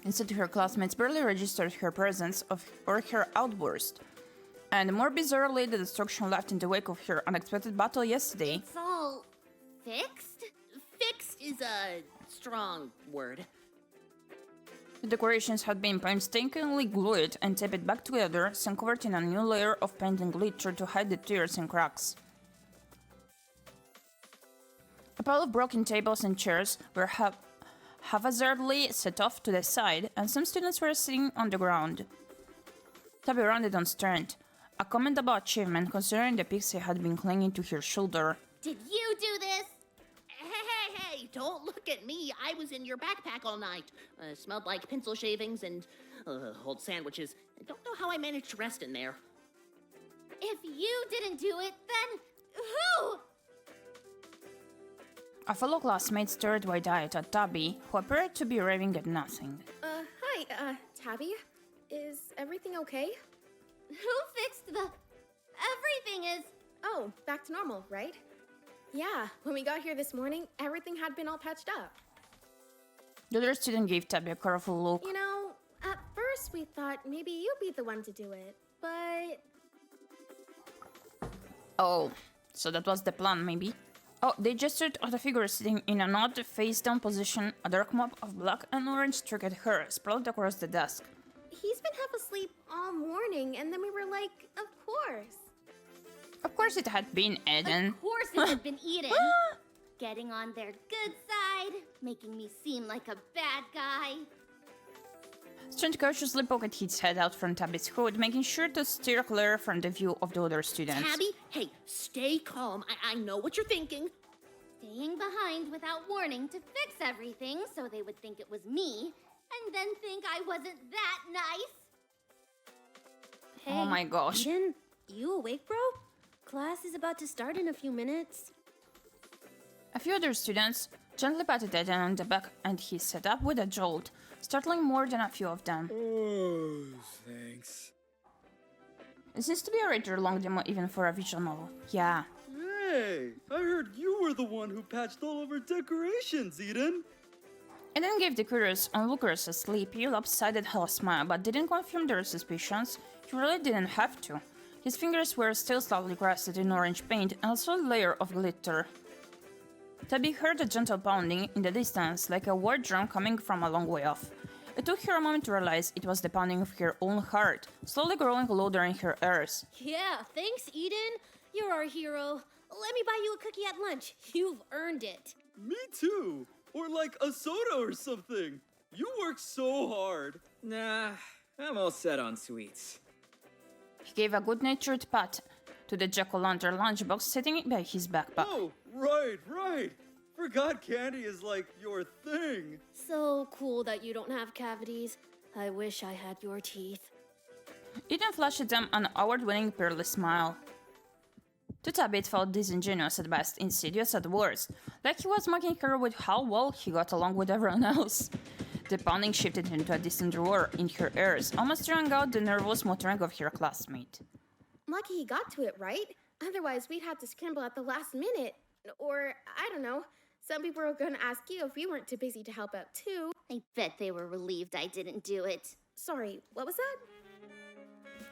Instead, her classmates barely registered her presence or her outburst. And more bizarrely, the destruction left in the wake of her unexpected battle yesterday. It's all fixed? Fixed is a strong word. The decorations had been painstakingly glued and taped back together, some covered in a new layer of paint and glitter to hide the tears and cracks. A pile of broken tables and chairs were haphazardly set off to the side, and some students were sitting on the ground. Tabby rounded on strength, a commendable achievement considering the pixie had been clinging to her shoulder. Did you do this? Hey, don't look at me. I was in your backpack all night. Smelled like pencil shavings and old sandwiches. I don't know how I managed to rest in there. If you didn't do it, then who? A fellow classmate stared wide-eyed at Tabby, who appeared to be raving at nothing. Hi, Tabby? Is everything okay? Who fixed the... Everything is... Oh, back to normal, right? Yeah, when we got here this morning, everything had been all patched up. The other student gave Tabby a careful look. You know, at first we thought maybe you'd be the one to do it, but... Oh, so that was the plan, maybe? Oh, they gestured at a figure sitting in an odd face-down position, a dark mop of black and orange streaked hair sprawled across the desk. He's been half asleep all morning, and then we were like, of course. Of course it had been Eden. Of course it had been Eden. Getting on their good side, making me seem like a bad guy. Strand cautiously poked his head out from Tabby's hood, making sure to steer clear from the view of the other students. Tabby, hey, stay calm. I know what you're thinking. Staying behind without warning to fix everything so they would think it was me, and then think I wasn't that nice. Hey, Oh my gosh. Eden, you awake, bro? Class is about to start in a few minutes. A few other students gently patted Eden on the back, and he sat up with a jolt, startling more than a few of them. Oh, thanks. It seems to be a rather long demo even for a visual novel. Yeah. Hey, I heard you were the one who patched all of our decorations, Eden. Eden gave the curious onlookers a sleepy, lopsided half smile, but didn't confirm their suspicions. He really didn't have to. His fingers were still slightly crusted in orange paint and a solid layer of glitter. Tabby heard a gentle pounding in the distance, like a war drum coming from a long way off. It took her a moment to realize it was the pounding of her own heart, slowly growing louder in her ears. Yeah, thanks, Eden. You're our hero. Let me buy you a cookie at lunch. You've earned it. Me too. Or like a soda or something. You work so hard. Nah, I'm all set on sweets. He gave a good-natured pat to the jack-o'-lantern lunchbox sitting by his backpack. Oh, right. Forgot candy is like your thing. So cool that you don't have cavities. I wish I had your teeth. Eden flashed at them an award-winning pearly smile. To Tabby it felt disingenuous at best, insidious at worst, like he was mocking her with how well he got along with everyone else. The pounding shifted into a distant roar in her ears, almost drowning out the nervous muttering of her classmate. Lucky he got to it, right? Otherwise, we'd have to scramble at the last minute. Or, I don't know, some people were gonna ask you if you weren't too busy to help out too. I bet they were relieved I didn't do it. Sorry, what was that?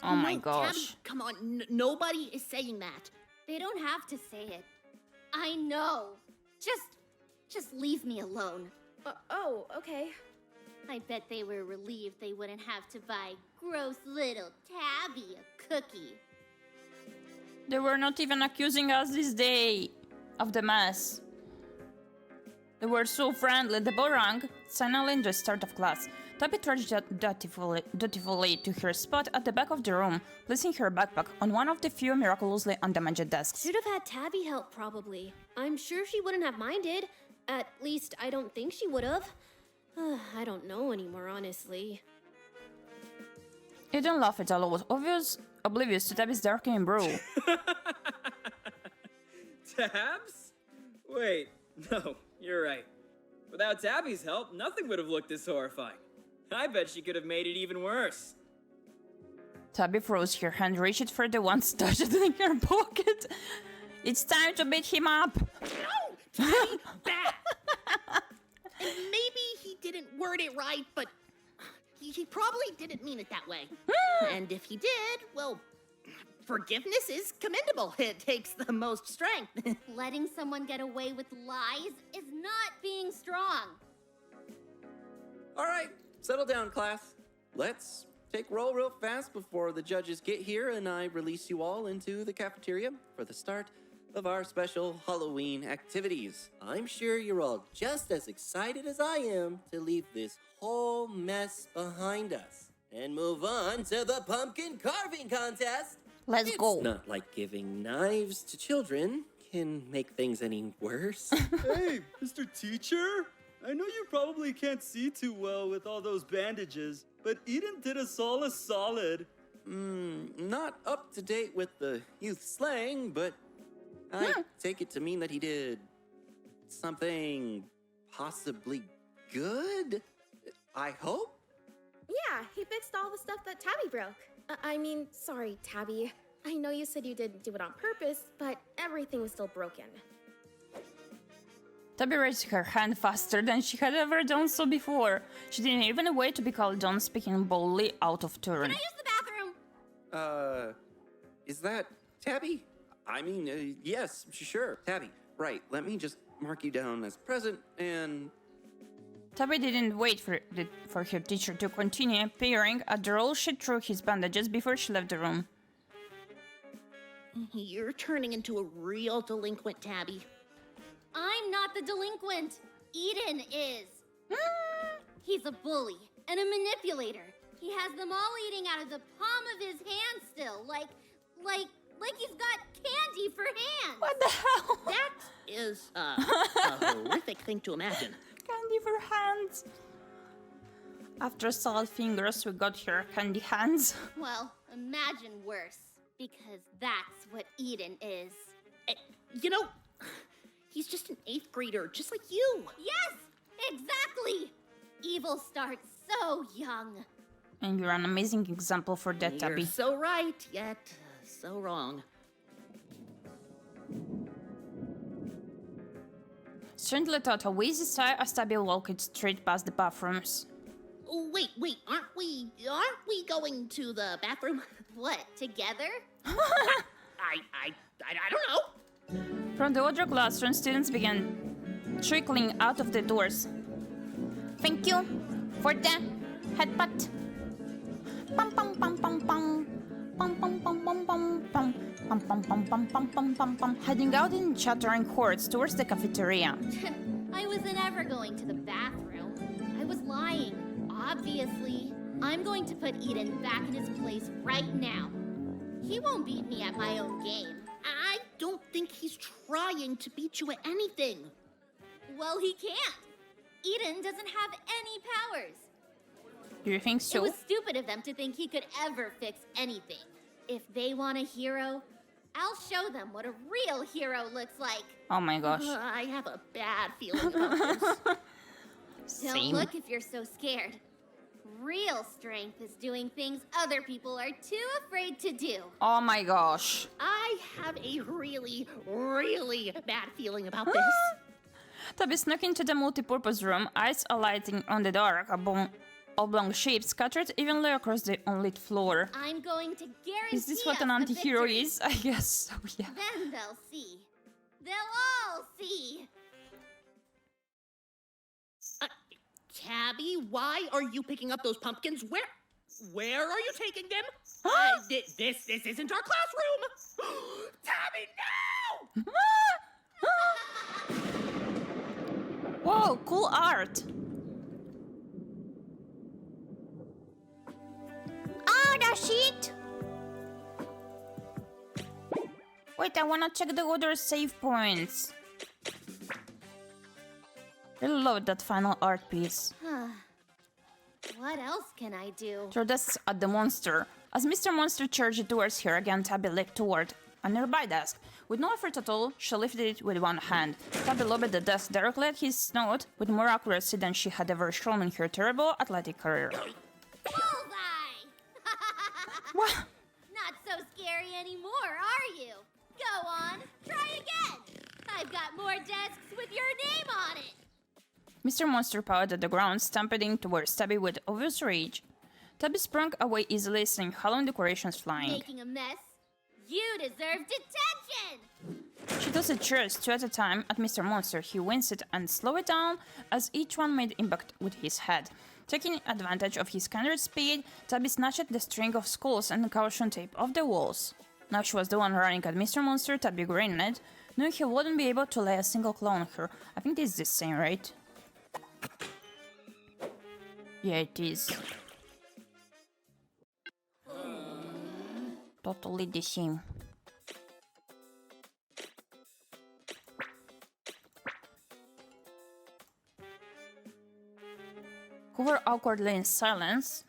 Oh my No, gosh. Tabby, come on, nobody is saying that. They don't have to say it. I know. Just leave me alone. Oh, okay. I bet they were relieved they wouldn't have to buy gross little Tabby a cookie. They were not even accusing us this day of the mess. They were so friendly. The bell rang, signaling the start of class. Tabby trudged dutifully to her spot at the back of the room, placing her backpack on one of the few miraculously undamaged desks. Should have had Tabby help, probably. I'm sure she wouldn't have minded. At least, I don't think she would have. I don't know anymore, honestly. Eden laughed at all, oblivious to Tabby's darkening brew. Tabs? Wait, no, you're right. Without Tabby's help, nothing would have looked this horrifying. I bet she could have made it even worse. Tabby froze, her hand reached for the one stashed in her pocket. It's time to beat him up! No! Tabby, bad! And maybe he didn't word it right, but he probably didn't mean it that way. And if he did, well, forgiveness is commendable. It takes the most strength. Letting someone get away with lies is not being strong. All right, settle down, class. Let's take roll real fast before the judges get here and I release you all into the cafeteria for the start of our special Halloween activities. I'm sure you're all just as excited as I am to leave this whole mess behind us and move on to the pumpkin carving contest. Let's go. It's not like giving knives to children can make things any worse. Hey, Mr. Teacher? I know you probably can't see too well with all those bandages, but Eden did us all a solid. Not up to date with the youth slang, but I take it to mean that he did something possibly good? I hope? Yeah, he fixed all the stuff that Tabby broke. Sorry, Tabby. I know you said you didn't do it on purpose, but everything was still broken. Tabby raised her hand faster than she had ever done so before. She didn't even wait to be called on, speaking boldly out of turn. Can I use the bathroom? Is that Tabby? Yes, sure, Tabby. Right, let me just mark you down as present and... Tabby didn't wait for her teacher to continue peering at the roll she threw his bandages before she left the room. You're turning into a real delinquent, Tabby. I'm not the delinquent. Eden is. He's a bully and a manipulator. He has them all eating out of the palm of his hand still, like he's got candy for hands. What the hell? That is a horrific thing to imagine. Candy for hands. After solid fingers, we got her candy hands. Well, imagine worse, because that's what Eden is. You know, he's just an 8th grader, just like you. Yes, exactly. Evil starts so young. And you're an amazing example for that, You're Tabby. so right, yet so wrong. Strangely thought a wheezy sigh as Tabby walked straight past the bathrooms. Oh, wait, aren't we going to the bathroom? What, together? I don't know. From the other classroom, students began trickling out of the doors. Thank you for the headbutt. Pum pum pum pum pum. Pum pum pum pum pum pum. Pum pum pum pum pum pum pum pum. Heading out in chattering hordes towards the cafeteria. I wasn't ever going to the bathroom. I was lying, obviously. I'm going to put Eden back in his place right now. He won't beat me at my own game. I don't think he's trying to beat you at anything. Well, he can't. Eden doesn't have any powers. Do you think so? It was stupid of them to think he could ever fix anything. If they want a hero, I'll show them what a real hero looks like. Oh my gosh. I have a bad feeling about this. Don't look if you're so scared. Real strength is doing things other people are too afraid to do. Oh my gosh. I have a really, really bad feeling about this. Tabby snuck into the multipurpose room, eyes alighting on the dark, oblong shapes scattered evenly across the unlit floor. I'm going to guarantee Is this what us an a anti-hero victory. is? I guess so, yeah. Then they'll see. They'll all see. Tabby, why are you picking up those pumpkins? Where are you taking them? This isn't our classroom. Tabby, no! Whoa, cool art. Ah, the shit! Wait, I wanna check the other save points. I love that final art piece. What else can I do? Throw this at the monster. As Mr. Monster charged towards her again, Tabby leaped toward a nearby desk. With no effort at all, she lifted it with one hand. Tabby lobbed the desk directly at his snout with more accuracy than she had ever shown in her terrible athletic career. Bullseye! What? Not so scary anymore, are you? Go on, try again. I've got more desks with your name on it. Mr. Monster pawed at the ground, stampeding towards Tabby with obvious rage. Tabby sprung away easily, seeing Halloween decorations flying. Making a mess? You deserve detention! She tossed chairs two at a time at Mr. Monster. He winced and slowed it down as each one made impact with his head. Taking advantage of his kindred speed, Tabby snatched the string of skulls and caution tape off the walls. Now she was the one running at Mr. Monster. Tabby grinned, No, he wouldn't be able to lay a single claw on her. I think this is the same, right? Yeah, it is. Totally the same. Hover awkwardly in silence.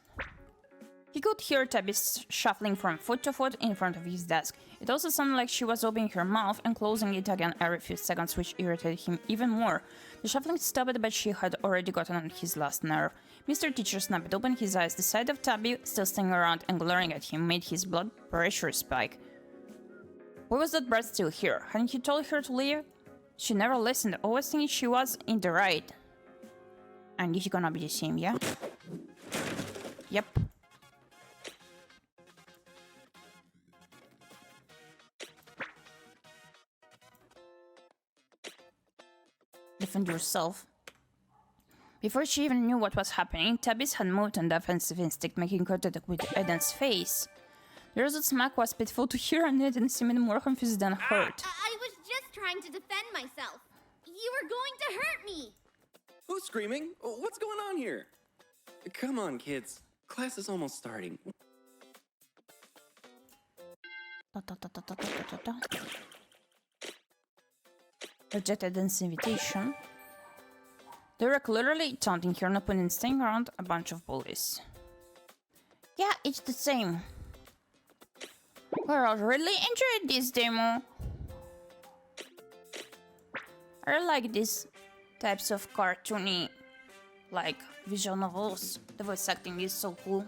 He could hear Tabby shuffling from foot to foot in front of his desk. It also sounded like she was opening her mouth and closing it again every few seconds, which irritated him even more. The shuffling stopped, but she had already gotten on his last nerve. Mr. Teacher snapped open his eyes. The sight of Tabby still standing around and glaring at him made his blood pressure spike. Why was that brat still here? Hadn't he told her to leave? She never listened, always thinking she was in the right. And this is gonna be the same, yeah? Yep. Defend yourself. Before she even knew what was happening, Tabby had moved on defensive instinct, making contact with Eden's face. The result smack was pitiful to hear, and Eden seemed more confused than hurt. I was just trying to defend myself. You were going to hurt me. Who's screaming? What's going on here? Come on, kids. Class is almost starting. Rejected Eden's invitation. They were clearly taunting her, not putting staying around a bunch of bullies. Yeah, it's the same. Well, I really enjoyed this demo. I like these types of cartoony, like, visual novels. The voice acting is so cool.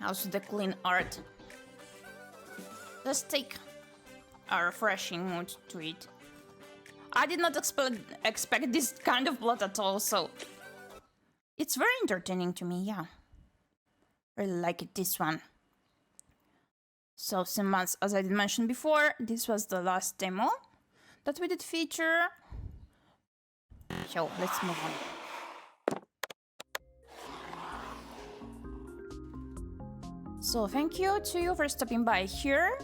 Also the clean art. Let's take a refreshing mood to it. I did not expect this kind of plot at all, so it's very entertaining to me, yeah. Really like it, this one. So, since, as I did mention before, this was the last demo that we did feature. So, let's move on. So, thank you to you for stopping by here.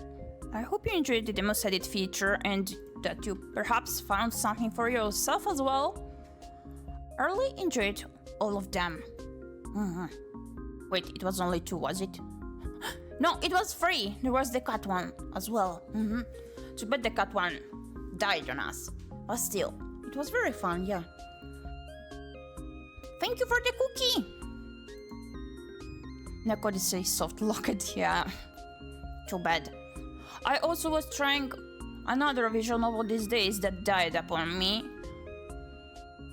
I hope you enjoyed the demos I did feature and that you perhaps found something for yourself as well. I really enjoyed all of them. Wait, it was only 2, was it? No, it was 3. There was the cat one as well. Too bad the cat one died on us. But still, it was very fun, yeah. Thank you for the cookie! Neko Odyssey soft locket, yeah. Too bad. I also was trying another visual novel these days that died upon me.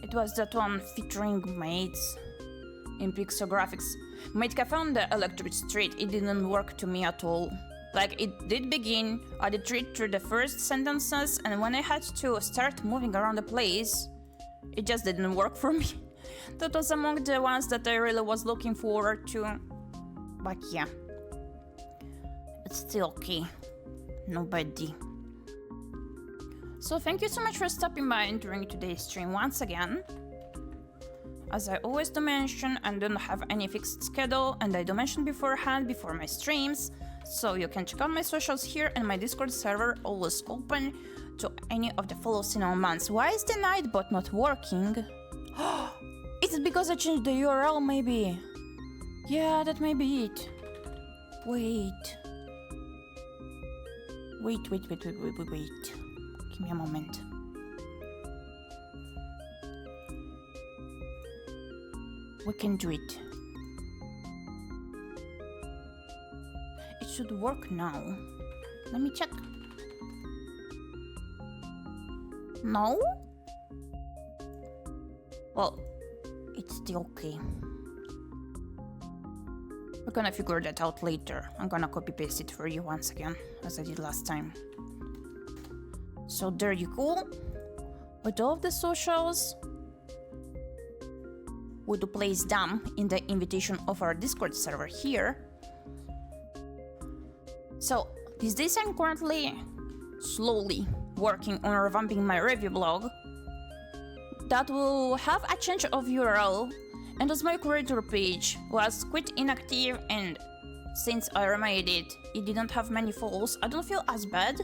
It was that one featuring maids in pixographics. Maid Cafe on the Electric Street, it didn't work to me at all. Like, it did begin, I did read through the first sentences, and when I had to start moving around the place, it just didn't work for me. That was among the ones that I really was looking forward to. But yeah, it's still okay. No bad D. So thank you so much for stopping by during today's stream once again. As I always do mention, I don't have any fixed schedule, and I do mention beforehand before my streams, so you can check out my socials here and my Discord server always open to any of the follow cinnamon months. Why is the Nightbot not working? Is it because I changed the URL maybe? Yeah, that may be it. Wait. Give me a moment. We can do it. It should work now. Let me check. No? Well, it's still okay. We're gonna figure that out later. I'm gonna copy paste it for you once again, as I did last time. So there you go. With all of the socials, we do place them in the invitation of our Discord server here. So these days I'm currently slowly working on revamping my review blog that will have a change of URL, and as my creator page was quite inactive and since I remade it, it didn't have many falls, I don't feel as bad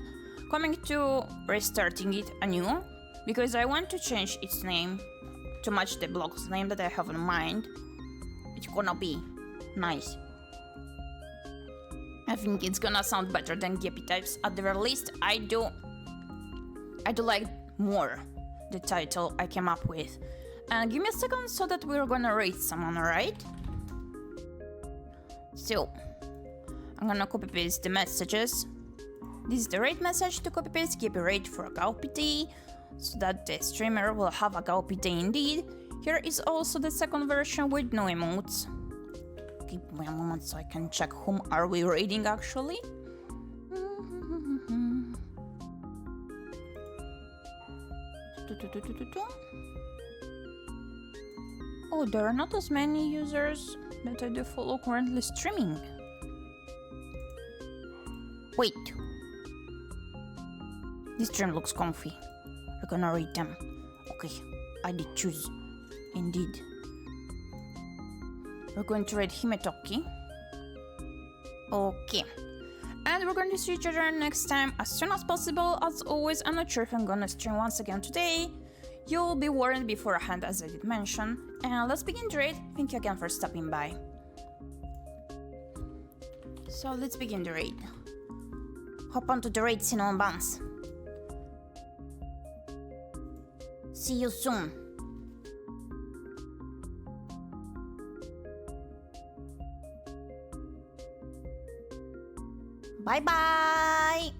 coming to restarting it anew, because I want to change its name to match the block's name that I have in mind. It's gonna be nice. I think it's gonna sound better than Gyepi types. At the very least, I do like more the title I came up with. And give me a second so that we're gonna rate someone, alright? So, I'm gonna copy paste the messages. This is the rate message to copy paste Gyepi rate for ⴁ so that the streamer will have ⴁ indeed. Here is also the second version with no emotes. Give me a moment so I can check whom are we rating actually. Oh, there are not as many users that I do follow currently streaming. Wait. This stream looks comfy. We're gonna rate them. Okay, I did choose. Indeed. We're going to rate Himetoki. Okay. And we're going to see each other next time as soon as possible. As always, I'm not sure if I'm gonna stream once again today. You'll be warned beforehand, as I did mention. And let's begin the raid. Thank you again for stopping by. So let's begin the raid. Hop onto the raid, Cinnamon Buns. See you soon. Bye bye!